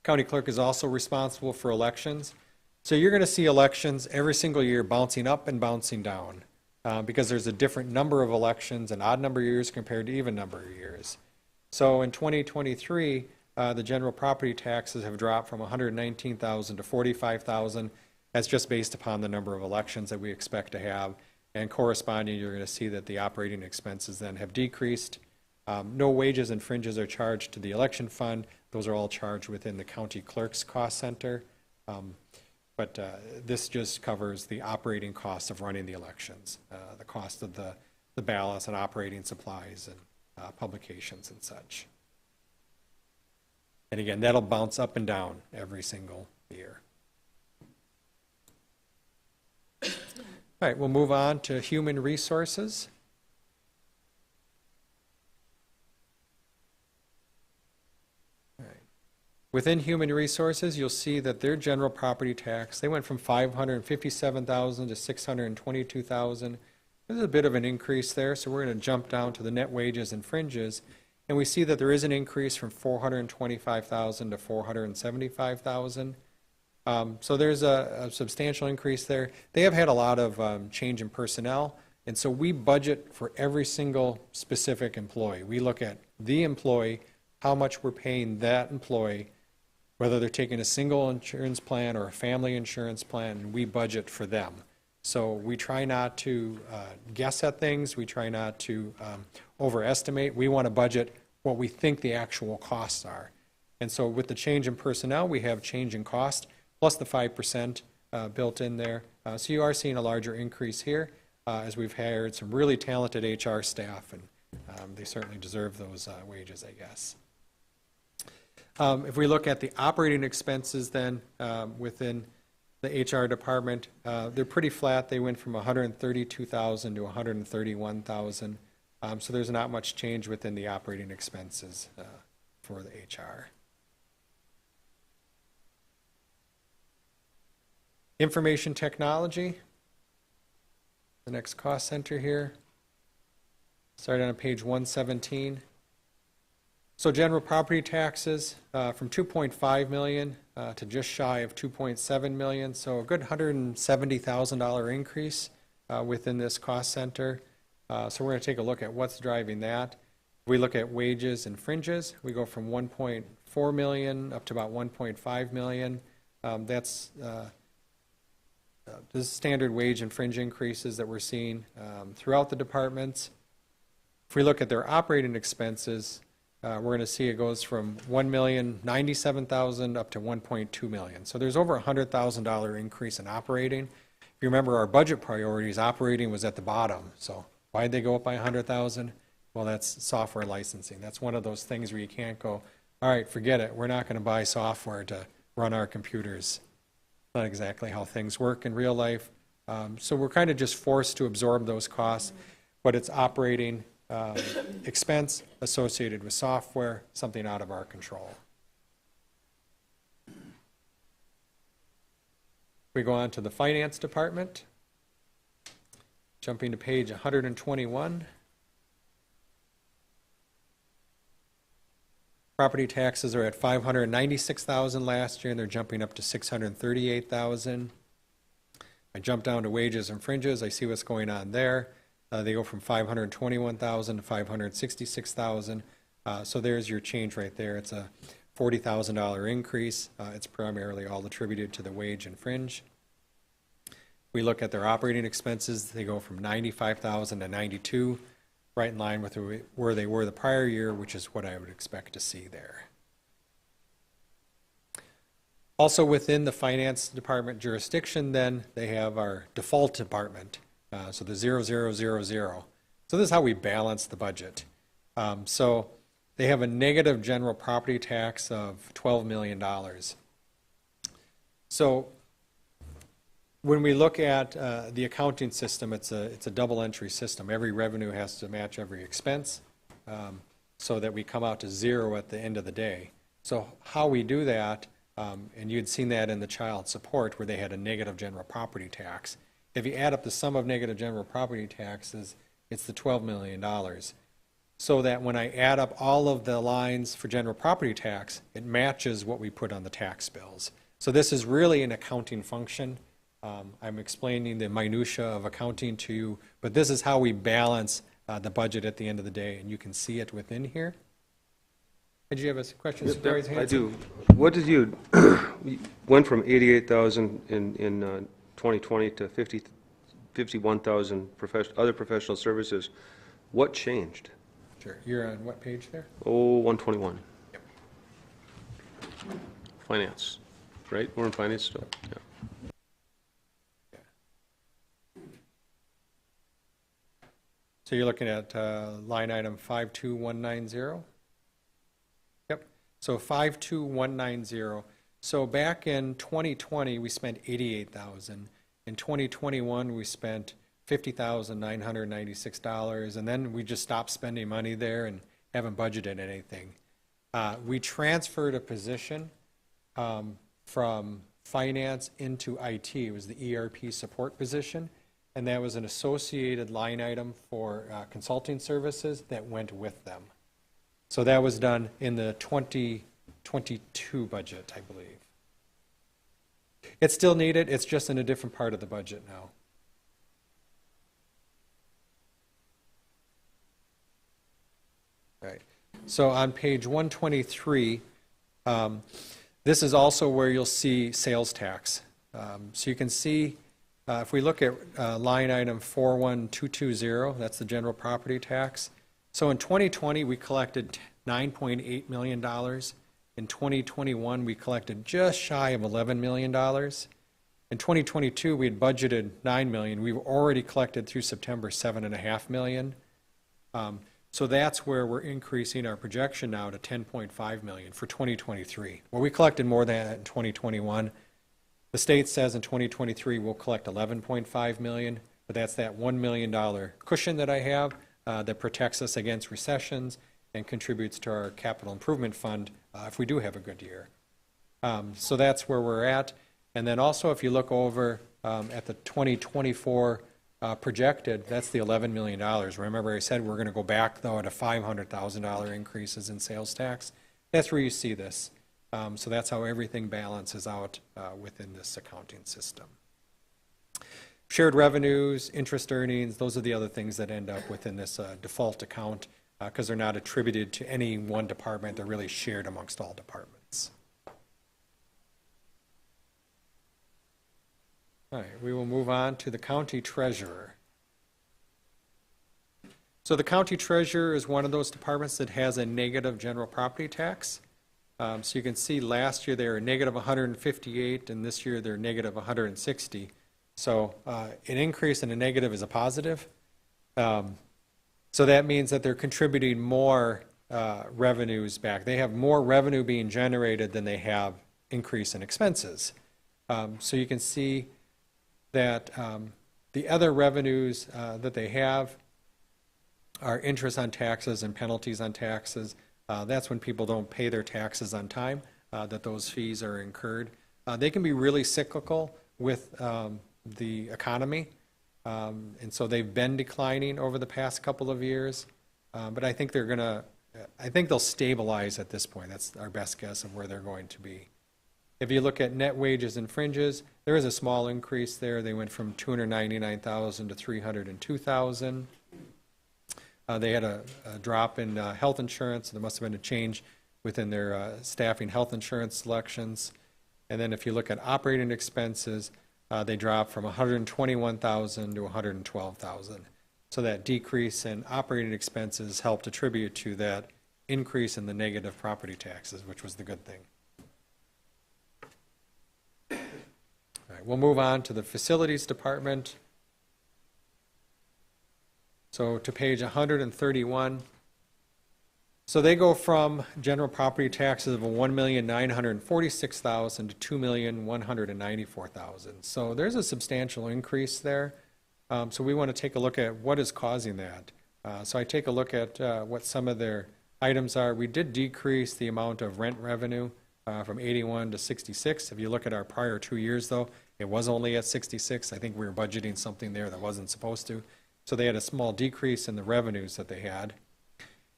County clerk is also responsible for elections. So you're going to see elections every single year bouncing up and bouncing down because there's a different number of elections, an odd number of years compared to even number of years. So in 2023, the general property taxes have dropped from $119,000 to $45,000. That's just based upon the number of elections that we expect to have. And corresponding, you're going to see that the operating expenses then have decreased. No wages and fringes are charged to the election fund. Those are all charged within the county clerk's cost center. But this just covers the operating costs of running the elections, the cost of the ballots and operating supplies and publications and such. And again, that'll bounce up and down every single year. All right, we'll move on to human resources. All right. Within human resources, you'll see that their general property tax, they went from 557,000 to 622,000. There's a bit of an increase there, so we're going to jump down to the net wages and fringes, and we see that there is an increase from 425,000 to 475,000. So there's a substantial increase there. They have had a lot of change in personnel, and so we budget for every single specific employee. We look at the employee, how much we're paying that employee, whether they're taking a single insurance plan or a family insurance plan, and we budget for them. So we try not to guess at things. We try not to overestimate. We want to budget what we think the actual costs are. And so with the change in personnel, we have change in cost, plus the 5% built in there. So you are seeing a larger increase here as we've hired some really talented HR staff, and they certainly deserve those wages, I guess. If we look at the operating expenses then within the HR department, they're pretty flat. They went from 132,000 to 131,000. So there's not much change within the operating expenses for the HR. Information technology, the next cost center here. Started on page 117. So general property taxes from 2.5 million to just shy of 2.7 million. So a good $170,000 increase within this cost center. So we're going to take a look at what's driving that. If we look at wages and fringes, we go from 1.4 million up to about 1.5 million. That's the standard wage and fringe increases that we're seeing throughout the departments. If we look at their operating expenses, we're going to see it goes from $1,097,000 up to $1.2 million. So there's over a $100,000 increase in operating. If you remember our budget priorities, operating was at the bottom. So why did they go up by $100,000? Well, that's software licensing. That's one of those things where you can't go, all right, forget it. We're not going to buy software to run our computers. Not exactly how things work in real life. So we're kind of just forced to absorb those costs, but it's operating expense associated with software, something out of our control. We go on to the finance department. Jumping to page 121. Property taxes are at $596,000 last year, and they're jumping up to $638,000. I jump down to wages and fringes. I see what's going on there. They go from $521,000 to $566,000. So there's your change right there. It's a $40,000 increase. It's primarily all attributed to the wage and fringe. We look at their operating expenses. They go from $95,000 to $92,000, right in line with where they were the prior year, which is what I would expect to see there. Also within the finance department jurisdiction, then, they have our default department, so the 0000. So this is how we balance the budget. So they have a negative general property tax of $12 million. So when we look at the accounting system, it's a double entry system. Every revenue has to match every expense so that we come out to zero at the end of the day. So how we do that, and you'd seen that in the child support where they had a negative general property tax. If you add up the sum of negative general property taxes, it's the $12 million. So that when I add up all of the lines for general property tax, it matches what we put on the tax bills. So this is really an accounting function. I'm explaining the minutia of accounting to you, but this is how we balance the budget at the end of the day, and you can see it within here. Did you have a question? I do. What did you, went from 88,000 in 2020 to 51,000 other professional services. What changed? Sure. You're on what page there? Oh, 121. Yep. Finance, right? We're in finance still. Yeah. So you're looking at line item 52190? Yep. So 52190. So back in 2020, we spent 88,000. In 2021, we spent $50,996, and then we just stopped spending money there and haven't budgeted anything. We transferred a position from finance into IT. It was the ERP support position, and that was an associated line item for consulting services that went with them. So that was done in the 2022 budget, I believe. It's still needed, it's just in a different part of the budget now. Right. So on page 123, this is also where you'll see sales tax. So you can see, if we look at line item 41220, that's the general property tax. So in 2020, we collected $9.8 million. In 2021, we collected just shy of $11 million. In 2022, we had budgeted $9 million. We've already collected through September $7.5 million. So that's where we're increasing our projection now to $10.5 million for 2023. Well, we collected more than that in 2021. The state says in 2023 we'll collect $11.5 million, but that's that $1 million cushion that I have that protects us against recessions and contributes to our capital improvement fund if we do have a good year. So that's where we're at. And then also if you look over at the 2024 projected, that's the $11 million. Remember I said we're going to go back, though, to $500,000 increases in sales tax. That's where you see this. So that's how everything balances out within this accounting system. Shared revenues, interest earnings, those are the other things that end up within this default account because they're not attributed to any one department. They're really shared amongst all departments. All right, we will move on to the county treasurer. So the county treasurer is one of those departments that has a negative general property tax. So you can see last year they were negative 158, and this year they're negative 160. So an increase and a negative is a positive. So that means that they're contributing more revenues back. They have more revenue being generated than they have increase in expenses. So you can see that the other revenues that they have are interest on taxes and penalties on taxes. That's when people don't pay their taxes on time, that those fees are incurred. They can be really cyclical with the economy, and so they've been declining over the past couple of years, but I think they'll stabilize at this point. That's our best guess of where they're going to be. If you look at net wages and fringes, there is a small increase there. They went from $299,000 to $302,000. They had a drop in health insurance. There must have been a change within their staffing health insurance selections. And then if you look at operating expenses, they dropped from $121,000 to $112,000. So that decrease in operating expenses helped attribute to that increase in the negative property taxes, which was the good thing. All right, we'll move on to the facilities department. So to page 131. So they go from general property taxes of $1,946,000 to $2,194,000. So there's a substantial increase there. So we want to take a look at what is causing that. So I take a look at what some of their items are. We did decrease the amount of rent revenue from 81 to 66. If you look at our prior 2 years, though, it was only at 66. I think we were budgeting something there that wasn't supposed to. So they had a small decrease in the revenues that they had.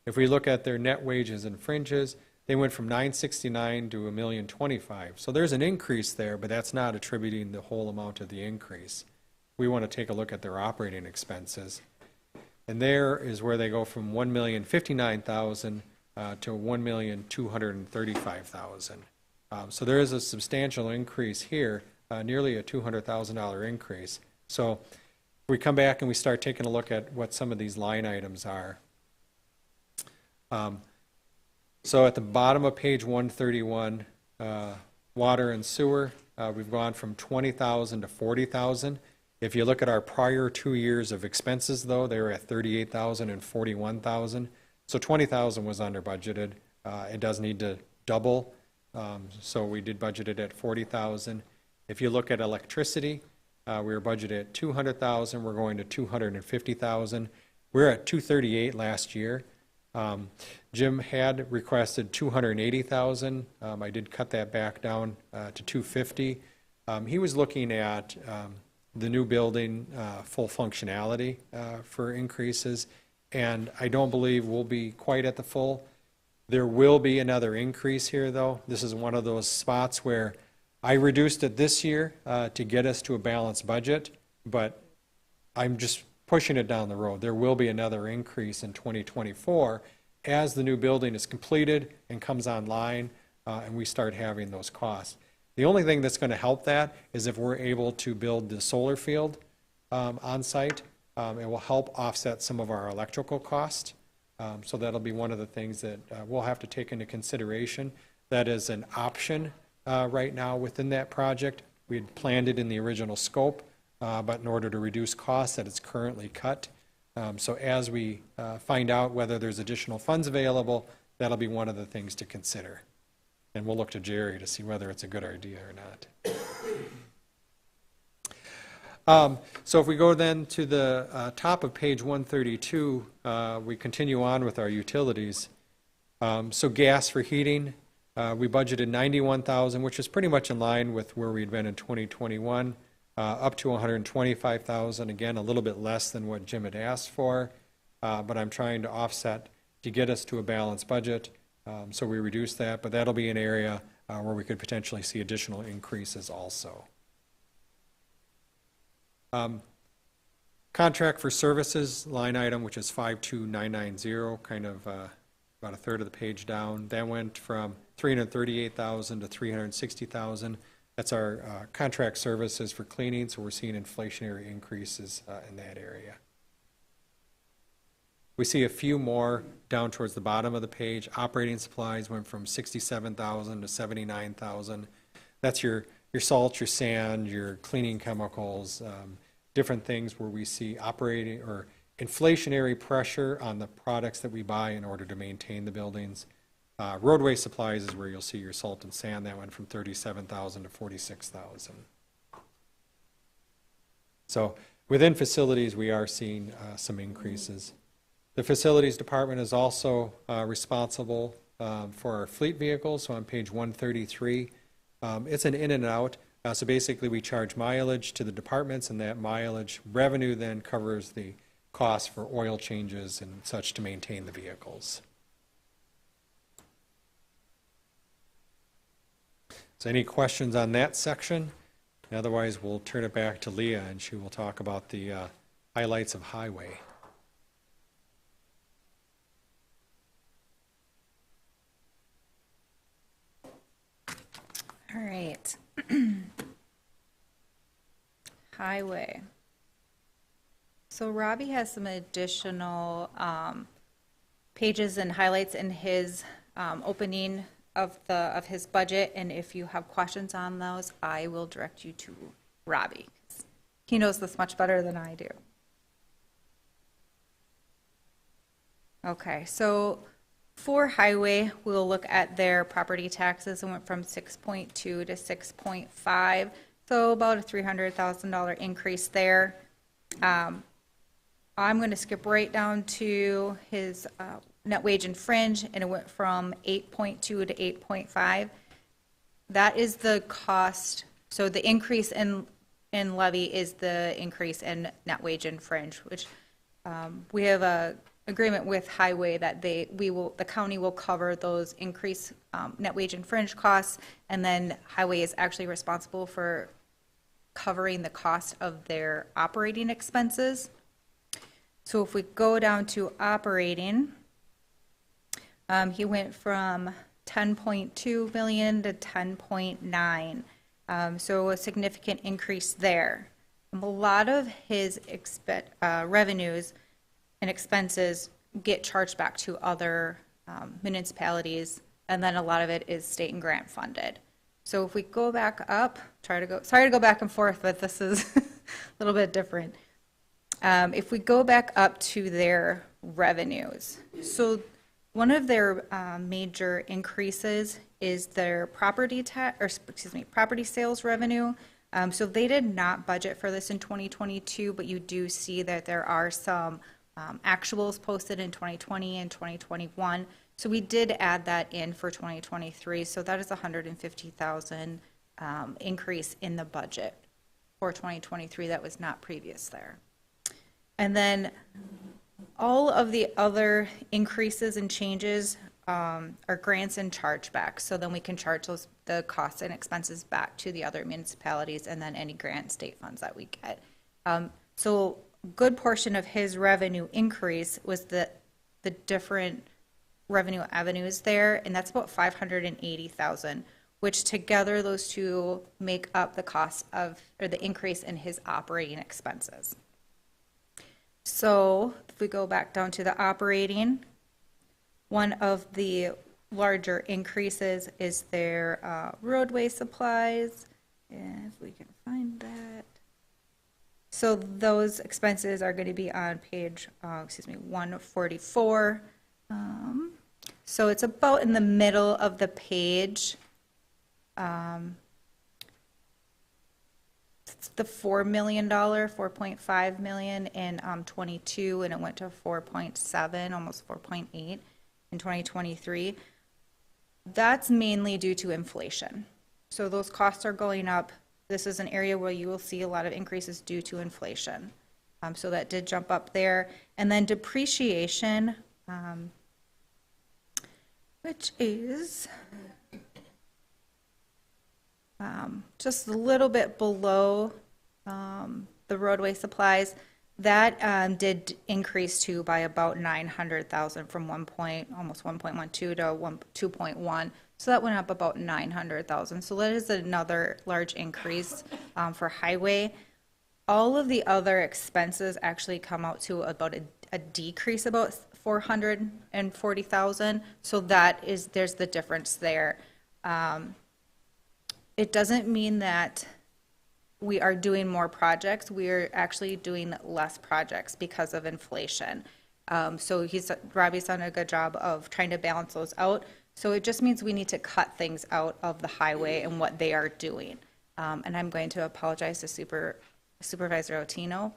If we look at their net wages and fringes, they went from $969,000 to $1,025,000. So there's an increase there, but that's not attributing the whole amount of the increase. We want to take a look at their operating expenses. And there is where they go from $1,059,000 to $1,235,000. So there is a substantial increase here, nearly a $200,000 increase. So if we come back and we start taking a look at what some of these line items are. So at the bottom of page 131, water and sewer, we've gone from $20,000 to $40,000. If you look at our prior 2 years of expenses, though, they were at $38,000 and $41,000. So $20,000 was under budgeted. It does need to double, so we did budget it at $40,000. If you look at electricity, we were budgeted at $200,000. We're going to $250,000. We were at $238,000 last year. Jim had requested 280,000. I did cut that back down to 250. He was looking at the new building, full functionality for increases, and I don't believe we'll be quite at the full. There will be another increase here, though. This is one of those spots where I reduced it this year to get us to a balanced budget, but I'm just pushing it down the road. There will be another increase in 2024 as the new building is completed and comes online, and we start having those costs. The only thing that's going to help that is if we're able to build the solar field on site. It will help offset some of our electrical costs. So that'll be one of the things that we'll have to take into consideration. That is an option right now within that project. We had planned it in the original scope, but in order to reduce costs, that it's currently cut. So as we find out whether there's additional funds available, that'll be one of the things to consider. And we'll look to Jerry to see whether it's a good idea or not. So if we go then to the top of page 132, we continue on with our utilities. So gas for heating, we budgeted 91,000, which is pretty much in line with where we'd been in 2021, up to 125,000, again, a little bit less than what Jim had asked for, but I'm trying to offset to get us to a balanced budget. So we reduced that, but that'll be an area where we could potentially see additional increases also. Contract for services line item, which is 52990, kind of about a third of the page down. That went from 338,000 to 360,000. That's our contract services for cleaning, so we're seeing inflationary increases in that area. We see a few more down towards the bottom of the page. Operating supplies went from 67,000 to 79,000. That's your salt, your sand, your cleaning chemicals, different things where we see operating or inflationary pressure on the products that we buy in order to maintain the buildings. Roadway supplies is where you'll see your salt and sand. That went from 37,000 to 46,000. So within facilities, we are seeing some increases. The facilities department is also responsible for our fleet vehicles. So on page 133, it's an in and out. So basically, we charge mileage to the departments, and that mileage revenue then covers the cost for oil changes and such to maintain the vehicles. So any questions on that section? Otherwise, we'll turn it back to Leah, and she will talk about the highlights of highway. All right. Highway. So Robbie has some additional pages and highlights in his opening of his budget, and if you have questions on those, I will direct you to Robbie. He knows this much better than I do. Okay, so for highway, we'll look at their property taxes and went from 6.2 to 6.5, so about a $300,000 increase there. I'm going to skip right down to his net wage and fringe, and it went from 8.2 to 8.5. That is the cost. So the increase in levy is the increase in net wage and fringe, which we have a agreement with highway that the county will cover those increased net wage and fringe costs, and then highway is actually responsible for covering the cost of their operating expenses. So if we go down to operating, he went from 10.2 million to 10.9, so a significant increase there. A lot of his revenues and expenses get charged back to other municipalities, and then a lot of it is state and grant funded. So if we go back up, sorry to go back and forth, but this is a little bit different. If we go back up to their revenues, so one of their major increases is their property sales revenue. So they did not budget for this in 2022, but you do see that there are some actuals posted in 2020 and 2021. So we did add that in for 2023. So that is a 150,000 increase in the budget for 2023 that was not previous there. And then all of the other increases and changes are grants and chargebacks. So then we can charge the costs and expenses back to the other municipalities and then any grant state funds that we get. So a good portion of his revenue increase was the different revenue avenues there, and that's about 580,000, which together those two make up the cost of, or the increase in his operating expenses. So if we go back down to the operating, one of the larger increases is their roadway supplies, and if we can find that. So those expenses are going to be on page, 144. So it's about in the middle of the page. It's the $4 million, $4.5 million in 22, and it went to 4.7, almost 4.8 in 2023. That's mainly due to inflation. So those costs are going up. This is an area where you will see a lot of increases due to inflation. So that did jump up there. And then depreciation, which is just a little bit below the roadway supplies. That did increase too by about 900,000 from almost 1.12 to 2.1. So that went up about 900,000. So that is another large increase for highway. All of the other expenses actually come out to about a decrease about 440,000. So there's the difference there. It doesn't mean that we are doing more projects. We are actually doing less projects because of inflation. So Robbie's done a good job of trying to balance those out. So it just means we need to cut things out of the highway and what they are doing. And I'm going to apologize to Supervisor Otino.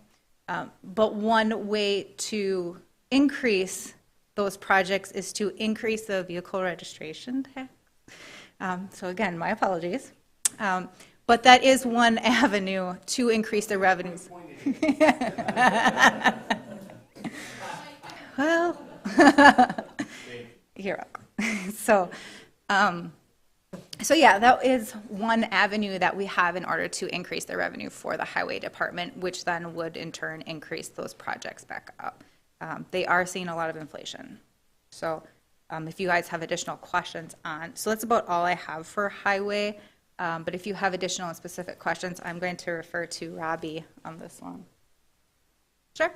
But one way to increase those projects is to increase the vehicle registration tax. So again, my apologies. But that is one avenue to increase the revenues. Well, you're welcome. So yeah, that is one avenue that we have in order to increase the revenue for the highway department, which then would in turn increase those projects back up. They are seeing a lot of inflation. So if you guys have additional questions so that's about all I have for highway. But if you have additional and specific questions, I'm going to refer to Robbie on this one. Sure.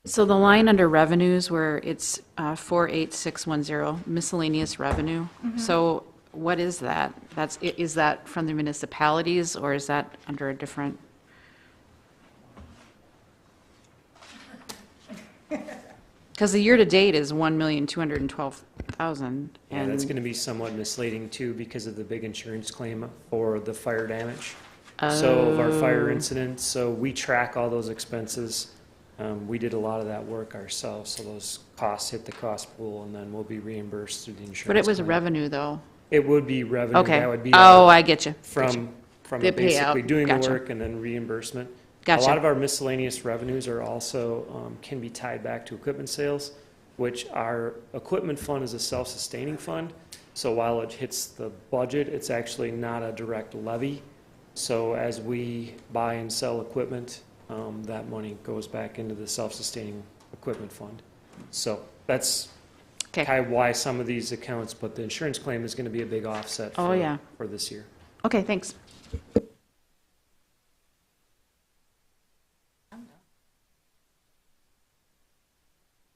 So the line under revenues where it's 48610, miscellaneous revenue. So what is that? Is that from the municipalities or is that under a different? Because the year-to-date is 1,212,000. Yeah, that's going to be somewhat misleading too because of the big insurance claim for the fire damage. So of our fire incidents, so we track all those expenses. We did a lot of that work ourselves, so those costs hit the cost pool and then we'll be reimbursed through the insurance. But it was claim. revenue though. It would be revenue. Okay. That would be I get you. from The basically payout. doing Gotcha. the work and then reimbursement. Gotcha. A lot of our miscellaneous revenues are also, can be tied back to equipment sales, which our equipment fund is a self-sustaining fund. So while it hits the budget, it's actually not a direct levy. So as we buy and sell equipment, that money goes back into the self-sustaining equipment fund. So that's Okay. kind of why some of these accounts, but the insurance claim is going to be a big offset Oh, yeah. for this year. Okay, thanks.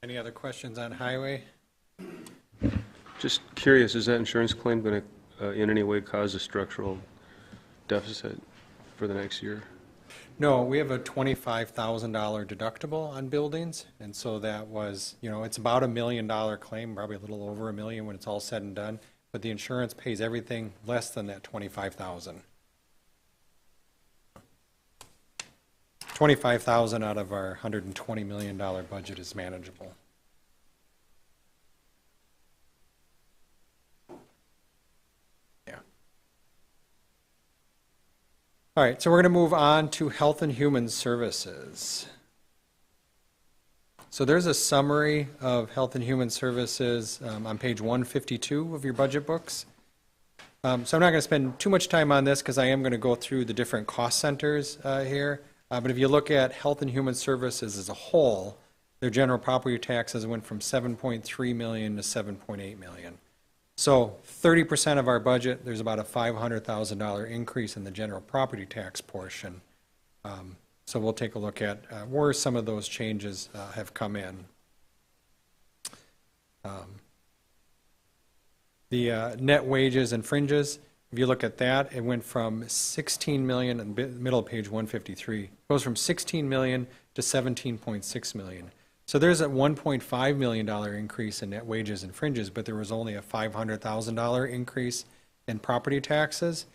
Any other questions on highway? Just curious, is that insurance claim going to in any way cause a structural deficit for the next year? No, we have a $25,000 deductible on buildings, and so that was, it's about $1 million claim, probably a little over $1 million when it's all said and done, but the insurance pays everything less than that $25,000. $25,000 out of our $120 million budget is manageable. Yeah. All right, so we're going to move on to Health and Human Services. So there's a summary of Health and Human Services on page 152 of your budget books. So I'm not going to spend too much time on this because I am going to go through the different cost centers here. But if you look at Health and Human Services as a whole, their general property taxes went from 7.3 million to 7.8 million. So 30% of our budget, there's about a $500,000 increase in the general property tax portion. So we'll take a look at where some of those changes have come in. The net wages and fringes, if you look at that, it went from 16 million, in the middle of page 153, goes from 16 million to 17.6 million. So there's a $1.5 million increase in net wages and fringes, but there was only a $500,000 increase in property taxes.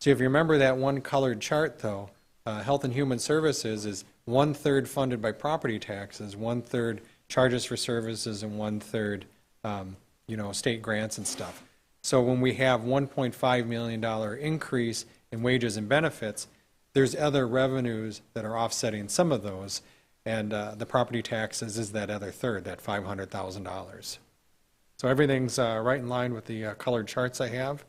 So if you remember that one colored chart, though, Health and Human Services is 1/3 funded by property taxes, 1/3 charges for services, and 1/3 state grants and stuff. So when we have $1.5 million increase in wages and benefits, there's other revenues that are offsetting some of those, and the property taxes is that other third, that $500,000. So everything's right in line with the colored charts I have.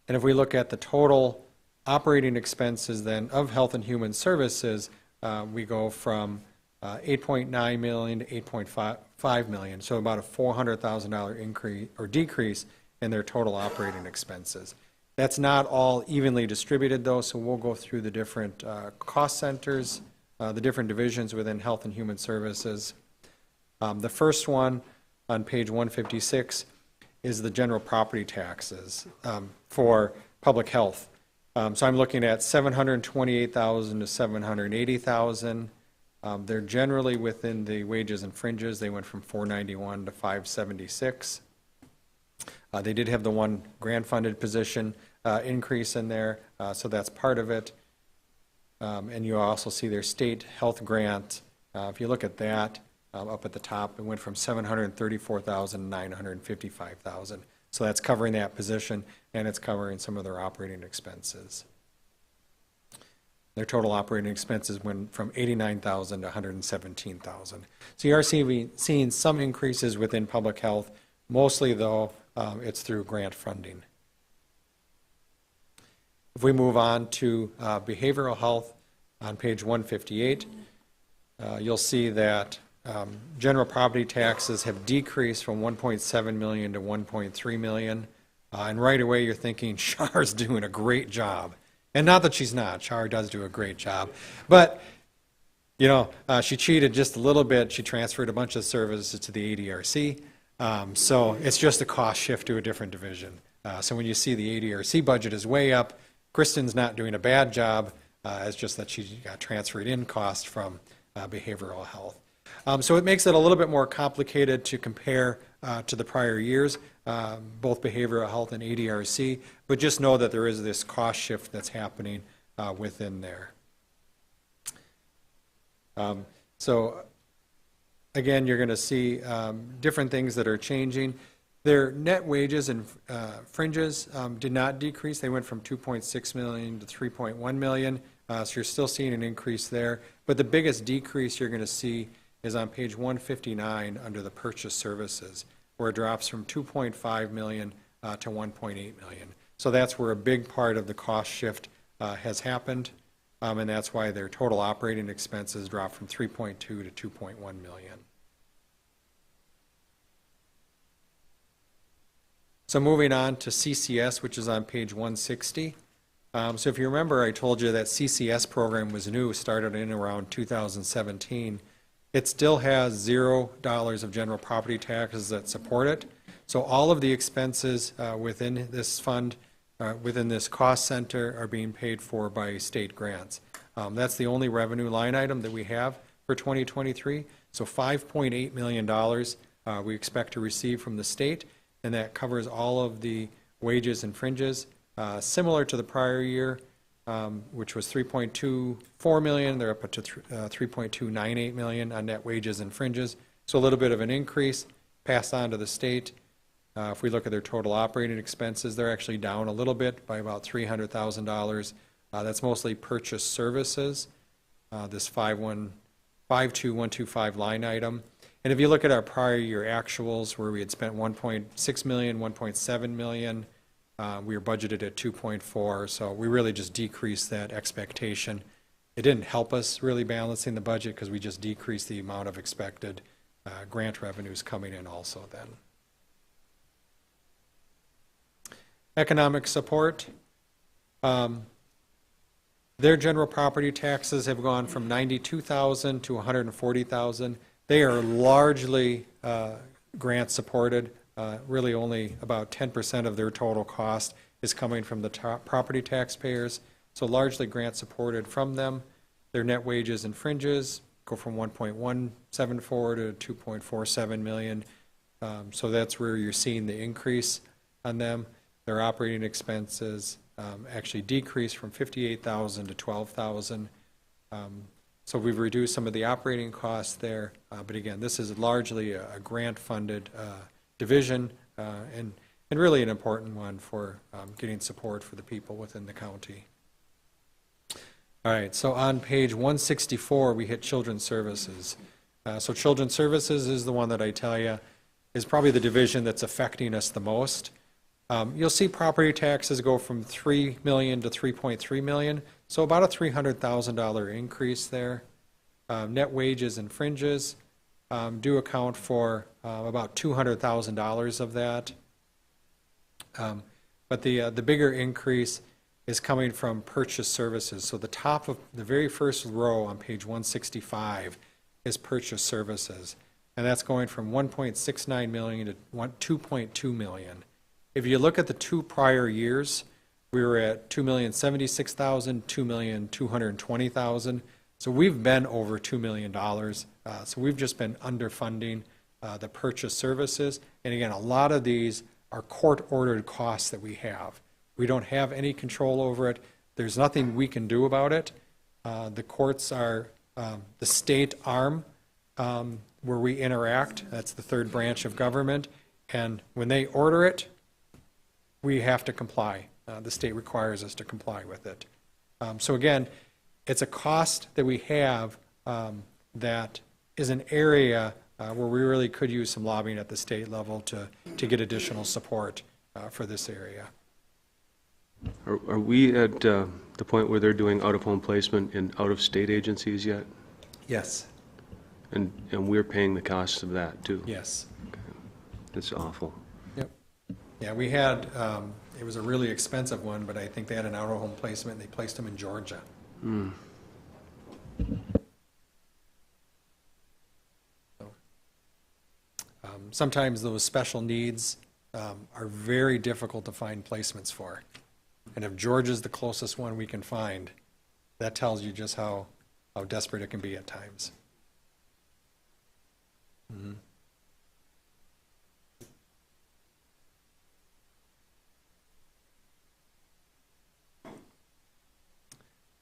And if we look at the total operating expenses then of Health and Human Services, we go from 8.9 million to 8.5 million, so about a $400,000 increase or decrease in their total operating expenses. That's not all evenly distributed though, so we'll go through the different cost centers, the different divisions within Health and Human Services. The first one on page 156 is the general property taxes for public health. So I'm looking at 728,000 to 780,000. They're generally within the wages and fringes. They went from 491 to 576. They did have the one grant funded position increase in there, so that's part of it. And you also see their state health grant. If you look at that up at the top, it went from 734,000 to 955,000. So that's covering that position, and it's covering some of their operating expenses. Their total operating expenses went from 89,000 to 117,000. So you are seeing some increases within public health. Mostly, though, it's through grant funding. If we move on to behavioral health on page 158, you'll see that general property taxes have decreased from 1.7 million to 1.3 million. And right away you're thinking, Char's doing a great job. And not that she's not. Char does do a great job. But, she cheated just a little bit. She transferred a bunch of services to the ADRC. So it's just a cost shift to a different division. So when you see the ADRC budget is way up, Kristen's not doing a bad job. It's just that she got transferred in cost from behavioral health. So it makes it a little bit more complicated to compare to the prior years, both behavioral health and ADRC, but just know that there is this cost shift that's happening within there. So again, you're going to see different things that are changing. Their net wages and fringes did not decrease. They went from 2.6 million to 3.1 million, so you're still seeing an increase there. But the biggest decrease you're going to see is on page 159 under the purchase services, where it drops from 2.5 million to 1.8 million. So that's where a big part of the cost shift has happened, and that's why their total operating expenses dropped from 3.2 to 2.1 million. So moving on to CCS, which is on page 160. So if you remember, I told you that CCS program was new, started in around 2017. It still has $0 of general property taxes that support it. So all of the expenses within this fund, within this cost center, are being paid for by state grants. That's the only revenue line item that we have for 2023. So $5.8 million we expect to receive from the state, and that covers all of the wages and fringes. Similar to the prior year, which was 3.24 million. They're up to 3.298 million on net wages and fringes. So a little bit of an increase passed on to the state. If we look at their total operating expenses, they're actually down a little bit by about $300,000. That's mostly purchase services, this 52125 line item. And if you look at our prior year actuals, where we had spent 1.6 million, 1.7 million, we were budgeted at 2.4, so we really just decreased that expectation. It didn't help us really balancing the budget because we just decreased the amount of expected grant revenues coming in also then. Economic support. Their general property taxes have gone from 92,000 to 140,000. They are largely grant supported. Really only about 10% of their total cost is coming from the property taxpayers. So largely grant supported from them. Their net wages and fringes go from 1.174 to 2.47 million. So that's where you're seeing the increase on them. Their operating expenses actually decreased from 58,000 to 12,000. So we've reduced some of the operating costs there. But again, this is largely a grant-funded division and really an important one for getting support for the people within the county. All right, so on page 164, we hit Children's Services. So Children's Services is the one that I tell you is probably the division that's affecting us the most. You'll see property taxes go from 3 million to 3.3 million, so about a $300,000 increase there. Net wages and fringes do account for about $200,000 of that. But the bigger increase is coming from purchase services. So the top of the very first row on page 165 is purchase services, and that's going from 1.69 million to 2.2 million. If you look at the two prior years, we were at 2,076,000, 2,220,000. So we've been over $2 million. So we've just been underfunding the purchase services. And again, a lot of these are court-ordered costs that we have. We don't have any control over it. There's nothing we can do about it. The courts are the state arm where we interact. That's the third branch of government. And when they order it, we have to comply. The state requires us to comply with it. So again, it's a cost that we have that is an area where we really could use some lobbying at the state level to get additional support for this area. Are we at the point where they're doing out-of-home placement in out-of-state agencies yet? Yes. And we're paying the costs of that, too? Yes. Okay. That's awful. Yep. Yeah, we had, it was a really expensive one, but I think they had an out-of-home placement, and they placed them in Georgia. Mm. So, sometimes those special needs are very difficult to find placements for. And if Georgia's the closest one we can find, that tells you just how desperate it can be at times. Mm-hmm.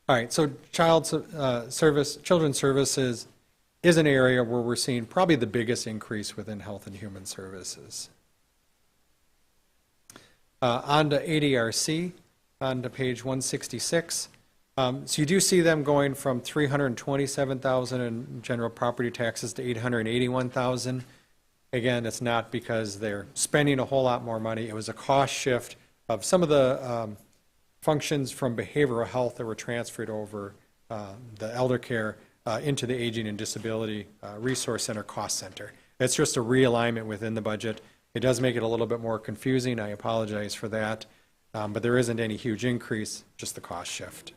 All right, so children's services is an area where we're seeing probably the biggest increase within Health and Human Services. On to ADRC, on to page 166. So you do see them going from 327,000 in general property taxes to 881,000. Again, it's not because they're spending a whole lot more money. It was a cost shift of some of the functions from behavioral health that were transferred over the elder care into the Aging and Disability Resource Center cost center. It's just a realignment within the budget. It does make it a little bit more confusing. I apologize for that. But there isn't any huge increase, just the cost shift.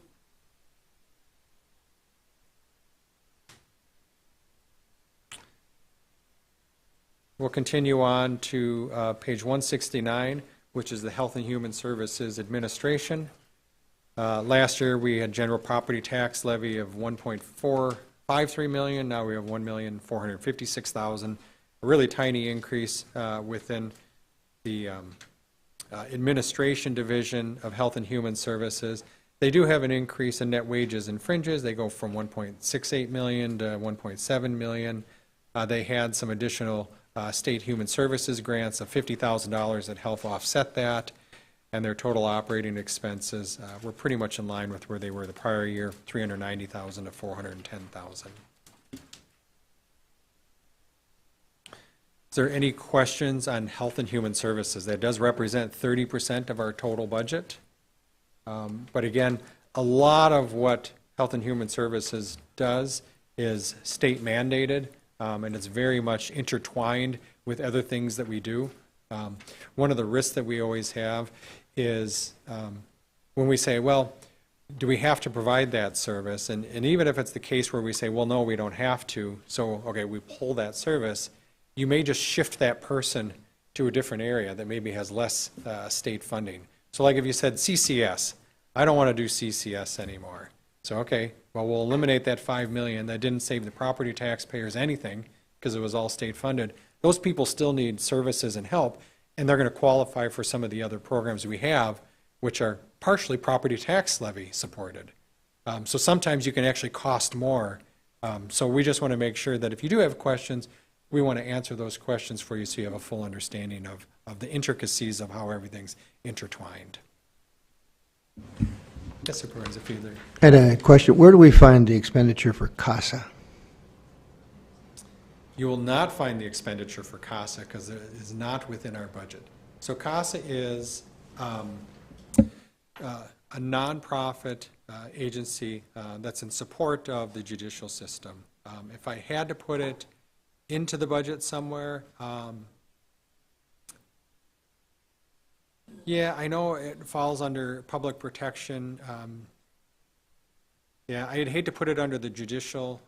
We'll continue on to page 169, which is the Health and Human Services Administration. Last year, we had general property tax levy of 1.453 million. Now we have 1,456,000. A really tiny increase within the administration division of Health and Human Services. They do have an increase in net wages and fringes. They go from 1.68 million to 1.7 million. They had some additional state human services grants of $50,000 that help offset that. And their total operating expenses were pretty much in line with where they were the prior year, $390,000 to $410,000. Is there any questions on health and human services? That does represent 30% of our total budget. But again, a lot of what health and human services does is state mandated, and it's very much intertwined with other things that we do. One of the risks that we always have is when we say, well, do we have to provide that service? And even if it's the case where we say, well, no, we don't have to, so, okay, we pull that service, you may just shift that person to a different area that maybe has less state funding. So like if you said CCS, I don't want to do CCS anymore. So, okay, well, we'll eliminate that $5 million. That didn't save the property taxpayers anything because it was all state funded. Those people still need services and help, and they're going to qualify for some of the other programs we have, which are partially property tax levy supported. So sometimes you can actually cost more. So we just want to make sure that if you do have questions, we want to answer those questions for you so you have a full understanding of the intricacies of how everything's intertwined. Yes, Supervisor Fiedler. I had a question. Where do we find the expenditure for CASA? You will not find the expenditure for CASA because it is not within our budget. So CASA is a nonprofit agency that's in support of the judicial system. If I had to put it into the budget somewhere, yeah, I know it falls under public protection. Yeah, I'd hate to put it under the judicial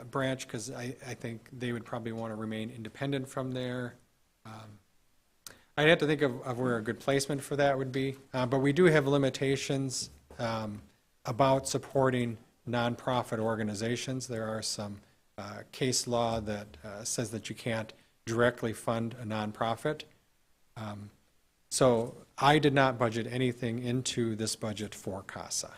branch because I think they would probably want to remain independent from there. I'd have to think of where a good placement for that would be. But we do have limitations about supporting nonprofit organizations. There are some case law that says that you can't directly fund a nonprofit. So I did not budget anything into this budget for CASA.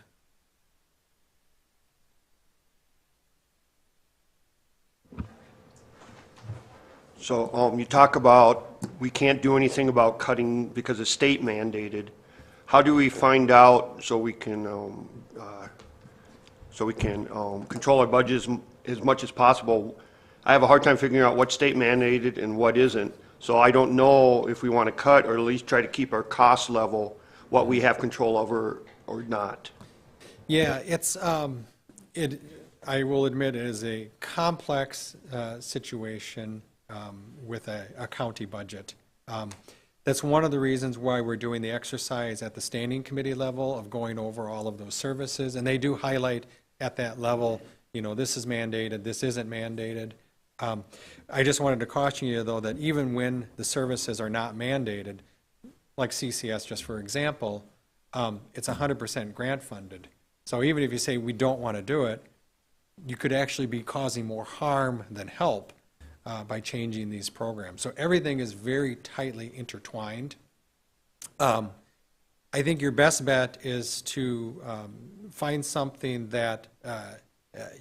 So you talk about we can't do anything about cutting because it's state mandated. How do we find out so we can control our budgets as much as possible? I have a hard time figuring out what's state mandated and what isn't. So I don't know if we want to cut or at least try to keep our cost level, what we have control over or not. Yeah, it's I will admit it is a complex situation with a county budget. That's one of the reasons why we're doing the exercise at the standing committee level of going over all of those services, and they do highlight at that level, you know, this is mandated, this isn't mandated. I just wanted to caution you, though, that even when the services are not mandated, like CCS, just for example, it's 100% grant funded. So even if you say we don't want to do it, you could actually be causing more harm than help by changing these programs. So everything is very tightly intertwined. I think your best bet is to find something that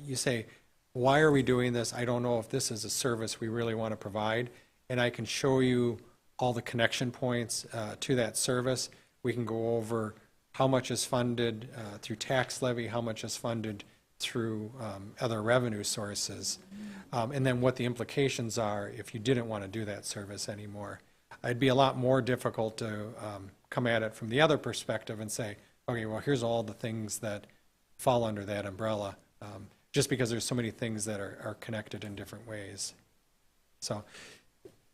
you say, why are we doing this? I don't know if this is a service we really want to provide. And I can show you all the connection points to that service. We can go over how much is funded through tax levy, how much is funded through other revenue sources, and then what the implications are if you didn't want to do that service anymore. It'd be a lot more difficult to come at it from the other perspective and say, okay, well, here's all the things that fall under that umbrella, just because there's so many things that are connected in different ways. So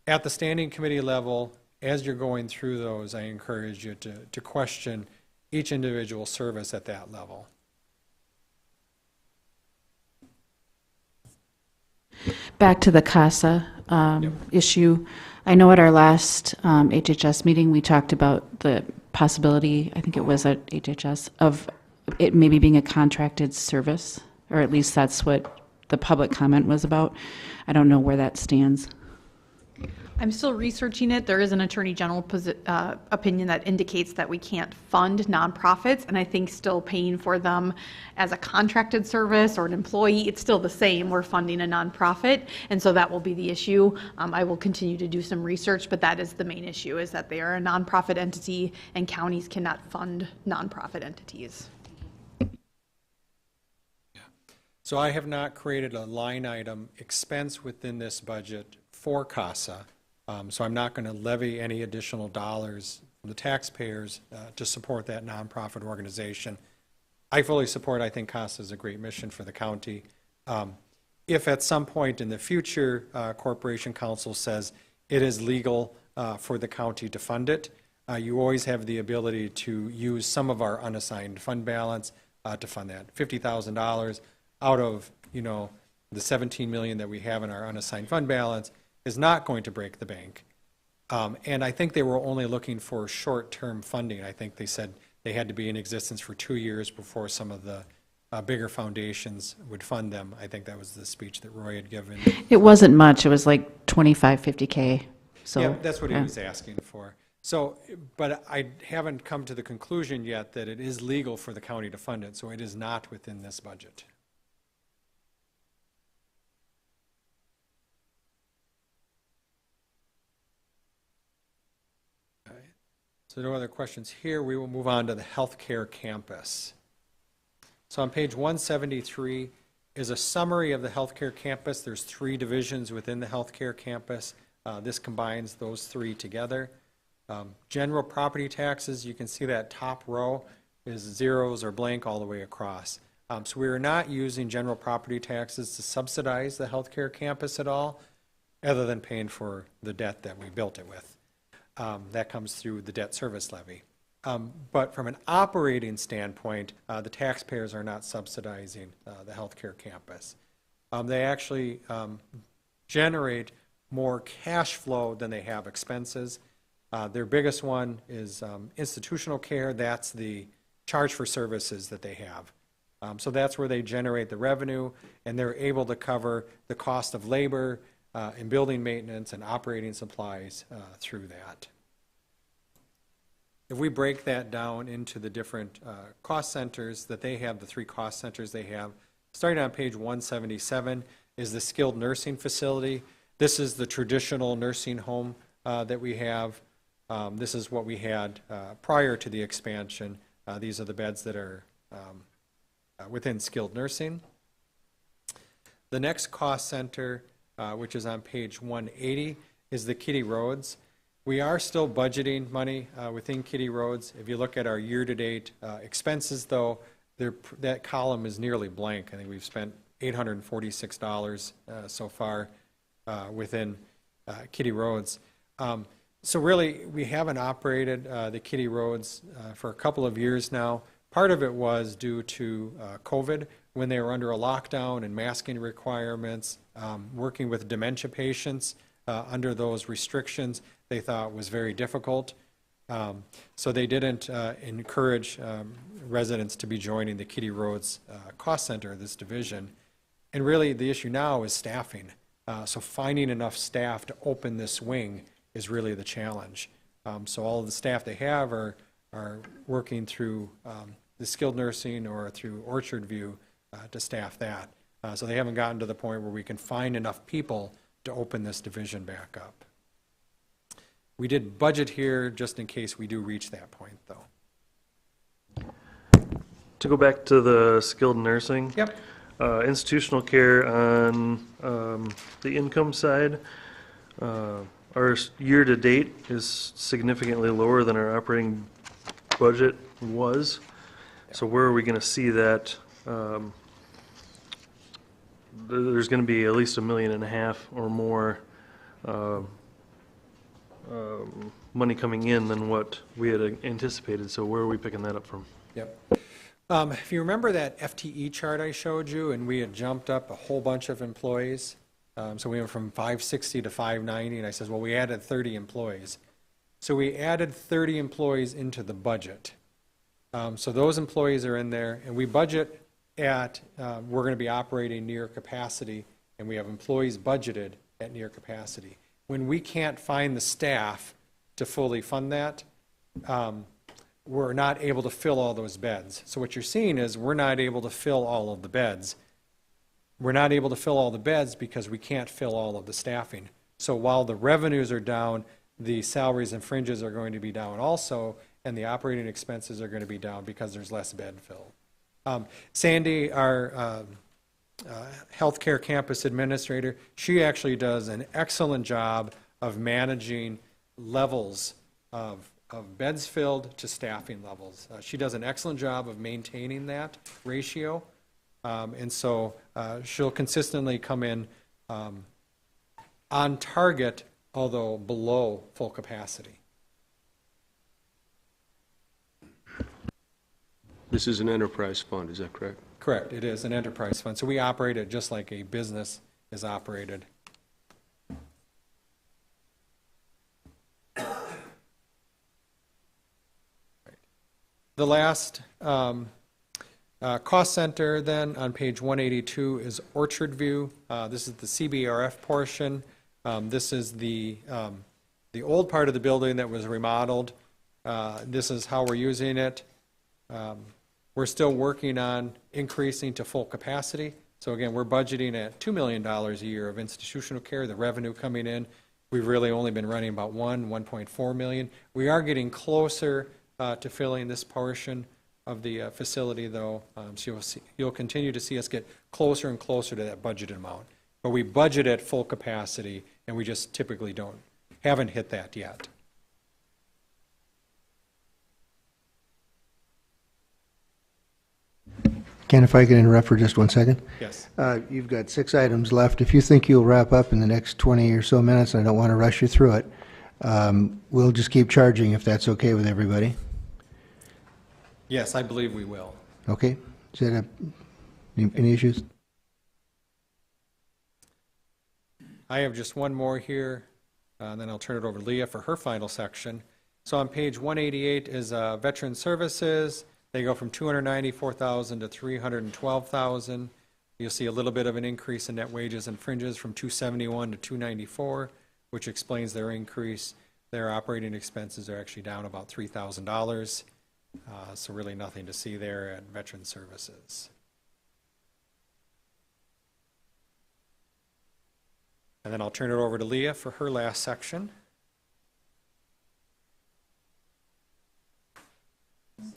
at the standing committee level, as you're going through those, I encourage you to question each individual service at that level. Back to the CASA issue. I know at our last HHS meeting, we talked about the possibility, I think it was at HHS, of it maybe being a contracted service, or at least that's what the public comment was about. I don't know where that stands. I'm still researching it. There is an Attorney General opinion that indicates that we can't fund nonprofits, and I think still paying for them as a contracted service or an employee, it's still the same. We're funding a nonprofit, and so that will be the issue. I will continue to do some research, but that is the main issue, is that they are a nonprofit entity, and counties cannot fund nonprofit entities. So I have not created a line item expense within this budget for CASA. So I'm not going to levy any additional dollars from the taxpayers to support that nonprofit organization. I fully support, I think CASA is a great mission for the county. If at some point in the future, Corporation Council says it is legal for the county to fund it, you always have the ability to use some of our unassigned fund balance to fund that. $50,000 out of, the 17 million that we have in our unassigned fund balance is not going to break the bank. And I think they were only looking for short-term funding. I think they said they had to be in existence for 2 years before some of the bigger foundations would fund them. I think that was the speech that Roy had given. It wasn't much. It was like 25, 50K. So yeah, that's what he was asking for. So, but I haven't come to the conclusion yet that it is legal for the county to fund it, so it is not within this budget. So no other questions here. We will move on to the healthcare campus. So on page 173 is a summary of the healthcare campus. There's 3 divisions within the healthcare campus. This combines those 3 together. General property taxes, you can see that top row is zeros or blank all the way across. So we are not using general property taxes to subsidize the healthcare campus at all, other than paying for the debt that we built it with. That comes through the debt service levy. But from an operating standpoint, the taxpayers are not subsidizing the healthcare campus. They actually generate more cash flow than they have expenses. Their biggest one is institutional care. That's the charge for services that they have. So that's where they generate the revenue, and they're able to cover the cost of labor and building maintenance and operating supplies through that. If we break that down into the different cost centers that they have, the 3 cost centers they have, starting on page 177 is the skilled nursing facility. This is the traditional nursing home that we have. This is what we had prior to the expansion. These are the beds that are within skilled nursing. The next cost center, which is on page 180, is the Kitty Roads. We are still budgeting money within Kitty Roads. If you look at our year-to-date expenses, though, that column is nearly blank. I think we've spent $846 so far within Kitty Roads. So really, we haven't operated the Kitty Roads for a couple of years now. Part of it was due to COVID, when they were under a lockdown and masking requirements, working with dementia patients under those restrictions, they thought was very difficult. So they didn't encourage residents to be joining the Kitty Roads cost center, this division. And really, the issue now is staffing. So finding enough staff to open this wing is really the challenge. So all of the staff they have are working through the skilled nursing or through Orchard View to staff that. So they haven't gotten to the point where we can find enough people to open this division back up. We did budget here just in case we do reach that point, though. To go back to the skilled nursing. Yep. Institutional care on the income side, our year-to-date is significantly lower than our operating budget was. So where are we going to see that? There's going to be at least $1.5 million or more money coming in than what we had anticipated. So where are we picking that up from? Yep. If you remember that FTE chart I showed you, and we had jumped up a whole bunch of employees, so we went from 560 to 590, and I says, well, we added 30 employees. So we added 30 employees into the budget. So those employees are in there, and we budget at, we're going to be operating near capacity, and we have employees budgeted at near capacity. When we can't find the staff to fully fund that, we're not able to fill all those beds. So what you're seeing is we're not able to fill all of the beds. We're not able to fill all the beds because we can't fill all of the staffing. So while the revenues are down, the salaries and fringes are going to be down also, and the operating expenses are going to be down because there's less bed fill. Sandy, our healthcare campus administrator, she actually does an excellent job of managing levels of beds filled to staffing levels. She does an excellent job of maintaining that ratio, and so she'll consistently come in on target, although below full capacity. This is an enterprise fund, is that correct? Correct, it is an enterprise fund, so we operate it just like a business is operated. The last cost center then on page 182 is Orchard View. This is the CBRF portion. This is the old part of the building that was remodeled. This is how we're using it. We're still working on increasing to full capacity. So again, we're budgeting at $2 million a year of institutional care, the revenue coming in. We've really only been running about 1.4 million. We are getting closer to filling this portion of the facility, though. So you'll continue to see us get closer and closer to that budgeted amount. But we budget at full capacity, and we just typically haven't hit that yet. Ken, if I can interrupt for just 1 second? Yes. You've got 6 items left. If you think you'll wrap up in the next 20 or so minutes, and I don't want to rush you through it, we'll just keep charging if that's okay with everybody. Yes, I believe we will. Okay? Is that any issues? I have just one more here, and then I'll turn it over to Leah for her final section. So on page 188 is Veteran Services. They go from 294,000 to 312,000. You'll see a little bit of an increase in net wages and fringes from 271 to 294, which explains their increase. Their operating expenses are actually down about $3,000. So really nothing to see there at Veteran Services. And then I'll turn it over to Leah for her last section.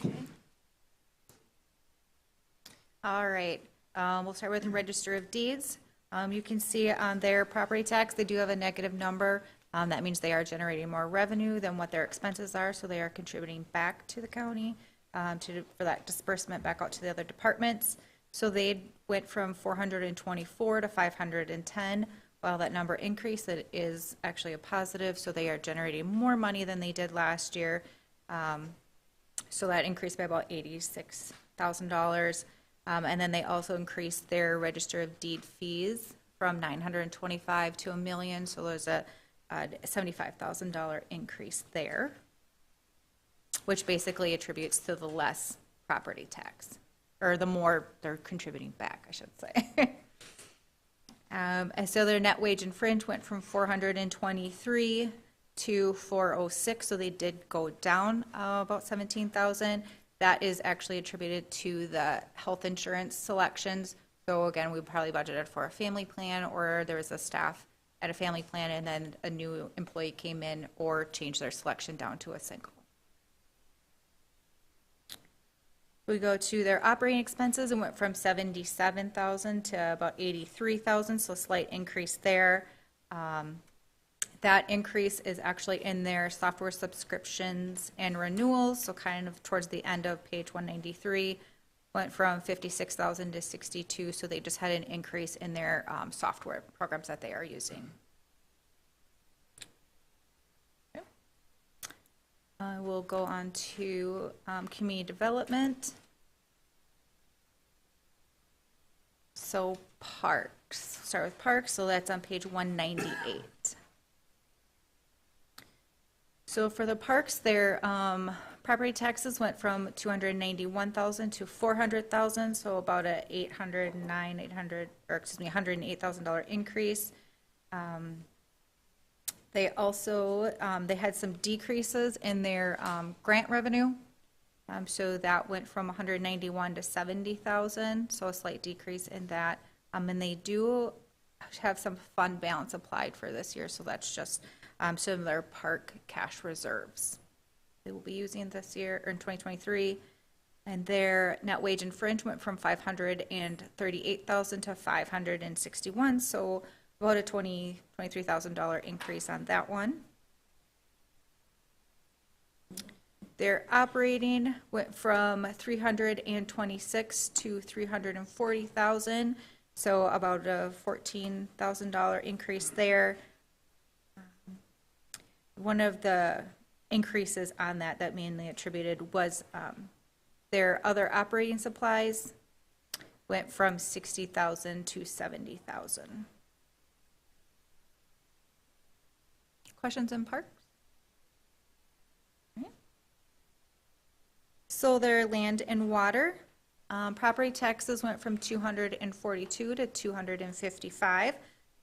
Okay. All right, we'll start with the Register of Deeds. You can see on their property tax, they do have a negative number. That means they are generating more revenue than what their expenses are, so they are contributing back to the county for that disbursement back out to the other departments. So they went from 424 to 510. While that number increased, it is actually a positive, so they are generating more money than they did last year. So that increased by about $86,000. And then they also increased their Register of Deed fees from $925 to $1 million, so there's a $75,000 increase there, which basically attributes to the less property tax, or the more they're contributing back, I should say. And so their net wage and fringe went from 423 to 406, so they did go down about 17,000. That is actually attributed to the health insurance selections. So again, we probably budgeted for a family plan, or there was a staff at a family plan and then a new employee came in or changed their selection down to a single. We go to their operating expenses and went from 77,000 to about 83,000, so a slight increase there. That increase is actually in their software subscriptions and renewals, so kind of towards the end of page 193, went from 56,000 to 62, so they just had an increase in their software programs that they are using. Okay. We'll go on to community development. So parks, start with parks, so that's on page 198. So for the parks, their property taxes went from 291,000 to 400,000, so about a $108,000 increase. They also, they had some decreases in their grant revenue. So that went from 191 to 70,000, so a slight decrease in that. And they do have some fund balance applied for this year, so that's just some of their park cash reserves they will be using this year, or in 2023. And their net wage and fringe went from 538,000 to 561, so about a $23,000 increase on that one. Their operating went from 326 to 340,000, so about a $14,000 increase there. One of the increases on that mainly attributed was their other operating supplies went from 60,000 to 70,000. Questions in parks? All right. So their land and water, property taxes went from 242 to 255,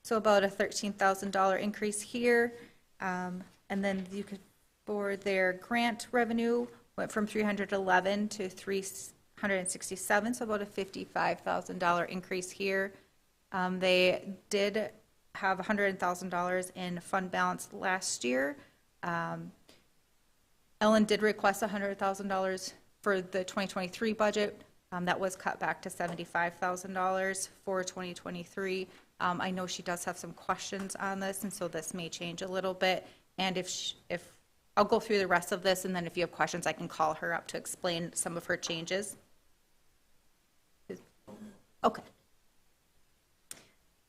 so about a $13,000 increase here. And then you could, for their grant revenue, went from 311 to 367, so about a $55,000 increase here. They did have $100,000 in fund balance last year. Ellen did request $100,000 for the 2023 budget. That was cut back to $75,000 for 2023. I know she does have some questions on this, and so this may change a little bit. And if I'll go through the rest of this, and then if you have questions, I can call her up to explain some of her changes. Okay.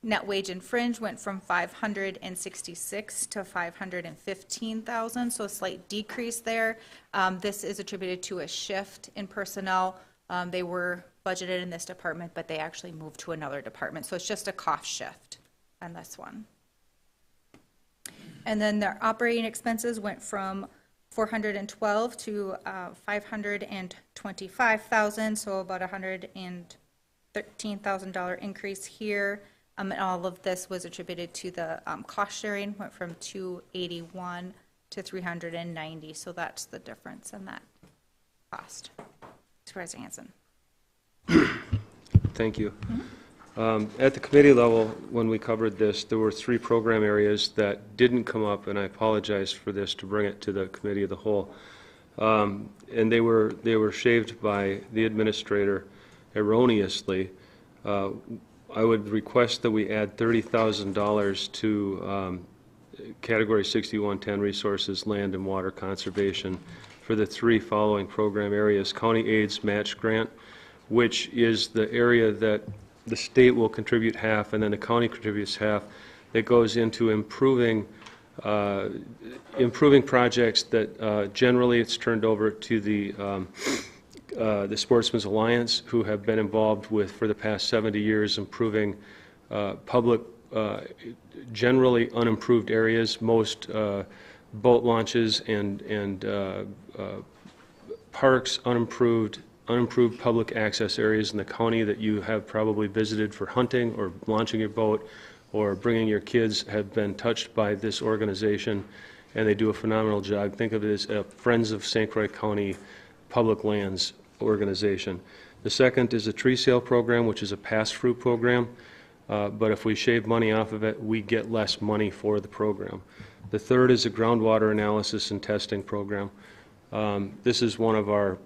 Net wage and fringe went from 566 to 515,000, so a slight decrease there. This is attributed to a shift in personnel. They were budgeted in this department, but they actually moved to another department, so it's just a cost shift on this one. And then their operating expenses went from 412 to 525,000, so about $113,000 increase here. And all of this was attributed to the cost sharing, went from 281 to 390, so that's the difference in that cost. Supervisor Hanson. Thank you. At the committee level, when we covered this, there were 3 program areas that didn't come up, and I apologize for this to bring it to the committee of the whole. And they were shaved by the administrator erroneously. I would request that we add $30,000 to Category 6110 Resources, Land and Water Conservation for the 3 following program areas. County AIDS Match Grant, which is the area that the state will contribute half and then the county contributes half. That goes into improving projects that generally it's turned over to the Sportsman's Alliance, who have been involved with, for the past 70 years, improving public, generally unimproved areas, most boat launches and parks, unimproved public access areas in the county that you have probably visited for hunting or launching your boat or bringing your kids have been touched by this organization, and they do a phenomenal job. Think of it as a Friends of St. Croix County Public Lands organization. The second is a tree sale program, which is a pass-through program, but if we shave money off of it, we get less money for the program. The third is a groundwater analysis and testing program. This is one of our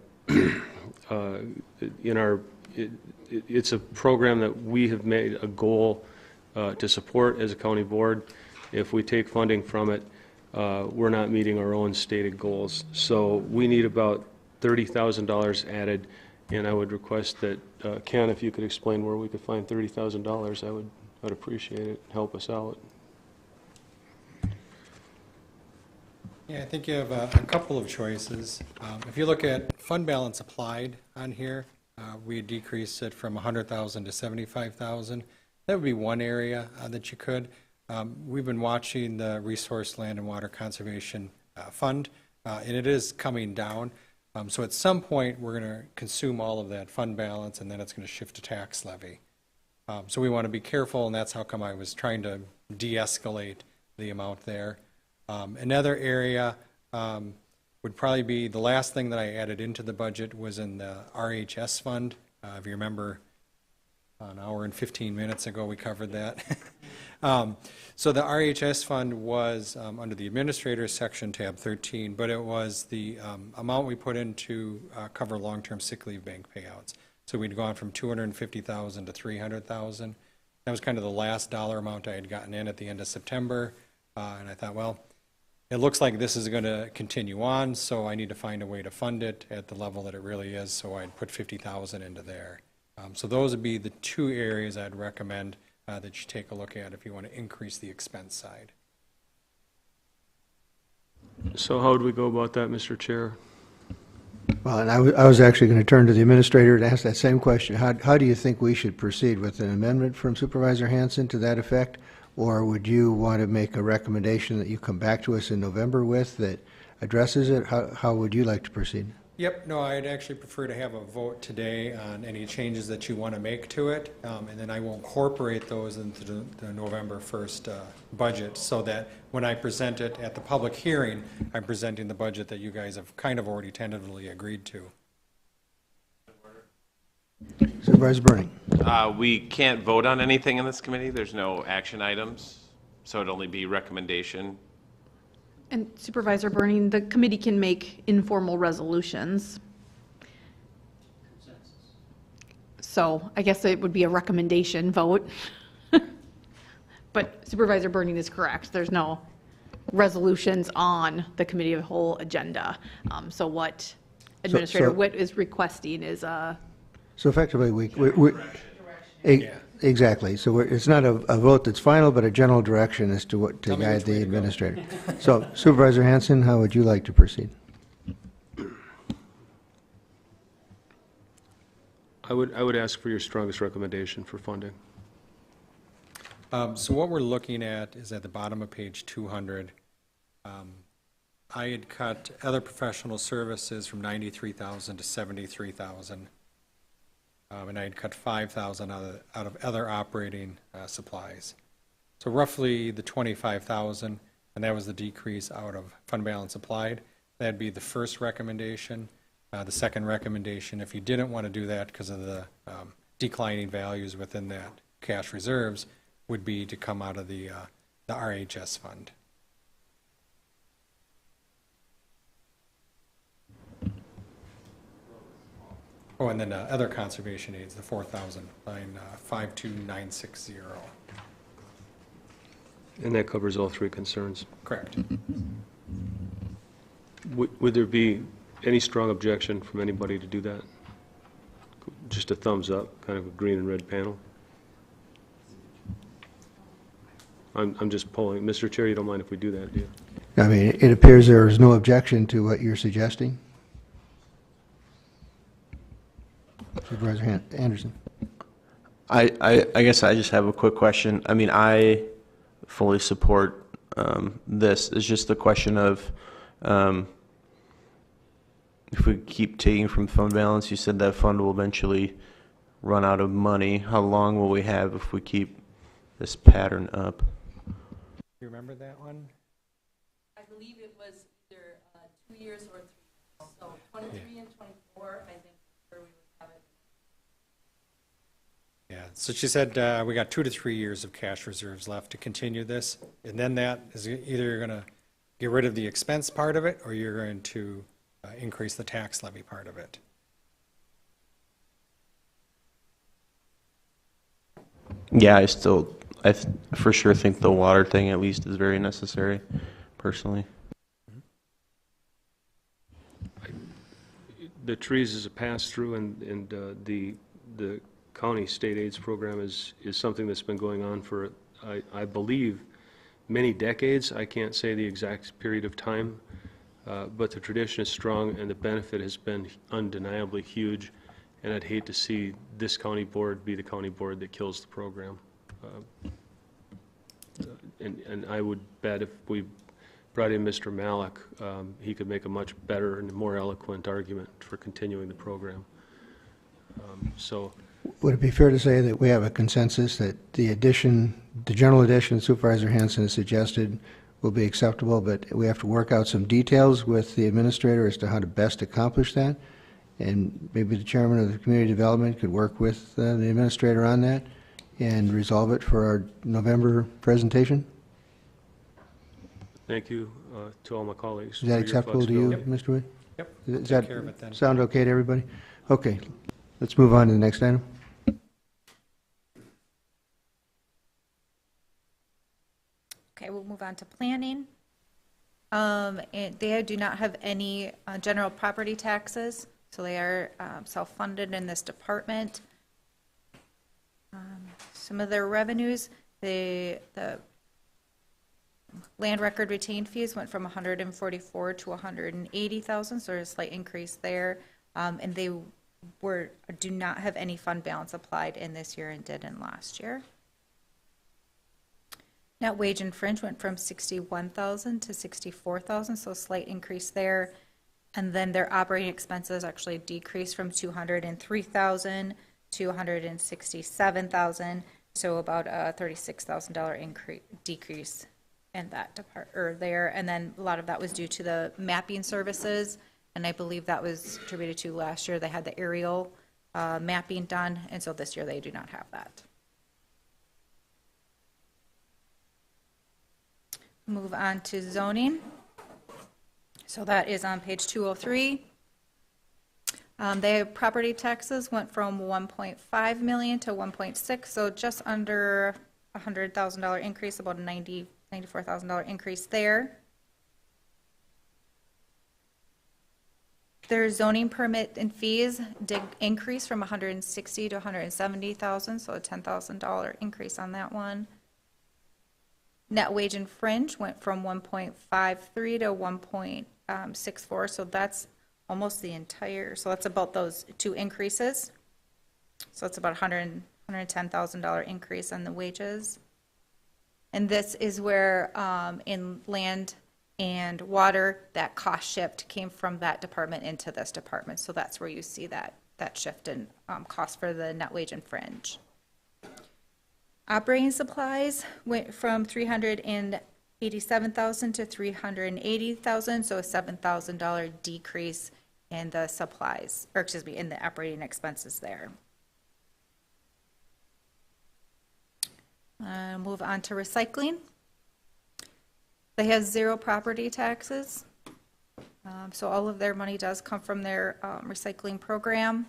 it's a program that we have made a goal to support as a county board. If we take funding from it, we're not meeting our own stated goals. So we need about $30,000 added, and I would request that, Ken, if you could explain where we could find $30,000, I'd appreciate it. Help us out. Yeah, I think you have a couple of choices. If you look at fund balance applied on here, we decreased it from 100,000 to 75,000. That would be one area that you could. We've been watching the Resource Land and Water Conservation Fund, and it is coming down. So at some point, we're going to consume all of that fund balance, and then it's going to shift to tax levy. So we want to be careful, and that's how come I was trying to de-escalate the amount there. Another area would probably be, the last thing that I added into the budget was in the RHS fund. If you remember, an hour and 15 minutes ago, we covered that. So the RHS fund was under the administrator's section, tab 13, but it was the amount we put in to cover long-term sick leave bank payouts. So we'd gone from 250,000 to 300,000. That was kind of the last dollar amount I had gotten in at the end of September. And I thought, well, it looks like this is going to continue on, so I need to find a way to fund it at the level that it really is, so I'd put 50,000 into there. So those would be the two areas I'd recommend that you take a look at if you want to increase the expense side. So how would we go about that, Mr. Chair? Well, and I was actually going to turn to the administrator and ask that same question. How do you think we should proceed with an amendment from Supervisor Hanson to that effect? Or would you want to make a recommendation that you come back to us in November with that addresses it? How would you like to proceed? Yep, no, I'd actually prefer to have a vote today on any changes that you want to make to it, and then I will incorporate those into the November 1st budget, so that when I present it at the public hearing, I'm presenting the budget that you guys have kind of already tentatively agreed to. Supervisor Burning. We can't vote on anything in this committee. There's no action items, so it'd only be recommendation. And Supervisor Burning, the committee can make informal resolutions. So I guess it would be a recommendation vote. But Supervisor Burning is correct. There's no resolutions on the committee of the whole agenda. So what Administrator Witt is requesting is a... So effectively, exactly. So it's not a vote that's final, but a general direction as to what to guide the administrator. So Supervisor Hanson, how would you like to proceed? I would ask for your strongest recommendation for funding. So what we're looking at is at the bottom of page 200. I had cut other professional services from 93,000 to 73,000. And I had cut 5,000 out of other operating supplies. So roughly the 25,000, and that was the decrease out of fund balance applied. That'd be the first recommendation. The second recommendation, if you didn't want to do that because of the declining values within that cash reserves, would be to come out of the RHS fund. Oh, and then other conservation aids, the 4,000, line 52960. And that covers all three concerns. Correct. Would there be any strong objection from anybody to do that? Just a thumbs up, kind of a green and red panel? I'm just polling. Mr. Chair, you don't mind if we do that, do you? I mean, it appears there is no objection to what you're suggesting. Supervisor Anderson. I guess I just have a quick question. I mean, I fully support this. It's just the question of if we keep taking from fund balance, you said that fund will eventually run out of money. How long will we have if we keep this pattern up? You remember that one? I believe it was either 2 years or 3 years. So 23 and 24, I think. Yeah, so she said we got 2 to 3 years of cash reserves left to continue this, and then that is either you're going to get rid of the expense part of it, or you're going to increase the tax levy part of it. Yeah, I for sure think the water thing at least is very necessary, personally. The trees is a pass-through, and the county state aids program is something that's been going on for, I believe, many decades. I can't say the exact period of time, but the tradition is strong and the benefit has been undeniably huge, and I'd hate to see this county board be the county board that kills the program. And I would bet if we brought in Mr. Malik, he could make a much better and more eloquent argument for continuing the program. So. Would it be fair to say that we have a consensus that the general addition Supervisor Hanson has suggested will be acceptable, but we have to work out some details with the administrator as to how to best accomplish that. And maybe the chairman of the community development could work with the administrator on that and resolve it for our November presentation. Thank you to all my colleagues. Is that for your acceptable to you, flexibility. Mr. Wood? Yep, Does take that care of it then. sound okay to everybody? Okay, let's move on to the next item. Okay, we'll move on to planning. And they do not have any general property taxes, so they are self-funded in this department. Some of their revenues, the land record retained fees went from 144 to 180,000, so there's a slight increase there. And they do not have any fund balance applied in this year and did in last year. Net wage and fringe went from 61,000 to 64,000, so a slight increase there. And then their operating expenses actually decreased from 203,000 to 167,000, so about a $36,000 decrease in that there. And then a lot of that was due to the mapping services, and I believe that was attributed to last year. They had the aerial mapping done, and so this year they do not have that. Move on to zoning. So that is on page 203. Their property taxes went from 1.5 million to 1.6, so just under $100,000 increase, about a $94,000 increase there. Their zoning permit and fees did increase from 160 to 170,000, so a $10,000 increase on that one. Net wage and fringe went from 1.53 to 1.64, so that's almost the entire, so that's about those two increases. So it's about $110,000 increase on the wages. And this is where in land and water, that cost shift came from that department into this department. So that's where you see that shift in cost for the net wage and fringe. Operating supplies went from 387,000 to 380,000, so a $7,000 decrease in the supplies, or excuse me, in the operating expenses there. Move on to recycling. They have zero property taxes, so all of their money does come from their recycling program.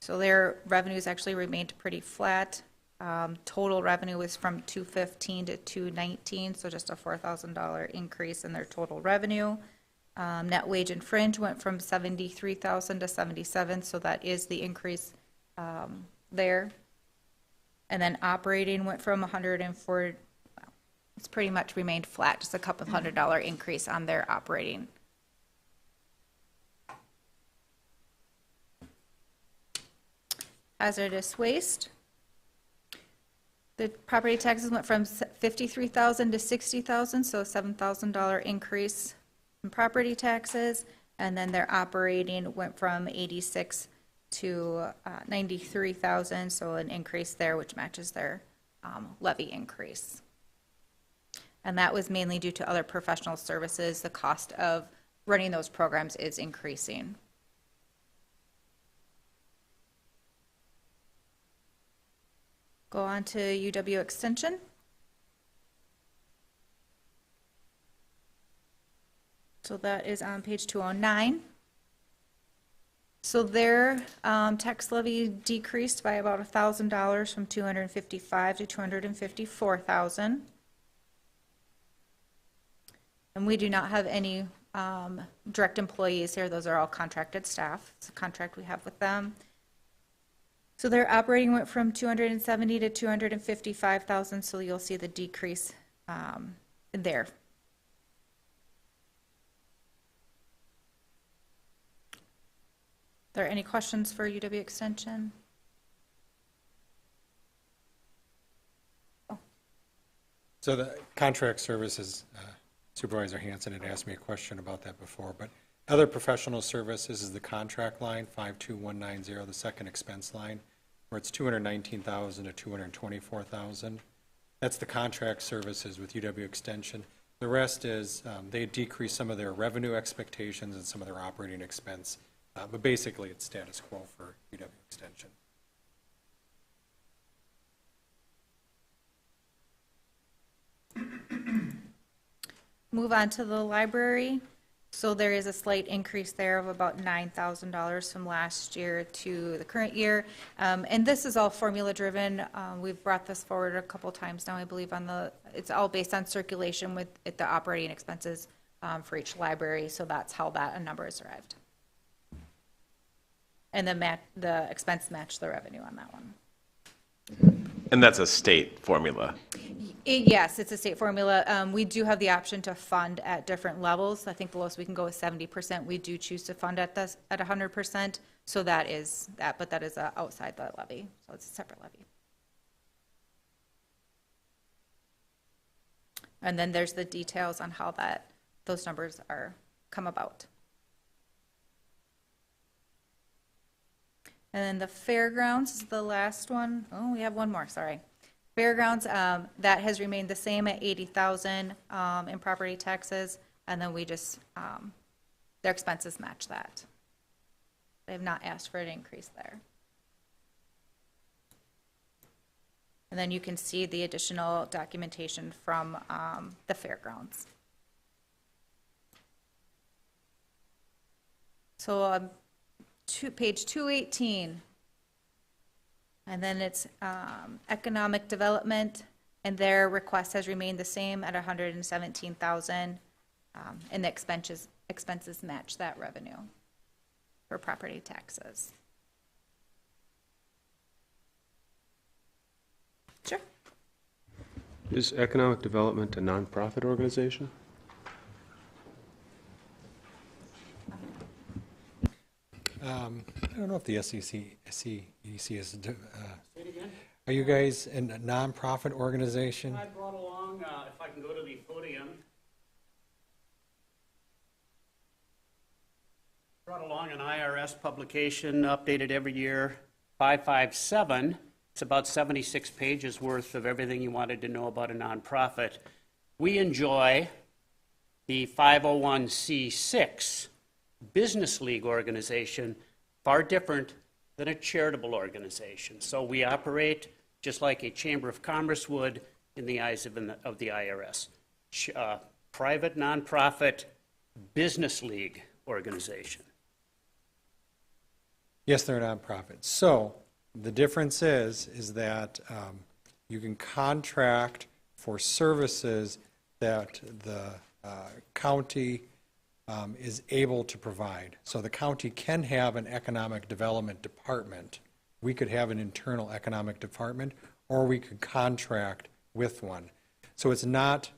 So their revenues actually remained pretty flat. Total revenue was from 215 to 219, so just a $4,000 increase in their total revenue. Net wage and fringe went from 73,000 to 77, so that is the increase there. And then operating went from 104. It's pretty much remained flat, just a couple $100 increase on their operating. Hazardous waste. The property taxes went from 53,000 to 60,000, so a $7,000 increase in property taxes. And then their operating went from 86 to 93,000, so an increase there, which matches their levy increase. And that was mainly due to other professional services. The cost of running those programs is increasing. Go on to UW Extension. So that is on page 209. So their tax levy decreased by about $1,000 from $255,000 to $254,000. And we do not have any direct employees here. Those are all contracted staff. It's a contract we have with them. So their operating went from 270 to 255,000. So you'll see the decrease there. Are there any questions for UW Extension? So the contract services, Supervisor Hanson had asked me a question about that before, but other professional services is the contract line, 52190, the second expense line, where it's 219,000 to 224,000. That's the contract services with UW Extension. The rest is they decrease some of their revenue expectations and some of their operating expense. But basically, it's status quo for UW Extension. Move on to the library. So there is a slight increase there of about $9,000 from last year to the current year. And this is all formula driven. We've brought this forward a couple times now, I believe, it's all based on circulation with the operating expenses for each library. So that's how that number is arrived. And the expense matched the revenue on that one. And that's a state formula. Yes, it's a state formula. We do have the option to fund at different levels. I think the lowest we can go is 70%. We do choose to fund at 100%. So that is that, but that is outside the levy. So it's a separate levy. And then there's the details on how those numbers come about. And then the fairgrounds is the last one. Oh, we have one more, sorry. Fairgrounds, that has remained the same at $80,000 in property taxes, and then we just, their expenses match that. They have not asked for an increase there. And then you can see the additional documentation from the fairgrounds. So page 218. And then it's economic development, and their request has remained the same at $117,000, and the expenses match that revenue for property taxes. Sure. Is economic development a nonprofit organization? I don't know if the SEC is. Are you guys a nonprofit organization? I brought along, if I can go to the podium, brought along an IRS publication updated every year, 557. It's about 76 pages worth of everything you wanted to know about a nonprofit. We enjoy the 501c6 business league organization, far different than a charitable organization. So we operate just like a Chamber of Commerce would in the eyes of the IRS. Private, nonprofit, business league organization. Yes, they're a nonprofit. So the difference is that you can contract for services that the county is able to provide. So the county can have an economic development department. We could have an internal economic department, or we could contract with one. So it's not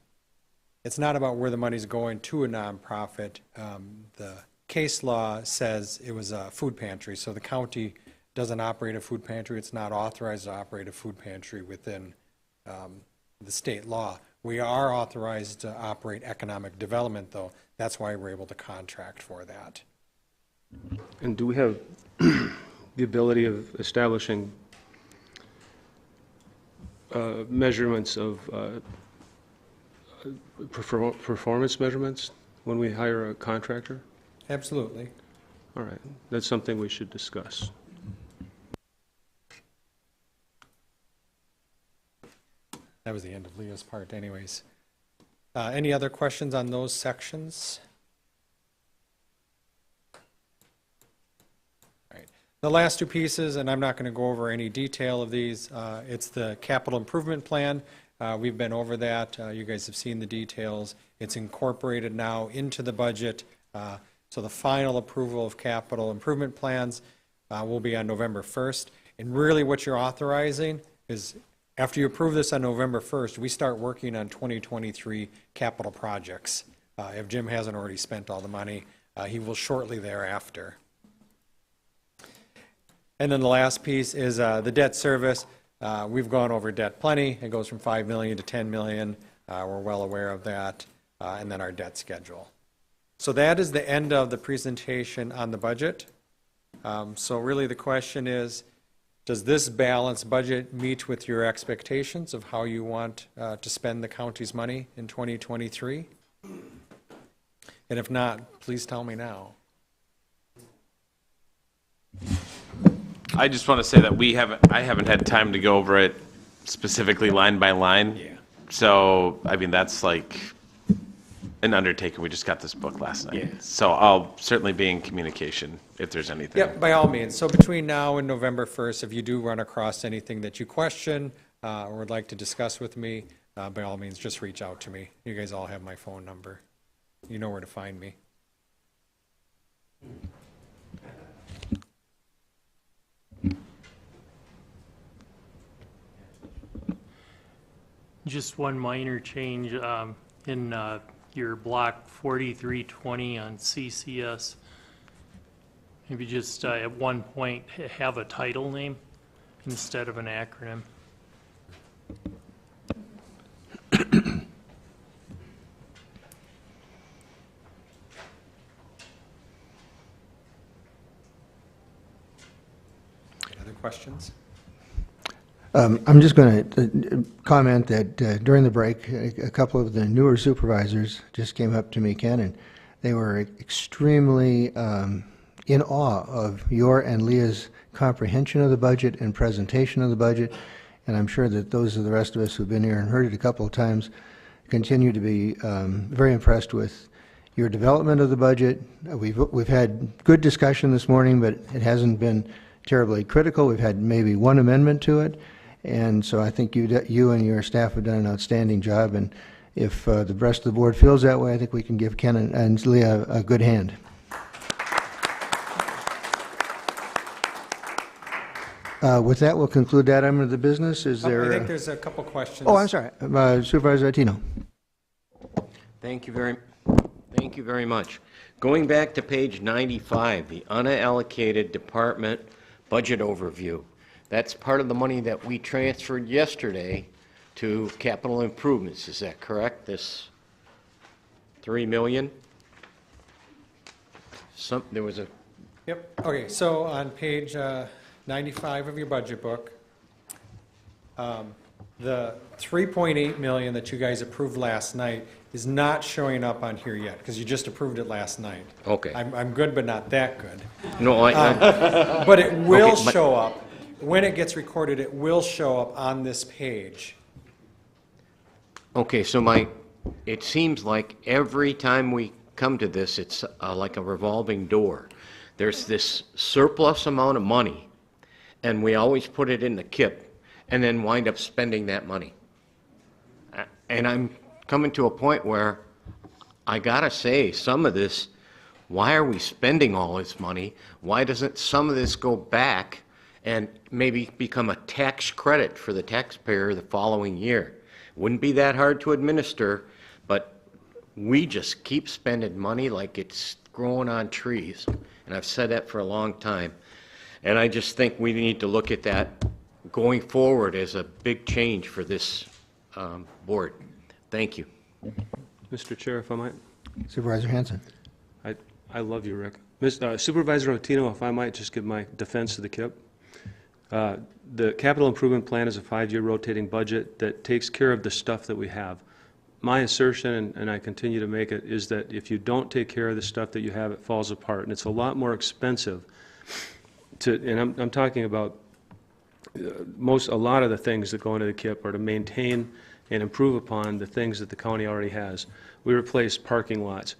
about where the money's going to a nonprofit. The case law says it was a food pantry, so the county doesn't operate a food pantry. It's not authorized to operate a food pantry within the state law. We are authorized to operate economic development, though. That's why we're able to contract for that. And do we have the ability of establishing measurements of performance measurements when we hire a contractor? Absolutely. All right, that's something we should discuss. That was the end of Leah's part anyways. Any other questions on those sections? All right. The last two pieces, and I'm not going to go over any detail of these, it's the capital improvement plan. We've been over that. You guys have seen the details. It's incorporated now into the budget. So the final approval of capital improvement plans will be on November 1st. And really what you're authorizing is after you approve this on November 1st, we start working on 2023 capital projects. If Jim hasn't already spent all the money, he will shortly thereafter. And then the last piece is the debt service. We've gone over debt plenty. It goes from $5 million to $10 million. We're well aware of that. And then our debt schedule. So that is the end of the presentation on the budget. So really the question is, Does this balanced budget meet with your expectations of how you want to spend the county's money in 2023? And if not, please tell me now. I just want to say that I haven't had time to go over it specifically line by line. Yeah. So, I mean, that's like an undertaking. We just got this book last night. Yeah. So I'll certainly be in communication if there's anything. Yep, by all means. So between now and November 1st, if you do run across anything that you question or would like to discuss with me, by all means, just reach out to me. You guys all have my phone number. You know where to find me. Just one minor change in your block 4320 on CCS. Maybe just at one point have a title name instead of an acronym. Other questions? I'm just going to comment that during the break, a couple of the newer supervisors just came up to me, Ken, and they were extremely in awe of your and Leah's comprehension of the budget and presentation of the budget. And I'm sure that those of the rest of us who've been here and heard it a couple of times continue to be very impressed with your development of the budget. We've had good discussion this morning, but it hasn't been terribly critical. We've had maybe one amendment to it. And so I think you and your staff have done an outstanding job. And if the rest of the board feels that way, I think we can give Ken and Leah a good hand. With that, we'll conclude that item of the business. Is there? I think there's a couple questions. Oh, I'm sorry. Supervisor Attino. Thank you very much. Going back to page 95, the unallocated department budget overview. That's part of the money that we transferred yesterday to capital improvements. Is that correct? This $3 million? There was a... Yep. Okay, so on page 95 of your budget book, the $3.8 million that you guys approved last night is not showing up on here yet, because you just approved it last night. Okay. I'm good, but not that good. No, but it will Okay, but- show up. When it gets recorded, it will show up on this page. Okay, so it seems like every time we come to this, it's like a revolving door. There's this surplus amount of money, and we always put it in the KIP, and then wind up spending that money. And I'm coming to a point where I gotta say, some of this, why are we spending all this money? Why doesn't some of this go back and maybe become a tax credit for the taxpayer the following year? Wouldn't be that hard to administer, but we just keep spending money like it's growing on trees. And I've said that for a long time. And I just think we need to look at that going forward as a big change for this board. Thank you. Mr. Chair, if I might. Supervisor Hanson. I love you, Rick. Supervisor Otino, if I might just give my defense to the KIP. The capital improvement plan is a 5-year rotating budget that takes care of the stuff that we have. My assertion, and I continue to make it, is that if you don't take care of the stuff that you have, it falls apart. And it's a lot more expensive and I'm talking about a lot of the things that go into the KIP are to maintain and improve upon the things that the county already has. We replace parking lots.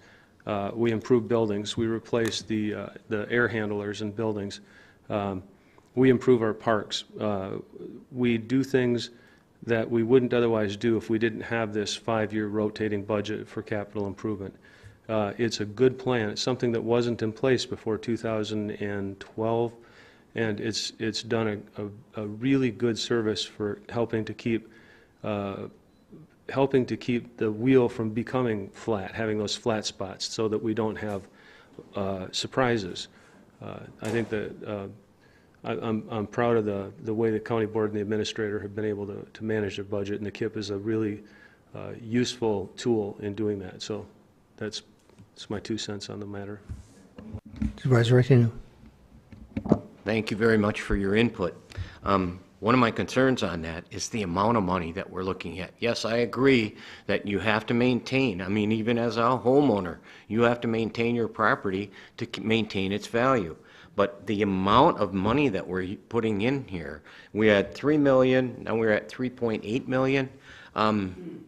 We improve buildings. We replace the air handlers in buildings. We improve our parks. We do things that we wouldn't otherwise do if we didn't have this 5-year rotating budget for capital improvement. It's a good plan. It's something that wasn't in place before 2012, and it's done a really good service for helping to keep the wheel from becoming flat, having those flat spots, so that we don't have surprises. I think that I'm proud of the way the county board and the administrator have been able to manage their budget, and the KIP is a really useful tool in doing that. So that's my 2 cents on the matter. Supervisor Attino. Thank you very much for your input. One of my concerns on that is the amount of money that we're looking at. Yes, I agree that you have to maintain, I mean, even as a homeowner, you have to maintain your property to maintain its value. But the amount of money that we're putting in here, we had 3 million, now we're at 3.8 million.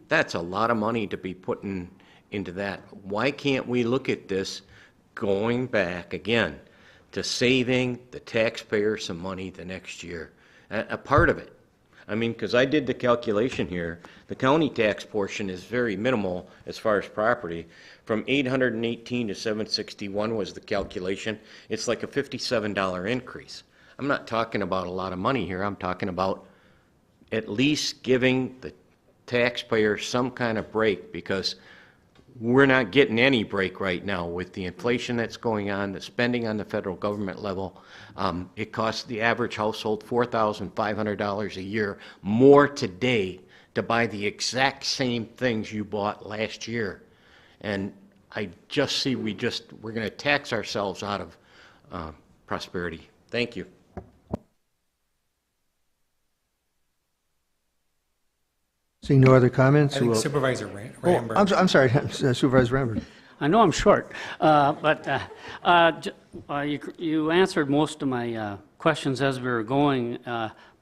That's a lot of money to be putting into that. Why can't we look at this going back again to saving the taxpayer some money the next year? A part of it. I mean, because I did the calculation here. The county tax portion is very minimal as far as property. From 818 to 761 was the calculation. It's like a $57 increase. I'm not talking about a lot of money here. I'm talking about at least giving the taxpayer some kind of break, because we're not getting any break right now with the inflation that's going on, the spending on the federal government level. It costs the average household $4,500 a year more today to buy the exact same things you bought last year. And I just see we're going to tax ourselves out of prosperity. Thank you. Seeing no other comments? I think we'll- Supervisor Oh, Rambert. I'm sorry, Supervisor Rambert. I know I'm short, but you answered most of my questions as we were going,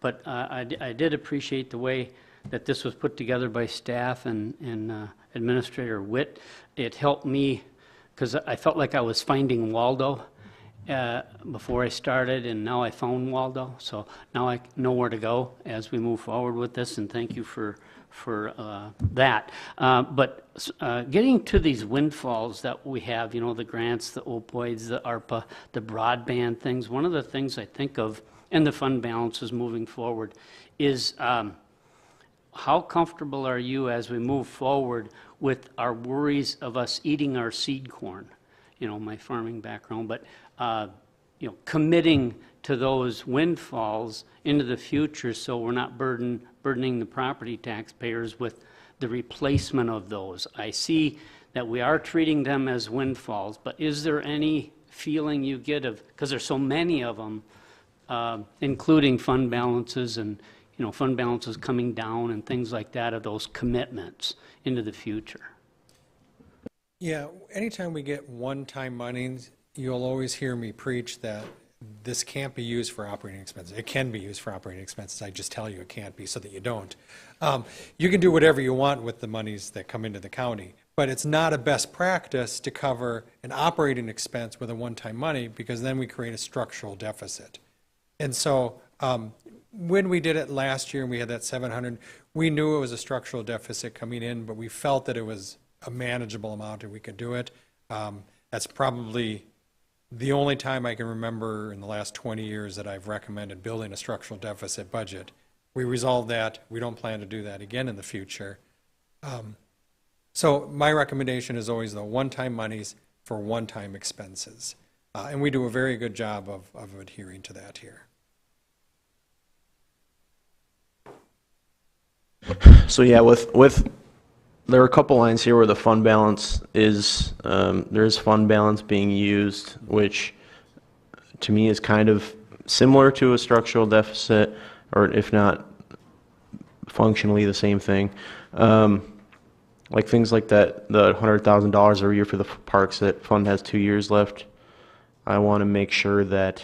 but I did appreciate the way that this was put together by staff and Administrator Witt. It helped me, because I felt like I was finding Waldo before I started, and now I found Waldo, so now I know where to go as we move forward with this, and thank you for that. But getting to these windfalls that we have, you know, the grants, the opioids, the ARPA, the broadband things, one of the things I think of, and the fund balances moving forward, is how comfortable are you as we move forward with our worries of us eating our seed corn? You know, my farming background, but you know, committing to those windfalls into the future so we're not burdening the property taxpayers with the replacement of those. I see that we are treating them as windfalls, but is there any feeling you get of, because there's so many of them, including fund balances and, you know, fund balances coming down and things like that, of those commitments into the future? Yeah, anytime we get one-time monies, you'll always hear me preach that this can't be used for operating expenses. It can be used for operating expenses. I just tell you it can't be so that you don't. You can do whatever you want with the monies that come into the county, but it's not a best practice to cover an operating expense with a one-time money, because then we create a structural deficit. And so when we did it last year and we had that 700, we knew it was a structural deficit coming in, but we felt that it was a manageable amount and we could do it. That's probably the only time I can remember in the last 20 years that I've recommended building a structural deficit budget. We resolved that. We don't plan to do that again in the future. So my recommendation is always the one-time monies for one-time expenses. And we do a very good job of adhering to that here. So yeah, with there are a couple lines here where the fund balance is, there is fund balance being used, which to me is kind of similar to a structural deficit, or if not functionally the same thing. Like things like that, the $100,000 every year for the parks, that fund has 2 years left. I want to make sure that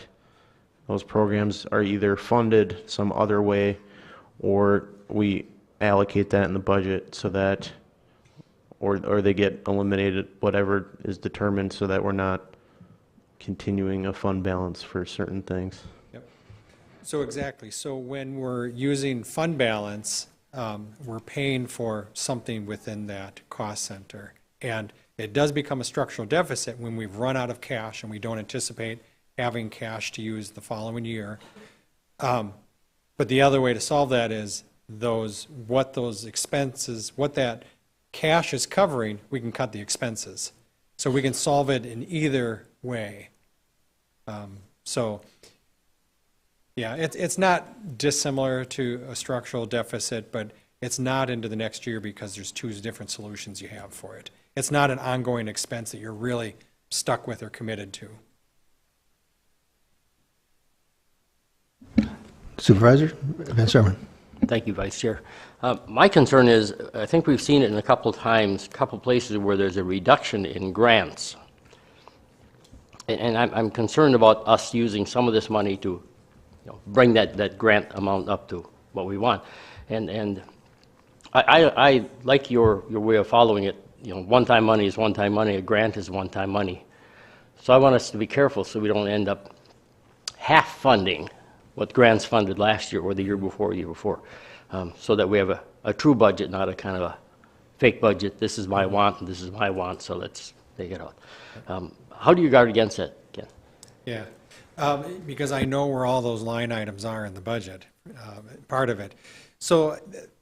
those programs are either funded some other way, or we allocate that in the budget so that, or they get eliminated, whatever is determined, so that we're not continuing a fund balance for certain things. Yep. So exactly. So when we're using fund balance, we're paying for something within that cost center. And it does become a structural deficit when we've run out of cash and we don't anticipate having cash to use the following year. But the other way to solve that is what those expenses, what that cash is covering, we can cut the expenses. So we can solve it in either way. So yeah, it's not dissimilar to a structural deficit, but it's not into the next year because there's two different solutions you have for it. It's not an ongoing expense that you're really stuck with or committed to. Supervisor Van Serman. Thank you, Vice Chair. My concern is, I think we've seen it in a couple times, a couple places where there's a reduction in grants. And I'm concerned about us using some of this money to bring that grant amount up to what we want. And I like your way of following it. One-time money is one-time money, a grant is one-time money. So I want us to be careful so we don't end up half funding what grants funded last year or the year before, so that we have a true budget, not a kind of a fake budget. This is my want, and this is my want, so let's take it out. How do you guard against that, Ken? Yeah, because I know where all those line items are in the budget, part of it. So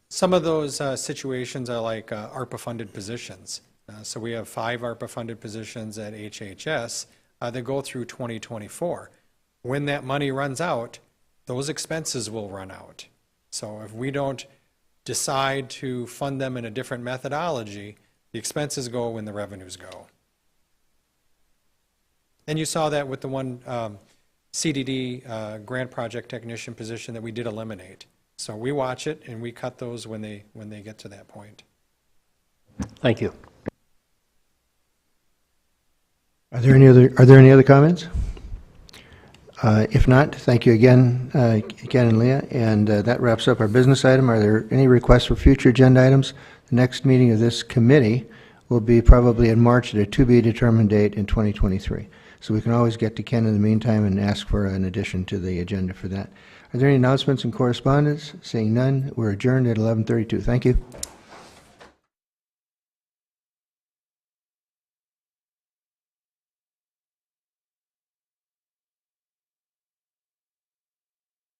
some of those situations are like ARPA-funded positions. So we have 5 ARPA-funded positions at HHS that go through 2024. When that money runs out, those expenses will run out. So if we don't decide to fund them in a different methodology, the expenses go when the revenues go. And you saw that with the one CDD grant project technician position that we did eliminate. So we watch it and we cut those when they get to that point. Thank you. Are there any other comments? If not, thank you again, Ken and Leah, and that wraps up our business item. Are there any requests for future agenda items? The next meeting of this committee will be probably in March at a to-be-determined date in 2023. So we can always get to Ken in the meantime and ask for an addition to the agenda for that. Are there any announcements and correspondence? Seeing none, we're adjourned at 11:32. Thank you.